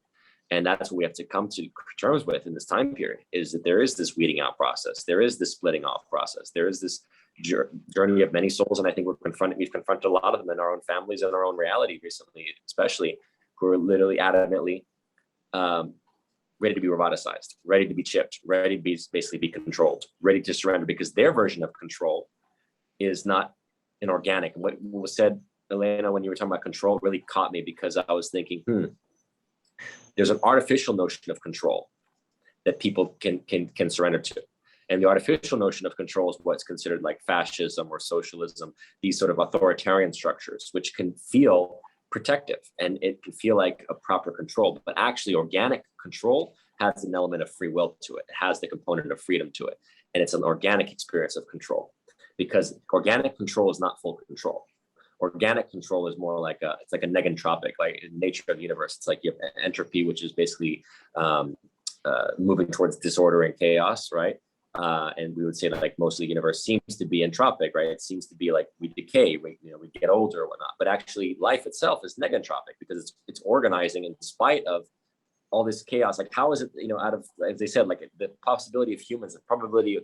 And that's what we have to come to terms with in this time period, is that there is this weeding out process. There is this splitting off process. There is this journey of many souls. And I think we've confronted a lot of them in our own families and our own reality recently, especially, who are literally adamantly ready to be roboticized, ready to be chipped, ready to be basically be controlled, ready to surrender, because their version of control is not an organic. What was said, Elena, when you were talking about control, really caught me, because I was thinking, there's an artificial notion of control that people can surrender to. And the artificial notion of control is what's considered like fascism or socialism, these sort of authoritarian structures, which can feel protective and it can feel like a proper control, but actually organic control has an element of free will to it. It has the component of freedom to it. And it's an organic experience of control, because organic control is not full control. Organic control is more like it's like a negentropic, like in nature of the universe. It's like you have entropy, which is basically moving towards disorder and chaos, right? And we would say that, like, most of the universe seems to be entropic, right? It seems to be like we decay, we get older or whatnot. But actually, life itself is negentropic, because it's organizing in spite of all this chaos. Like, how is it, out of, as they said, like the possibility of humans, the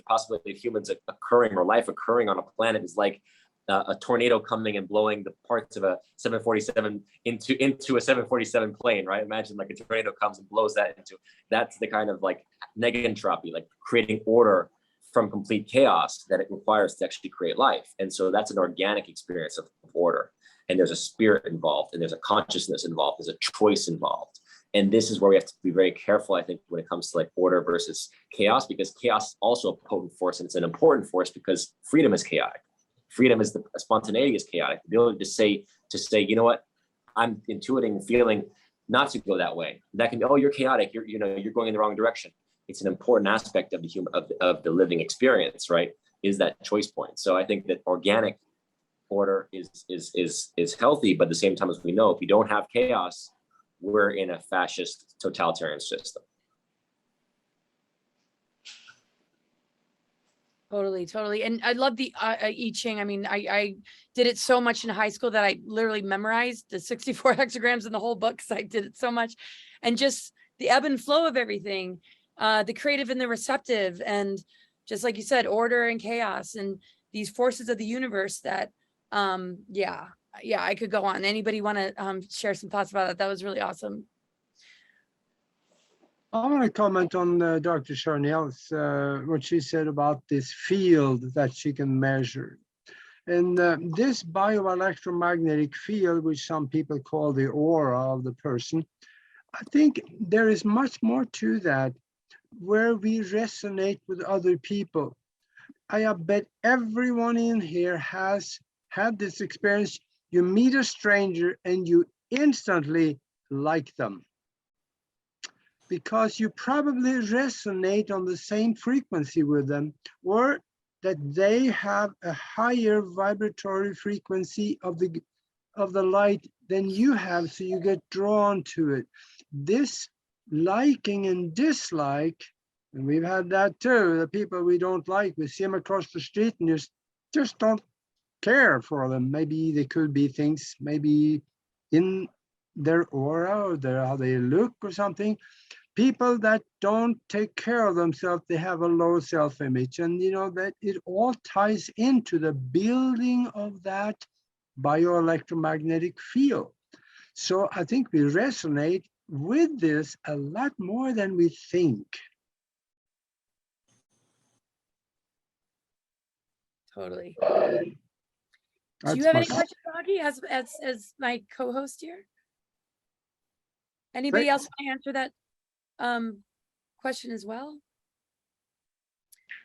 possibility of humans occurring or life occurring on a planet is like a tornado coming and blowing the parts of a 747 into a 747 plane, right? Imagine like a tornado comes and blows that into, that's the kind of like negentropy, like creating order from complete chaos that it requires to actually create life. And so that's an organic experience of order. And there's a spirit involved, and there's a consciousness involved, there's a choice involved. And this is where we have to be very careful, I think, when it comes to like order versus chaos, because chaos is also a potent force, and it's an important force because freedom is chaotic. Freedom is the spontaneity is chaotic. The ability to say, you know what, I'm intuiting and feeling not to go that way. That can be, oh, you're chaotic. You're going in the wrong direction. It's an important aspect of the human of the living experience, right? Is that choice point. So I think that organic order is healthy, but at the same time, as we know, if you don't have chaos, we're in a fascist totalitarian system. Totally. And I love the I Ching. I mean, I did it so much in high school that I literally memorized the 64 hexagrams in the whole book, because I did it so much. And just the ebb and flow of everything, the creative and the receptive, and just like you said, order and chaos, and these forces of the universe that, I could go on. Anybody want to share some thoughts about that? That was really awesome. I want to comment on Dr. Sharnael's, what she said about this field that she can measure. And this bioelectromagnetic field, which some people call the aura of the person, I think there is much more to that, where we resonate with other people. I bet everyone in here has had this experience. You meet a stranger and you instantly like them, because you probably resonate on the same frequency with them, or that they have a higher vibratory frequency of the light than you have, so you get drawn to it. This liking and dislike, and we've had that too, the people we don't like, we see them across the street and you just don't care for them. Maybe there could be things maybe in their aura or how they look or something. People that don't take care of themselves, they have a low self-image, and that it all ties into the building of that bioelectromagnetic field. So I think we resonate with this a lot more than we think. Totally. That's Do you have any my- questions, Aage, as my co-host here? Anybody else want to answer that question as well?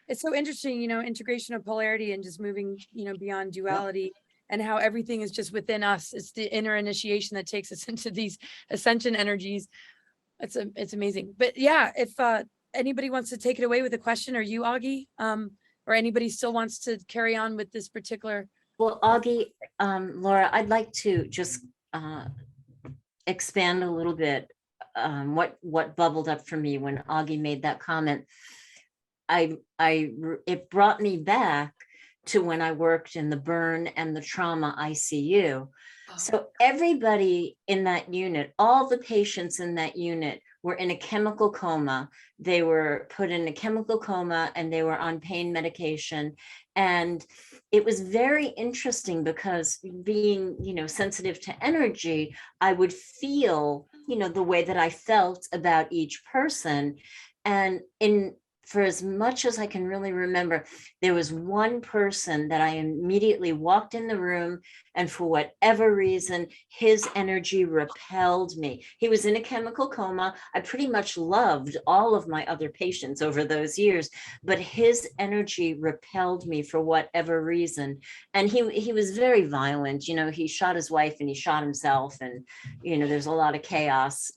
It's so interesting, integration of polarity and just moving, beyond duality, and how everything is just within us. It's the inner initiation that takes us into these ascension energies. It's amazing. But yeah, if anybody wants to take it away with a question, or you, Aage, or anybody still wants to carry on with this particular. Well, Aage, Laura, I'd like to just expand a little bit what bubbled up for me when Aage made that comment. It brought me back to when I worked in the burn and the trauma ICU. So everybody in that unit, all the patients in that unit were in a chemical coma. They were put in a chemical coma and they were on pain medication. And it was very interesting because being, sensitive to energy, I would feel, the way that I felt about each person. And for as much as I can really remember, there was one person that I immediately walked in the room, and for whatever reason, his energy repelled me. He was in a chemical coma. I pretty much loved all of my other patients over those years, but his energy repelled me for whatever reason. And he was very violent. He shot his wife and he shot himself, and, there's a lot of chaos.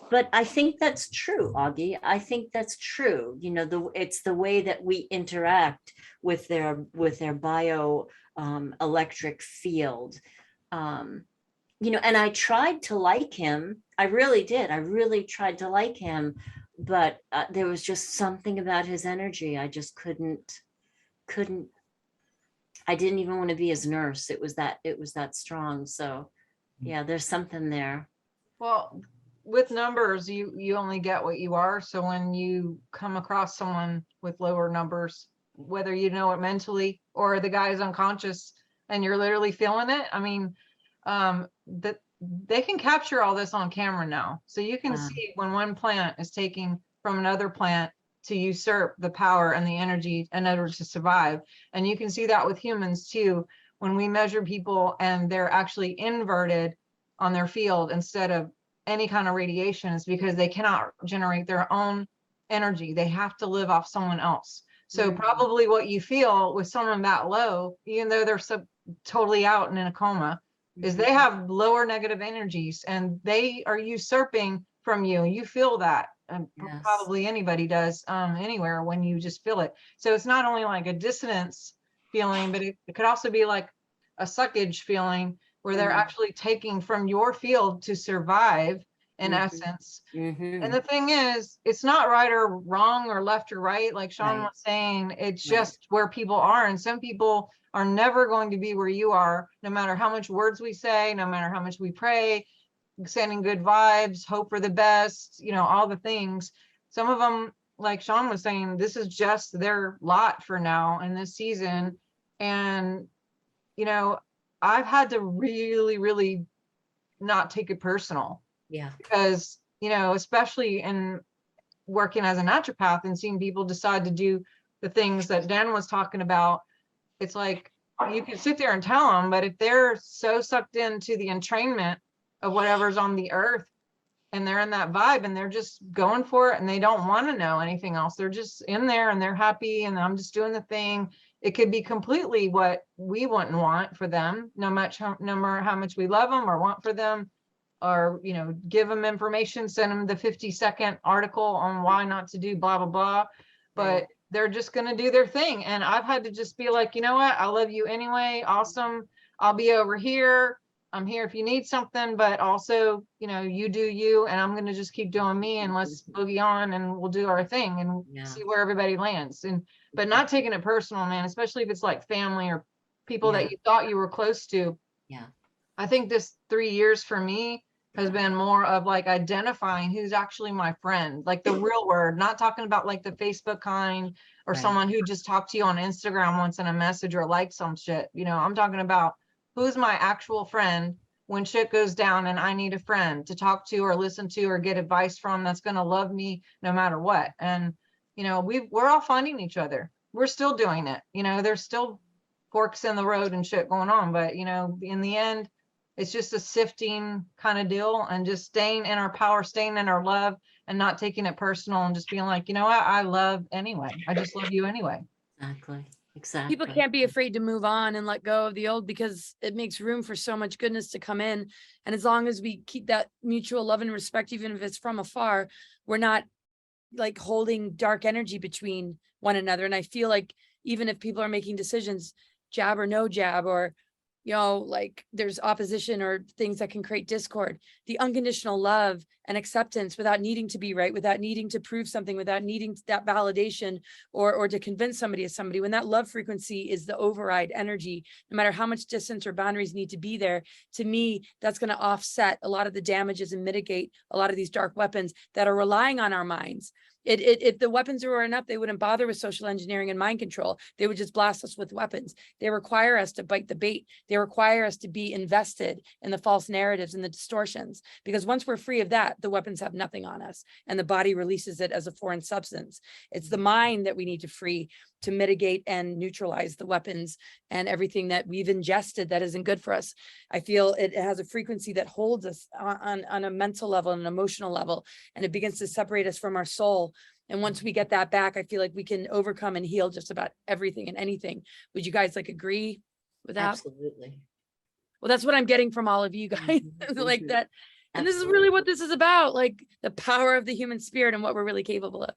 But I think that's true, Aage. I think that's true. It's the way that we interact with their bio electric field. And I tried to like him. I really did. I really tried to like him, but there was just something about his energy. I just couldn't. I didn't even want to be his nurse. It was that strong. So yeah, there's something there. Well, with numbers, you only get what you are. So when you come across someone with lower numbers, whether you know it mentally or the guy is unconscious and you're literally feeling it, I mean, that they can capture all this on camera now. So you can see when one plant is taking from another plant to usurp the power and the energy in order to survive. And you can see that with humans too. When we measure people and they're actually inverted on their field instead of any kind of radiation, is because they cannot generate their own energy. They have to live off someone else. So probably what you feel with someone that low, even though they're totally out and in a coma, is they have lower negative energies and they are usurping from you. You feel that, and Yes. probably anybody does anywhere when you just feel it. So it's not only like a dissonance feeling, but it could also be like a suckage feeling, where they're actually taking from your field to survive in essence. And the thing is, it's not right or wrong or left or right. Like Sean was saying, it's just where people are. And some people are never going to be where you are, no matter how much words we say, no matter how much we pray, sending good vibes, hope for the best, all the things. Some of them, like Sean was saying, this is just their lot for now in this season. And, I've had to really, really not take it personal. Yeah. Because, especially in working as a naturopath and seeing people decide to do the things that Dan was talking about, it's like, you can sit there and tell them, but if they're so sucked into the entrainment of whatever's on the earth and they're in that vibe and they're just going for it and they don't want to know anything else, they're just in there and they're happy and I'm just doing the thing. It could be completely what we wouldn't want for them, no matter how much we love them or want for them, or, give them information, send them the 50-second article on why not to do blah, blah, blah. But they're just going to do their thing. And I've had to just be like, you know what? I love you anyway. Awesome. I'll be over here. I'm here if you need something, but also, you do you, and I'm going to just keep doing me, and let's boogie on and we'll do our thing and see where everybody lands. And but not taking it personal, man, especially if it's like family or people Yeah. that you thought you were close to. Yeah. I think this 3 years for me has been more of like identifying who's actually my friend, like the real word, not talking about like the Facebook kind or Right. someone who just talked to you on Instagram once in a message or liked some shit. You know, I'm talking about who's my actual friend when shit goes down and I need a friend to talk to or listen to or get advice from that's going to love me no matter what. And, you know, we're all finding each other. We're still doing it. You know, there's still forks in the road and shit going on, but you know, in the end, it's just a sifting kind of deal and just staying in our power, staying in our love and not taking it personal and just being like, you know what, I love anyway. I just love you anyway. Exactly. Exactly. People can't be afraid to move on and let go of the old because it makes room for so much goodness to come in. And as long as we keep that mutual love and respect, even if it's from afar, we're not like holding dark energy between one another. And I feel like even if people are making decisions, jab or no jab, or you know, like there's opposition or things that can create discord, the unconditional love and acceptance without needing to be right, without needing to prove something, without needing that validation or to convince somebody of somebody, when that love frequency is the override energy, no matter how much distance or boundaries need to be there, to me, that's going to offset a lot of the damages and mitigate a lot of these dark weapons that are relying on our minds. If the weapons were enough, they wouldn't bother with social engineering and mind control. They would just blast us with weapons. They require us to bite the bait. They require us to be invested in the false narratives and the distortions. Because once we're free of that, the weapons have nothing on us and the body releases it as a foreign substance. It's the mind that we need to free to mitigate and neutralize the weapons and everything that we've ingested that isn't good for us. I feel it has a frequency that holds us on a mental level and an emotional level, and it begins to separate us from our soul. And once we get that back, I feel like we can overcome and heal just about everything and anything. Would you guys like agree with that? Absolutely. Well, that's what I'm getting from all of you guys, like Mhm. that. And this is really what this is about, like the power of the human spirit and what we're really capable of.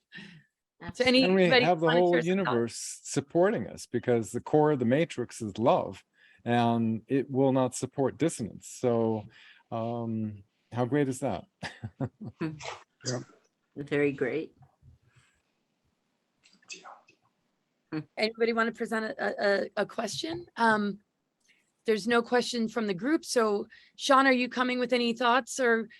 So Absolutely. And we anybody have the wanna whole share some thoughts? universe supporting us because the core of the matrix is love and it will not support dissonance. So how great is that? Very great. Anybody want to present a question? There's no question from the group. So Sean, are you coming with any thoughts or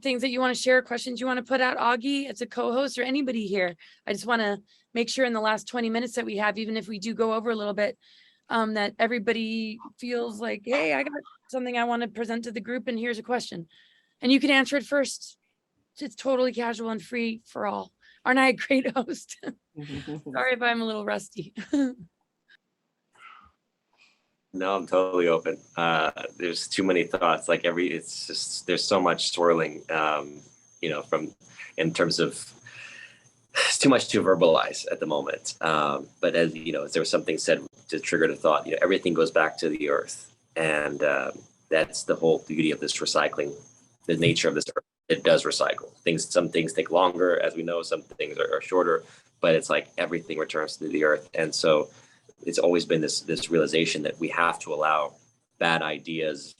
things that you want to share, questions you want to put out? Aage as a co-host or anybody here? I just want to make sure in the last 20 minutes that we have, even if we do go over a little bit, that everybody feels like, hey, I got something I want to present to the group and here's a question. And you can answer it first. It's totally casual and free for all. Aren't I a great host? Sorry if I'm a little rusty. No, I'm totally open. There's too many thoughts. Like it's just there's so much swirling. You know, from in terms of it's too much to verbalize at the moment. But as you know, as there was something said to trigger the thought, you know, everything goes back to the earth, and that's the whole beauty of this recycling. The nature of this earth, it does recycle things. Some things take longer, as we know. Some things are shorter, but it's like everything returns to the earth, and so. It's always been this realization that we have to allow bad ideas,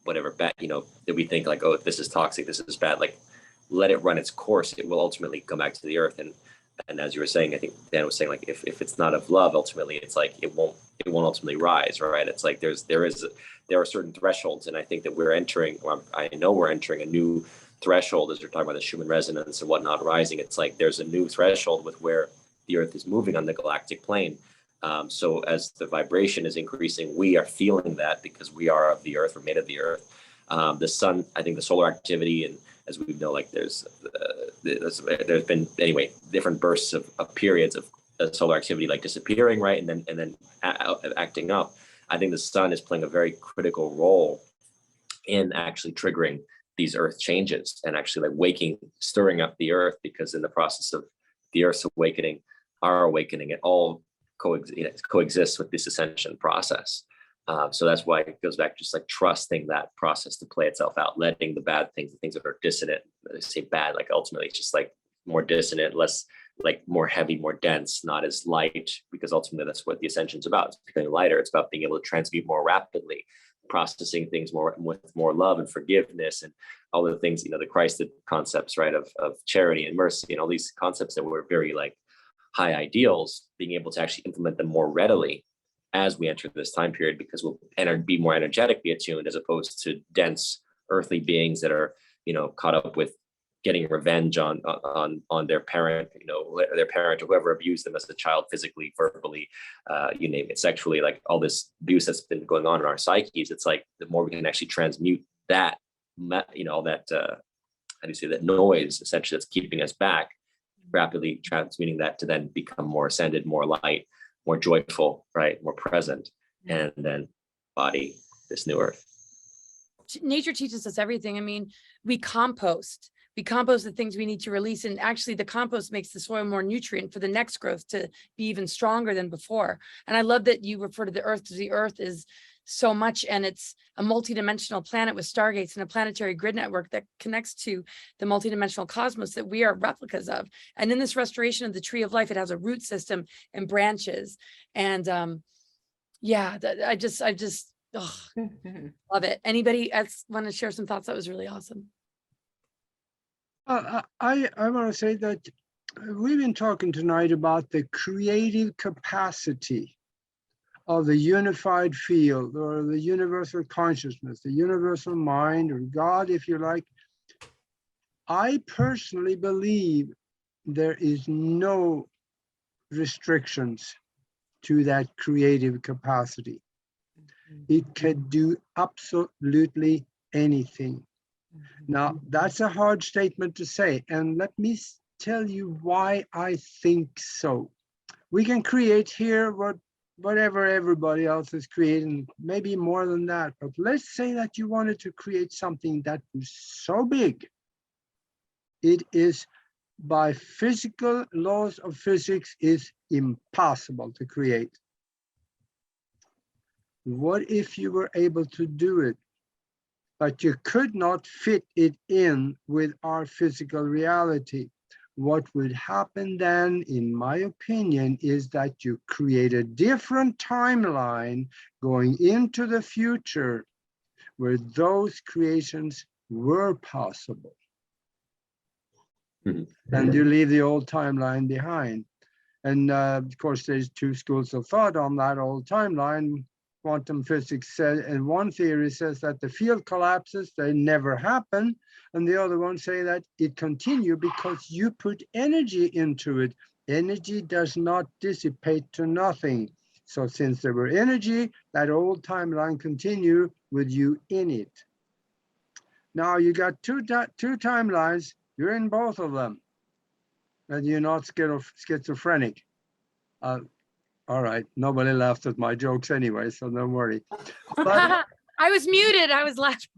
whatever bad, you know, that we think like, oh, this is toxic, this is bad, like let it run its course. It will ultimately come back to the earth. And as you were saying, I think Dan was saying, like, if it's not of love, ultimately it's like it won't ultimately rise, right? It's like there are certain thresholds, and I think that we're entering, or I know we're entering a new threshold as we're talking about the Schumann resonance and whatnot rising. It's like there's a new threshold with where the earth is moving on the galactic plane. So as the vibration is increasing, we are feeling that because we are of the earth, we're made of the earth. The sun, I think the solar activity, and as we know, like there's been anyway different bursts of periods of solar activity, like disappearing, right, and then acting up. I think the sun is playing a very critical role in actually triggering these earth changes and actually like stirring up the earth, because in the process of the earth's awakening, our awakening, it all coexists with this ascension process. So that's why it goes back just like trusting that process to play itself out, letting the bad things, the things that are dissonant, they say bad, like ultimately it's just like more dissonant, less like more heavy, more dense, not as light, because ultimately that's what the ascension is about. It's becoming lighter. It's about being able to transmute more rapidly, processing things more with more love and forgiveness and all the things, you know, the Christed concepts, right, of charity and mercy and all these concepts that were very like high ideals, being able to actually implement them more readily as we enter this time period, because we'll be more energetically attuned, as opposed to dense earthly beings that are, caught up with getting revenge on their parent, their parent or whoever abused them as a child, physically, verbally, you name it, sexually, like all this abuse that's been going on in our psyches. It's like the more we can actually transmute that, all that, how do you say, that noise essentially that's keeping us back, rapidly transmuting that to then become more ascended, more light, more joyful, right, more present, and then body this new earth. Nature teaches us everything. I mean, we compost the things we need to release. And actually the compost makes the soil more nutrient for the next growth to be even stronger than before. And I love that you refer to the earth, because the earth is so much, and it's a multidimensional planet with stargates and a planetary grid network that connects to the multidimensional cosmos that we are replicas of. And in this restoration of the tree of life, it has a root system and branches. And I just love it. Anybody else want to share some thoughts? That was really awesome. I want to say that we've been talking tonight about the creative capacity of the unified field, or the universal consciousness, the universal mind, or God, if you like. I personally believe there is no restrictions to that creative capacity. It can do absolutely anything. Now, that's a hard statement to say, and let me tell you why I think so. We can create here whatever everybody else is creating, maybe more than that, but let's say that you wanted to create something that was so big, it is, by physical laws of physics, is impossible to create. What if you were able to do it, but you could not fit it in with our physical reality? What would happen then, in my opinion, is that you create a different timeline going into the future where those creations were possible. And you leave the old timeline behind. And of course, there's two schools of thought on that old timeline. Quantum physics says, and one theory says that the field collapses, they never happen. And the other one say that it continues because you put energy into it. Energy does not dissipate to nothing. So since there were energy, that old timeline continue with you in it. Now you got two timelines, you're in both of them. And you're not schizophrenic. All right, nobody laughed at my jokes anyway, so don't worry. But I was muted, I was laughing.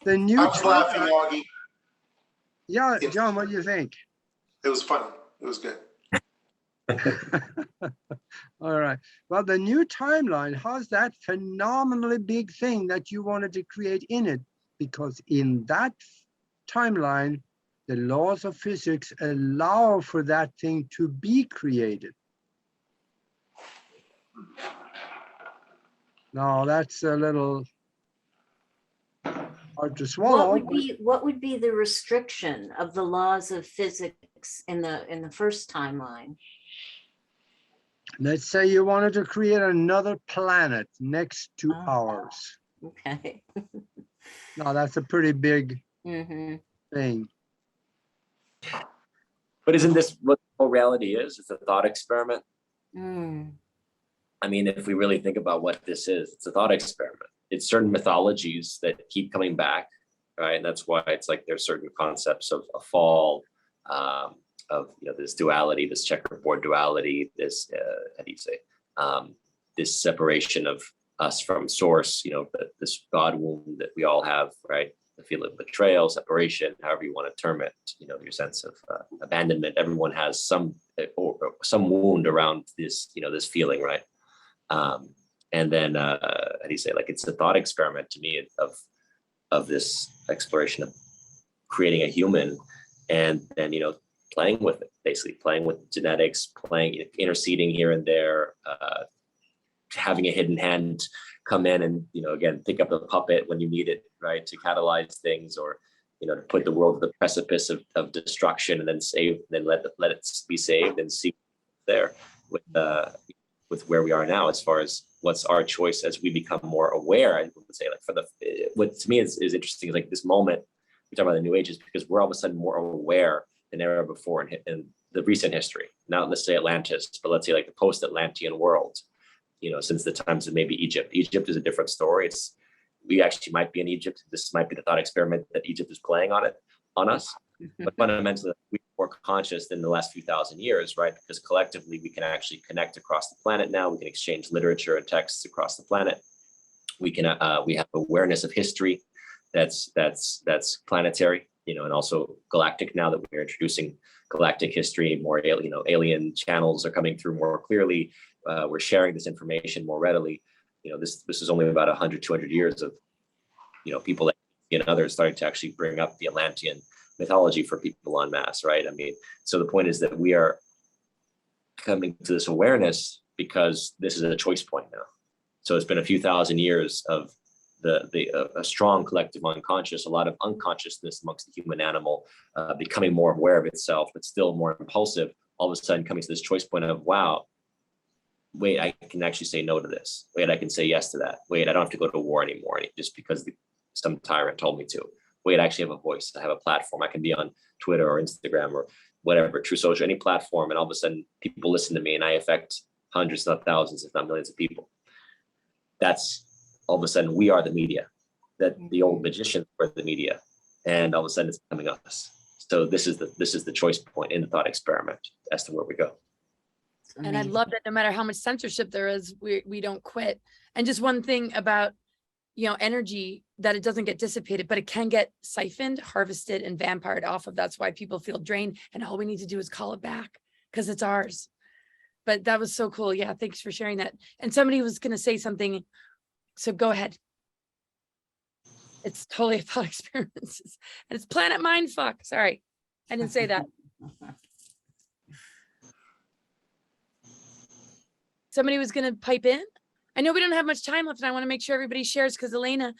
The new I was laughing, Aage. Yeah, John, what do you think? It was funny. It was good. All right. Well, the new timeline has that phenomenally big thing that you wanted to create in it, because in that timeline, the laws of physics allow for that thing to be created. Now, that's a little hard to swallow. What would be the restriction of the laws of physics in the first timeline? Let's say you wanted to create another planet next to ours. Okay. Now, that's a pretty big thing. But isn't this what the whole reality is? It's a thought experiment. I mean, if we really think about what this is, it's a thought experiment. It's certain mythologies that keep coming back, right? And that's why it's like there's certain concepts of a fall, of this duality, this checkerboard duality, this how do you say, this separation of us from source, this God wound that we all have, right? The feeling of betrayal, separation, however you want to term it, your sense of abandonment. Everyone has some wound around this, this feeling, right? And then, how do you say, like, it's a thought experiment to me of this exploration of creating a human, and then, playing with it, basically playing with genetics, interceding here and there, having a hidden hand come in and, again, pick up a puppet when you need it, right, to catalyze things, or to put the world at the precipice of destruction and then save, then let it be saved and see there with where we are now, as far as what's our choice as we become more aware. I would say, like, what to me is interesting is like this moment we talk about the New Ages, because we're all of a sudden more aware than ever before in the recent history. Not let's say Atlantis, but let's say like the post-Atlantean world. Since the times of maybe Egypt. Egypt is a different story. We actually might be in Egypt. This might be the thought experiment that Egypt is playing on us. But fundamentally, we're more conscious than the last few thousand years, right? Because collectively, we can actually connect across the planet now. We can exchange literature and texts across the planet. We have awareness of history that's planetary, and also galactic. Now that we're introducing galactic history, more alien channels are coming through more clearly. We're sharing this information more readily. This is only about 100, 200 years of, people like me and others starting to actually bring up the Atlantean mythology for people en masse, right? I mean, so the point is that we are coming to this awareness because this is a choice point now. So it's been a few thousand years of a strong collective unconscious, a lot of unconsciousness amongst the human animal, becoming more aware of itself, but still more impulsive, all of a sudden coming to this choice point of, wow, wait, I can actually say no to this. Wait, I can say yes to that. Wait, I don't have to go to war anymore just because some tyrant told me to. Wait, I actually have a voice. I have a platform. I can be on Twitter or Instagram or whatever, True Social, any platform. And all of a sudden people listen to me and I affect hundreds, not thousands, if not millions of people. That's all of a sudden we are the media, that the old magicians were the media. And all of a sudden it's becoming us. So this is the choice point in the thought experiment as to where we go. And I love that no matter how much censorship there is, we don't quit. And just one thing about, energy, that it doesn't get dissipated, but it can get siphoned, harvested, and vampired off of. That's why people feel drained. And all we need to do is call it back because it's ours. But that was so cool. Yeah, thanks for sharing that. And somebody was going to say something. So go ahead. It's totally about experiences. And it's planet mindfuck. Sorry, I didn't say that. Somebody was going to pipe in. I know we don't have much time left, and I want to make sure everybody shares because Elena,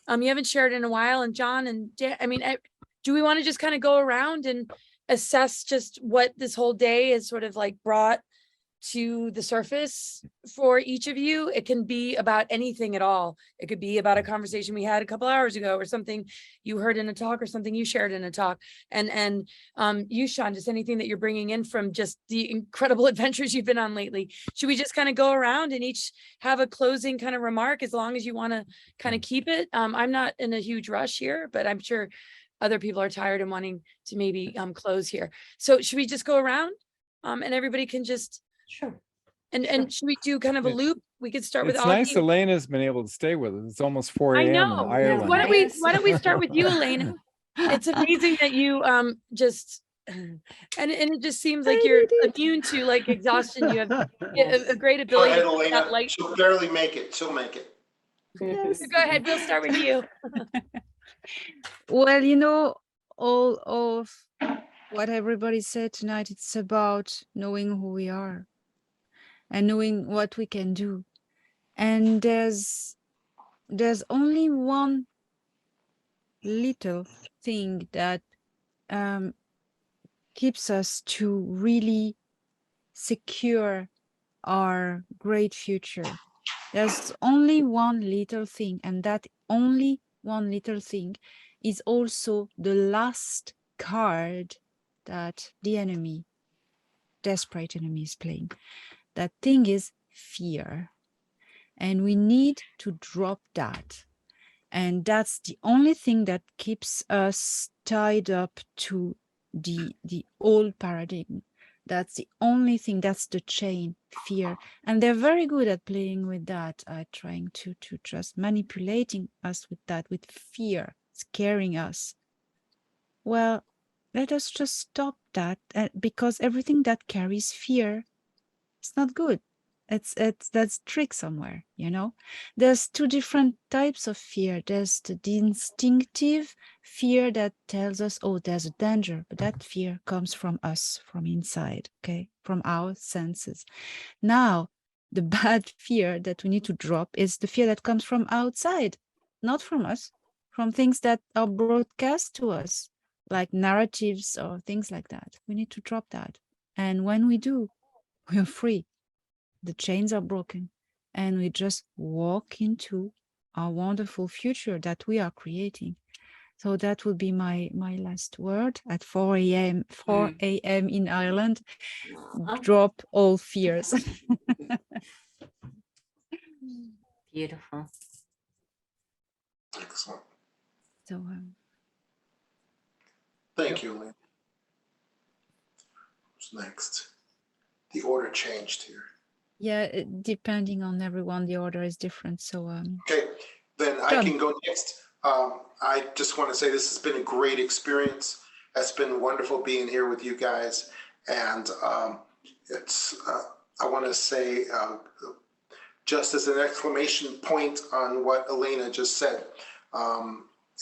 you haven't shared in a while, and John and do we want to just kind of go around and assess just what this whole day is sort of like brought to the surface for each of you? It can be about anything at all. It could be about a conversation we had a couple hours ago, or something you heard in a talk, or something you shared in a talk. And you, Sean, just anything that you're bringing in from just the incredible adventures you've been on lately. Should we just kind of go around and each have a closing kind of remark, as long as you want to kind of keep it? I'm not in a huge rush here, but I'm sure other people are tired and wanting to maybe close here. So should we just go around and everybody can just... Sure. And should we do kind of a loop? We could start with It's Aage. Nice Elena's been able to stay with us. It's almost 4 I a.m. in know. Ireland. Why don't we start with you, Elena? It's amazing that you just and it just seems like you're immune to like exhaustion. You have a great Go ability ahead, to Elena. light. She'll barely make it. She'll make it. So go ahead. We'll start with you. Well, all of what everybody said tonight, it's about knowing who we are and knowing what we can do. And there's only one little thing that keeps us to really secure our great future. There's only one little thing, and that only one little thing is also the last card that the enemy, desperate enemy, is playing. That thing is fear. And we need to drop that. And that's the only thing that keeps us tied up to the old paradigm. That's the only thing, that's the chain, fear. And they're very good at playing with that, trying to just manipulating us with that, with fear, scaring us. Well, let us just stop that, because everything that carries fear, it's not good. That's trick somewhere, There's two different types of fear. There's the instinctive fear that tells us, oh, there's a danger, but that fear comes from us, from inside, okay, from our senses. Now, the bad fear that we need to drop is the fear that comes from outside, not from us, from things that are broadcast to us, like narratives or things like that. We need to drop that. And when we do, we're free. The chains are broken, and we just walk into our wonderful future that we are creating. So that would be my last word at 4 a.m. 4 a.m. in Ireland. Drop all fears. Beautiful. Excellent. So Thank you, Elena. Who's next? The order changed here. yeah, depending on everyone, the order is different. So Okay, then I John. can go next. I just want to say this has been a great experience. It's been wonderful being here with you guys. And I want to say, just as an exclamation point on what Elena just said,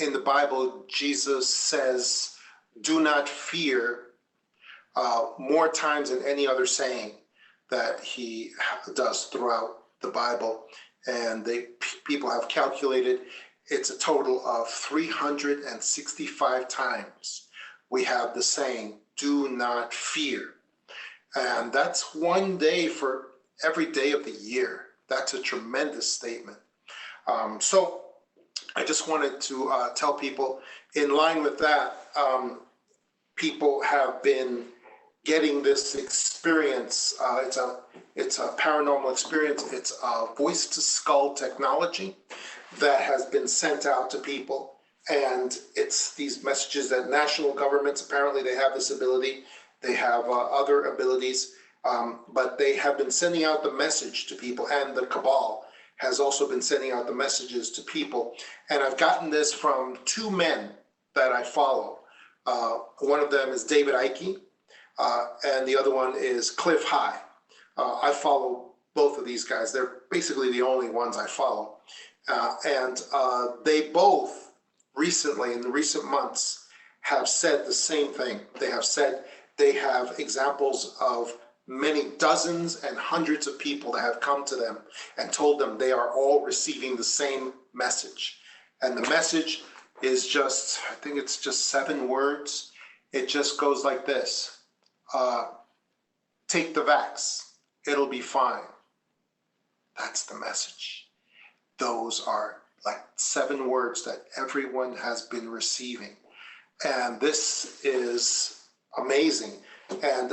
in the Bible, Jesus says, do not fear, more times than any other saying that he does throughout the Bible. And people have calculated it's a total of 365 times we have the saying, do not fear. And that's one day for every day of the year. That's a tremendous statement. So I just wanted to tell people, in line with that, people have been getting this experience. It's a paranormal experience. It's a voice to skull technology that has been sent out to people. And it's these messages that national governments, apparently they have this ability. They have other abilities, but they have been sending out the message to people, and the cabal has also been sending out the messages to people. And I've gotten this from two men that I follow. One of them is David Icke, and the other one is Cliff High. I follow both of these guys. They're basically the only ones I follow. And they both recently, in the recent months, have said the same thing. They have said they have examples of many dozens and hundreds of people that have come to them and told them they are all receiving the same message. And the message is just, I think it's just 7 words. It just goes like this. Take the vax, it'll be fine. That's the message. Those are like 7 words that everyone has been receiving. And this is amazing. And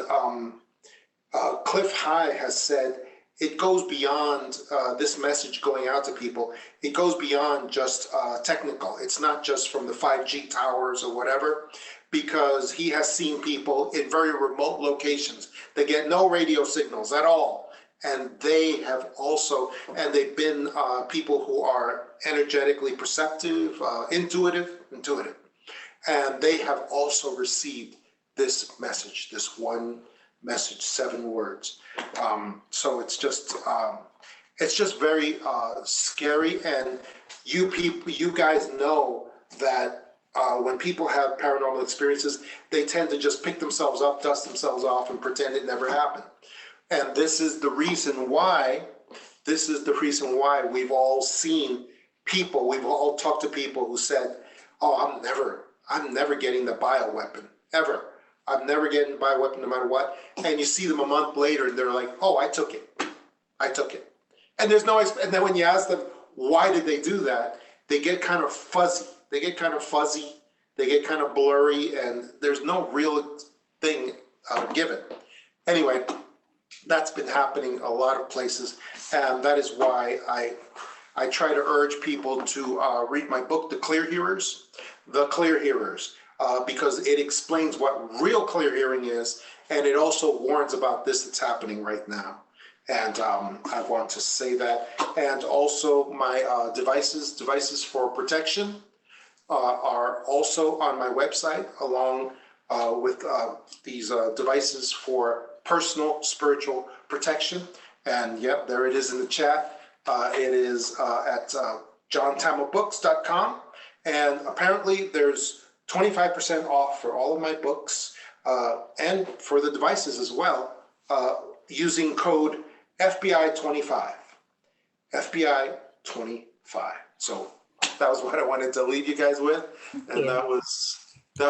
Cliff High has said it goes beyond this message going out to people. It goes beyond just technical. It's not just from the 5G towers or whatever, because he has seen people in very remote locations that get no radio signals at all. And they have also, and they've been people who are energetically perceptive, intuitive. And they have also received this message, this one message, 7 words. So it's just very scary. And you guys know that when people have paranormal experiences, they tend to just pick themselves up, dust themselves off, and pretend it never happened. And this is the reason why we've all seen people, we've all talked to people who said, oh, I'm never getting the bioweapon, ever. I'm never getting the bioweapon no matter what. And you see them a month later and they're like, oh, I took it. And there's no, and then when you ask them, why did they do that? They get kind of fuzzy. They get kind of blurry, and there's no real thing given. Anyway, that's been happening a lot of places, and that is why I try to urge people to read my book, The Clear Hearers, because it explains what real clear hearing is, and it also warns about this that's happening right now. And I want to say that. And also my devices for protection are also on my website, along with these devices for personal spiritual protection. And yep, there it is in the chat. It is at johntamabooks.com. And apparently there's 25% off for all of my books and for the devices as well, using code FBI25. FBI25. So That was what I wanted to leave you guys with. And that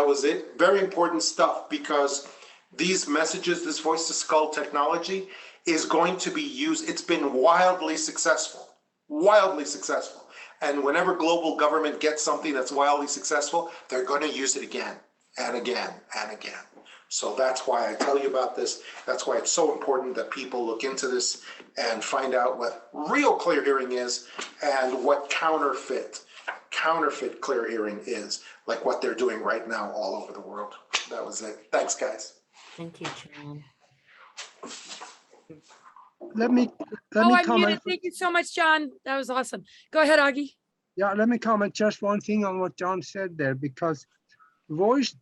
was it. Very important stuff, because these messages, this voice to skull technology is going to be used. It's been wildly successful, wildly successful. And whenever global government gets something that's wildly successful, they're going to use it again and again and again. So that's why I tell you about this. That's why it's so important that people look into this and find out what real clear hearing is and what counterfeit clear hearing is, like what they're doing right now all over the world. That was it. Thanks, guys. Thank you, John. Let me I'm comment. muted. Thank you so much, John. That was awesome. Go ahead, Aage. Yeah, let me comment just one thing on what John said there, because voice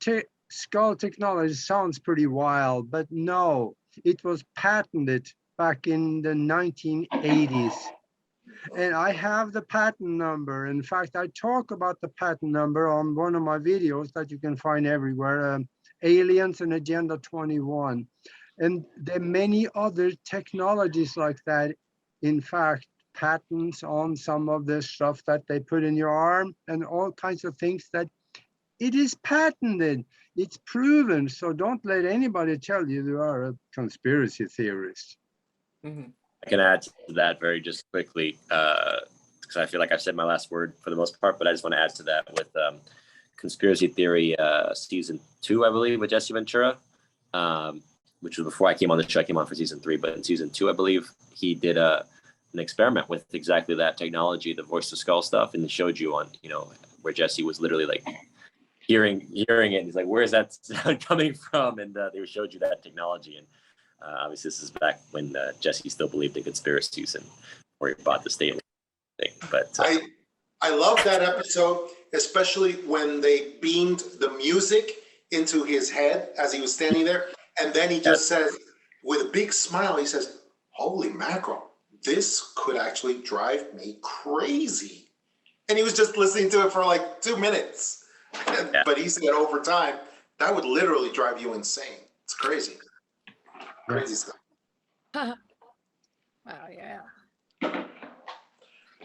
skull technology sounds pretty wild, but no, it was patented back in the 1980s. And I have the patent number. In fact, I talk about the patent number on one of my videos that you can find everywhere, Aliens and Agenda 21. And there are many other technologies like that. In fact, patents on some of the stuff that they put in your arm and all kinds of things that it is patented. It's proven. So don't let anybody tell you you are a conspiracy theorist. I can add to that very just quickly, because I feel like I've said my last word for the most part, but I just want to add to that with Conspiracy Theory season 2, I believe, with Jesse Ventura, which was before I came on the show. I came on for season 3, but in season 2, I believe, he did an experiment with exactly that technology, the voice to skull stuff, and it showed you on, where Jesse was literally like hearing it. And he's like, where is that sound coming from? And they showed you that technology. And obviously, this is back when Jesse still believed in conspiracies and where he bought the statement thing. But I love that episode, especially when they beamed the music into his head as he was standing there. And then he just says, with a big smile, he says, holy mackerel, this could actually drive me crazy. And he was just listening to it for like 2 minutes. But he said over time, that would literally drive you insane. It's crazy. Crazy stuff. Wow, yeah.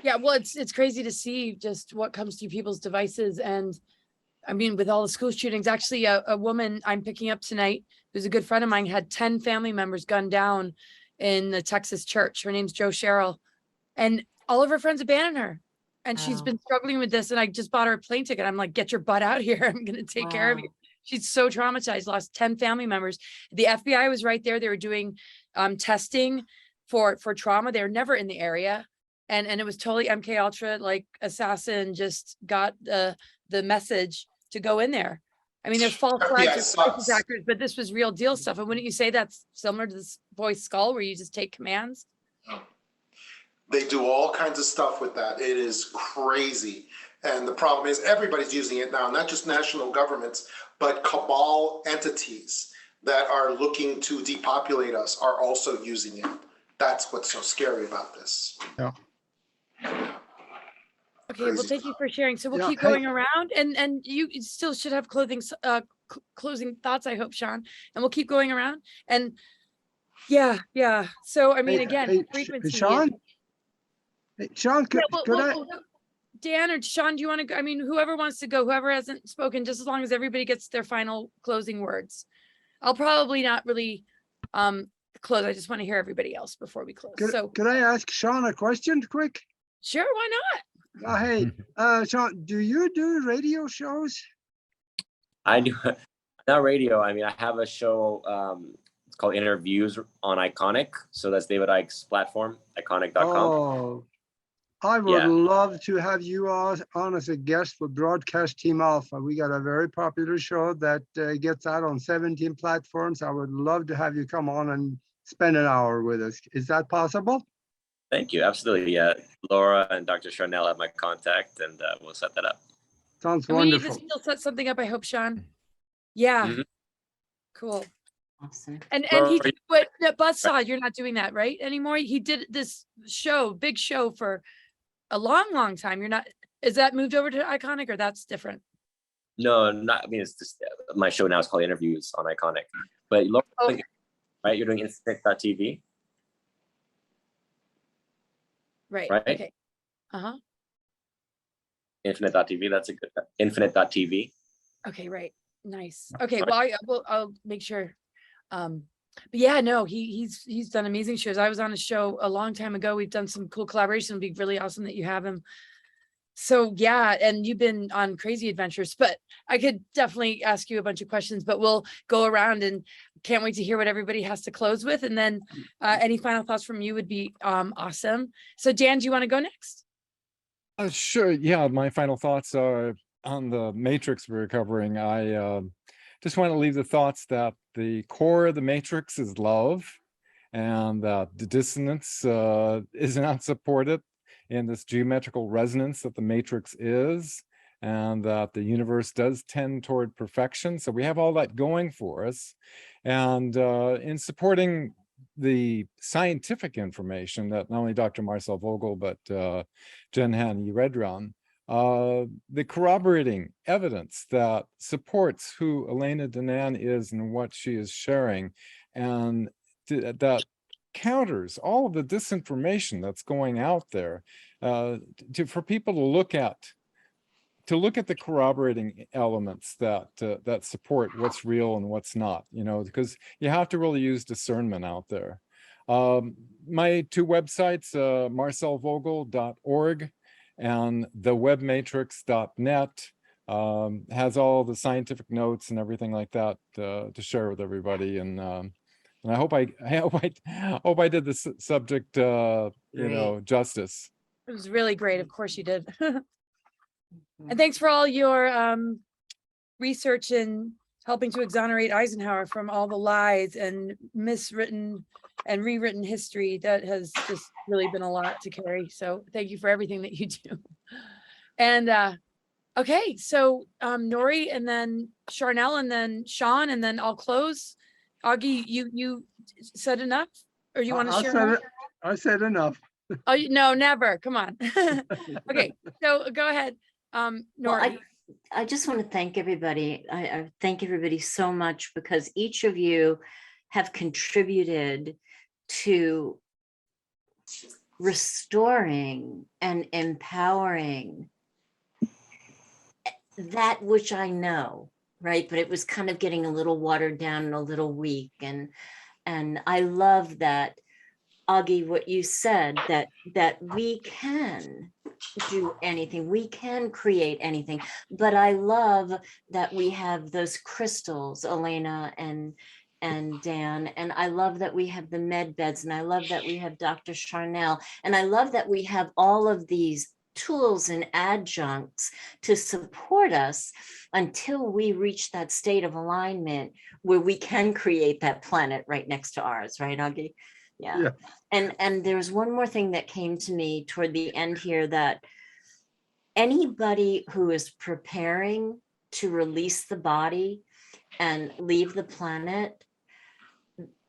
Yeah, well, it's crazy to see just what comes through people's devices. And I mean, with all the school shootings, actually a woman I'm picking up tonight, who's a good friend of mine, had 10 family members gunned down in the Texas church. Her name's Joe Sherrill. And all of her friends abandoned her. And she's been struggling with this. And I just bought her a plane ticket. I'm like, get your butt out here. I'm going to take care of you. She's so traumatized, lost 10 family members. The FBI was right there. They were doing testing for trauma. They were never in the area. And it was totally MK Ultra, like assassin just got the message to go in there. I mean, there's false flags and actors, but this was real deal stuff. And wouldn't you say that's similar to this voice skull where you just take commands? They do all kinds of stuff with that. It is crazy. And the problem is everybody's using it now, not just national governments, but cabal entities that are looking to depopulate us are also using it. That's what's so scary about this. Yeah. Okay, well, thank you for sharing. So we'll keep going around, and you still should have closing thoughts, I hope, Sean. And we'll keep going around. And yeah. So I mean, again, frequency. Sean, could I? Dan or Sean, do you want to go? I mean, whoever wants to go, whoever hasn't spoken, just as long as everybody gets their final closing words. I'll probably not really close. I just want to hear everybody else before we close. Could I ask Sean a question quick? Sure, why not? Hey, Sean, do you do radio shows? I do not radio. I mean, I have a show. It's called Interviews on Iconic. So that's David Icke's platform, iconic.com. Oh, I would love to have you on as a guest for Broadcast Team Alpha. We got a very popular show that gets out on 17 platforms. I would love to have you come on and spend an hour with us. Is that possible? Thank you. Absolutely. Yeah. Laura and Dr. Sharnael have my contact, and we'll set that up. Sounds and wonderful. We need to still set something up, I hope, Sean. Yeah. Mm-hmm. Cool. Awesome. And he did, but Buzzsaw, you're not doing that, right? Anymore? He did this big show for a long time. You're not, is that moved over to Iconic or that's different? No, not, I mean, it's just my show now is called Interviews on Iconic. But Laura, right? You're doing Instinct.tv. Right. Right. Okay. Infinite.tv, that's a good, Infinite.tv. Okay, right. Nice. Okay, well, I'll make sure. But yeah, no, he's done amazing shows. I was on a show a long time ago. We've done some cool collaboration. It'd be really awesome that you have him. So yeah, and you've been on crazy adventures, but I could definitely ask you a bunch of questions, but we'll go around and can't wait to hear what everybody has to close with. And then any final thoughts from you would be awesome. So Dan, do you want to go next? Sure. Yeah, my final thoughts are on the matrix we're covering. I just want to leave the thoughts that the core of the matrix is love, and that the dissonance is not supported in this geometrical resonance that the matrix is, and that the universe does tend toward perfection. So we have all that going for us. And in supporting the scientific information that not only Dr. Marcel Vogel, but Jen Han Redron, the corroborating evidence that supports who Elena Danaan is and what she is sharing, and that counters all of the disinformation that's going out there, for people to look at the corroborating elements that that support what's real and what's not, because you have to really use discernment out there. My two websites, marcelvogel.org and thewebmatrix.net, has all the scientific notes and everything like that to share with everybody. And I hope I did the subject, justice. It was really great. Of course you did. And thanks for all your research in helping to exonerate Eisenhower from all the lies and miswritten and rewritten history that has just really been a lot to carry. So thank you for everything that you do. And okay, so Nori, and then Sharnael, and then Sean, and then I'll close. Aage, you said enough, or you want to share more? I said enough. Oh no, never. Come on. Okay, so go ahead, Nori. Well, I just want to thank everybody. I thank everybody so much, because each of you have contributed to restoring and empowering that which I know, right? But it was kind of getting a little watered down and a little weak. And I love that, Aage, what you said, that we can do anything, we can create anything. But I love that we have those crystals, Elena and Dan, and I love that we have the med beds, and I love that we have Dr. Sharnael, and I love that we have all of these tools and adjuncts to support us until we reach that state of alignment where we can create that planet right next to ours, right, Aage? Yeah. And there's one more thing that came to me toward the end here, that anybody who is preparing to release the body and leave the planet,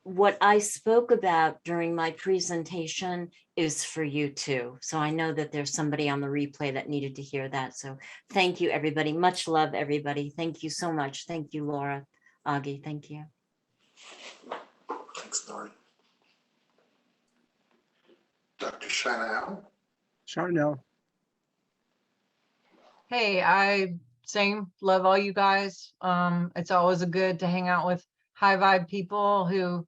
what I spoke about during my presentation is for you too. So I know that there's somebody on the replay that needed to hear that. So thank you, everybody. Much love, everybody. Thank you so much. Thank you, Laura. Aage, thank you. Thanks, Nori. Dr. Sharnael. Sharnael. Hey, I love all you guys. It's always good to hang out with high vibe people who,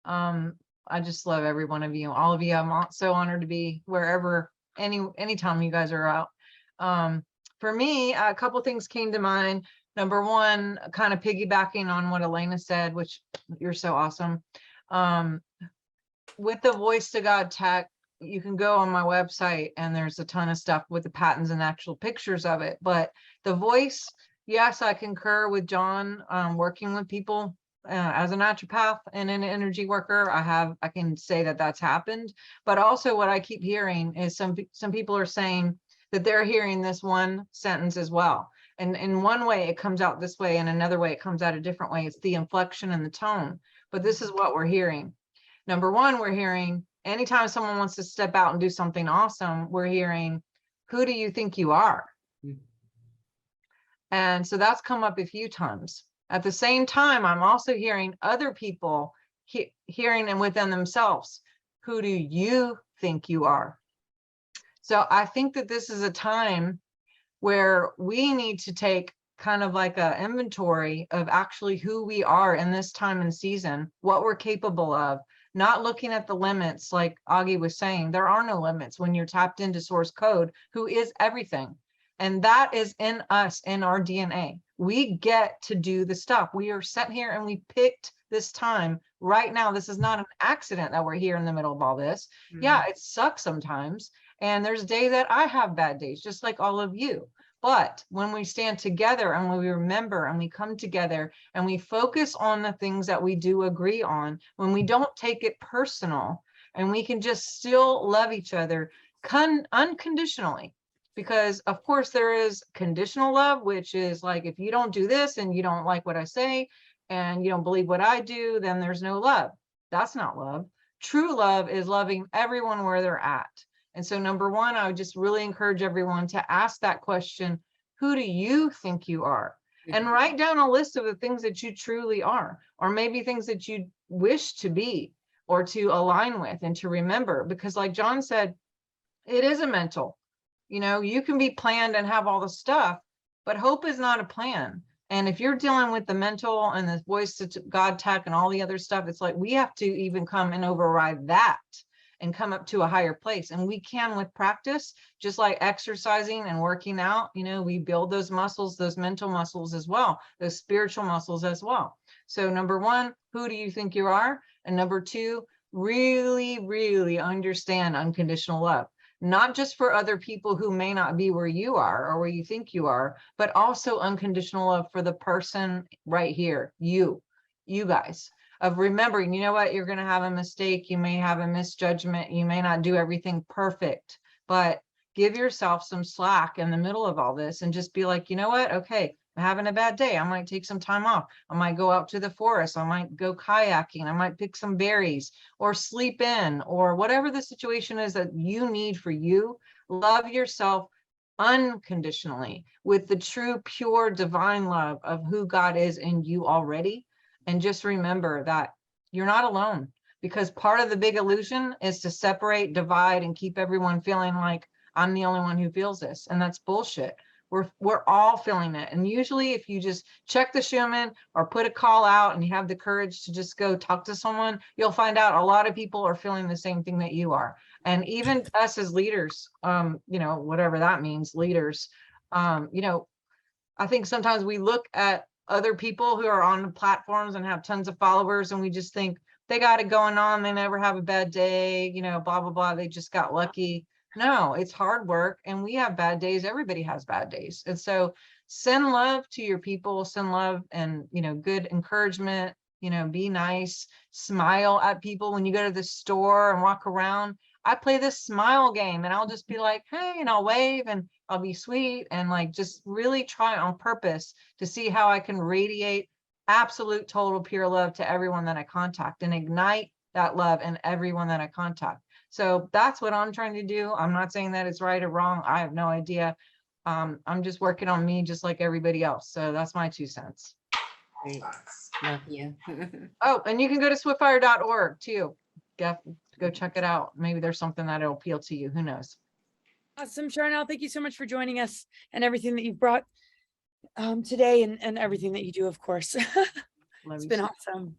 I just love every one of you, all of you. I'm so honored to be wherever, anytime you guys are out. For me, a couple things came to mind. Number one, kind of piggybacking on what Elena said, which you're so awesome. With the Voice to God tech, you can go on my website and there's a ton of stuff with the patents and actual pictures of it. But the voice, yes, I concur with John, working with people as a naturopath and an energy worker. I can say that that's happened. But also what I keep hearing is some people are saying that they're hearing this one sentence as well. And in one way it comes out this way, and another way it comes out a different way. It's the inflection and the tone. But this is what we're hearing. Number one, we're hearing, anytime someone wants to step out and do something awesome, we're hearing, who do you think you are? And so that's come up a few times. At the same time, I'm also hearing other people hearing and within themselves, who do you think you are? So I think that this is a time where we need to take kind of like a inventory of actually who we are in this time and season, what we're capable of, not looking at the limits. Like Aage was saying, there are no limits when you're tapped into source code, who is everything. And that is in us, in our DNA. We get to do the stuff. We are set here and we picked this time right now. This is not an accident that we're here in the middle of all this. Yeah, it sucks sometimes. And there's days that I have bad days, just like all of you. But when we stand together and when we remember and we come together and we focus on the things that we do agree on, when we don't take it personal and we can just still love each other unconditionally. Because of course there is conditional love, which is like, if you don't do this and you don't like what I say and you don't believe what I do, then there's no love. That's not love. True love is loving everyone where they're at. And so number one, I would just really encourage everyone to ask that question, who do you think you are? And write down a list of the things that you truly are, or maybe things that you wish to be or to align with and to remember. Because like John said, it is a mental. You know, you can be planned and have all the stuff, but hope is not a plan. And if you're dealing with the mental and the voice to God tech and all the other stuff, it's like we have to even come and override that and come up to a higher place. And we can with practice, just like exercising and working out, you know, we build those muscles, those mental muscles as well, those spiritual muscles as well. So number one, who do you think you are? And number two, really, really understand unconditional love. Not just for other people who may not be where you are or where you think you are, but also unconditional love for the person right here, you guys, of remembering, you know what, you're going to have a mistake. You may have a misjudgment. You may not do everything perfect, but give yourself some slack in the middle of all this and just be like, you know what, okay, I'm having a bad day. I might take some time off. I might go out to the forest. I might go kayaking. I might pick some berries or sleep in, or whatever the situation is that you need for you. Love yourself unconditionally with the true, pure, divine love of who God is in you already. And just remember that you're not alone, because part of the big illusion is to separate, divide, and keep everyone feeling like I'm the only one who feels this. And that's bullshit. We're all feeling it. And usually if you just check the Schumann or put a call out and you have the courage to just go talk to someone, you'll find out a lot of people are feeling the same thing that you are. And even us as leaders, you know, whatever that means, leaders, you know, I think sometimes we look at other people who are on the platforms and have tons of followers and we just think they got it going on. They never have a bad day, you know, blah, blah, blah. They just got lucky. No, it's hard work and we have bad days. Everybody has bad days. And so send love to your people, send love and, you know, good encouragement, you know, be nice, smile at people when you go to the store and walk around. I play this smile game and I'll just be like, hey, and I'll wave and I'll be sweet and like just really try on purpose to see how I can radiate absolute total pure love to everyone that I contact and ignite that love in everyone that I contact. So that's what I'm trying to do. I'm not saying that it's right or wrong. I have no idea. I'm just working on me just like everybody else. So that's my 2 cents. Great. Love you. Oh, and you can go to swiftfire.org too. Go check it out. Maybe there's something that'll appeal to you. Who knows? Awesome, Sharnael. Thank you so much for joining us and everything that you've brought today and everything that you do, of course. It's been awesome.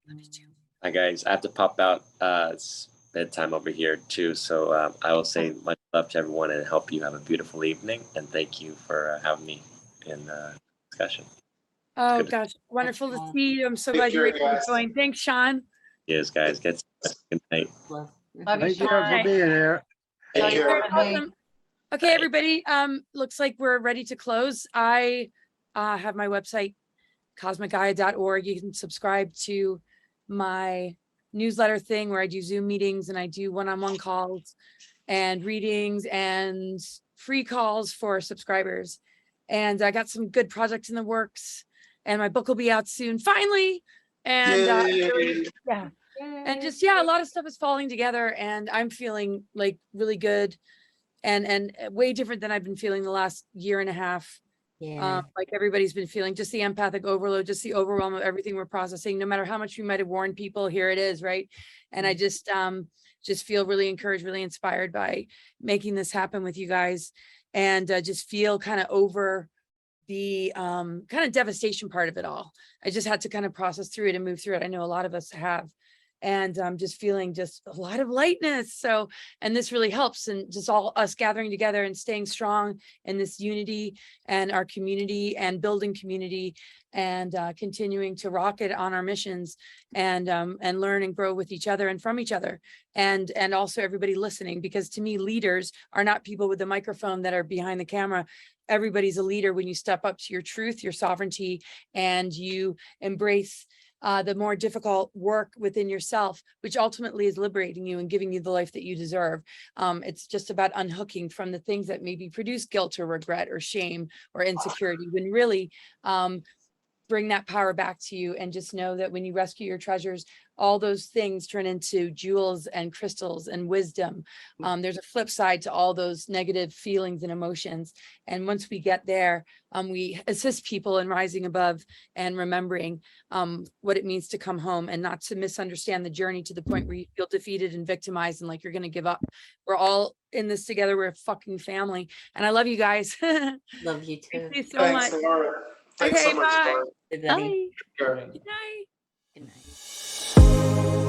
Love you too. Hi guys, I have to pop out. It's bedtime over here too, so I will say much love to everyone and hope you have a beautiful evening. And thank you for having me in the discussion. Oh gosh, wonderful to see you. I'm so glad you were able to join. Thanks, Sean. Yes, guys, get some good night. Love you, Thank you Sean. for being here. Thank you. Awesome. Okay, everybody. Looks like we're ready to close. I have my website, cosmicgaia.org. You can subscribe to my newsletter thing where I do Zoom meetings and I do one-on-one calls and readings and free calls for subscribers. And I got some good projects in the works and my book will be out soon, finally. And really, yeah. And just, yeah, a lot of stuff is falling together and I'm feeling like really good and way different than I've been feeling the last year and a half. Yeah. Like everybody's been feeling, just the empathic overload, just the overwhelm of everything we're processing, no matter how much we might have warned people, here it is, right? And I just feel really encouraged, really inspired by making this happen with you guys. and just feel kind of over the kind of devastation part of it all. I just had to kind of process through it and move through it. I know a lot of us have, and I'm just feeling just a lot of lightness. So, and this really helps, and just all us gathering together and staying strong in this unity and our community and building community and continuing to rock it on our missions and learn and grow with each other and from each other. And also everybody listening, because to me, leaders are not people with the microphone that are behind the camera. Everybody's a leader when you step up to your truth, your sovereignty, and you embrace the more difficult work within yourself, which ultimately is liberating you and giving you the life that you deserve. It's just about unhooking from the things that maybe produce guilt or regret or shame or insecurity, when really bring that power back to you, and just know that when you rescue your treasures, all those things turn into jewels and crystals and wisdom. There's a flip side to all those negative feelings and emotions. And once we get there, we assist people in rising above and remembering what it means to come home, and not to misunderstand the journey to the point where you feel defeated and victimized and like you're going to give up. We're all in this together. We're a fucking family. And I love you guys. Love you too. Thank you so Thanks, much. Laura. Thanks Okay, so much, bye. Laura. Everybody, Bye. Sure. Good night. good night.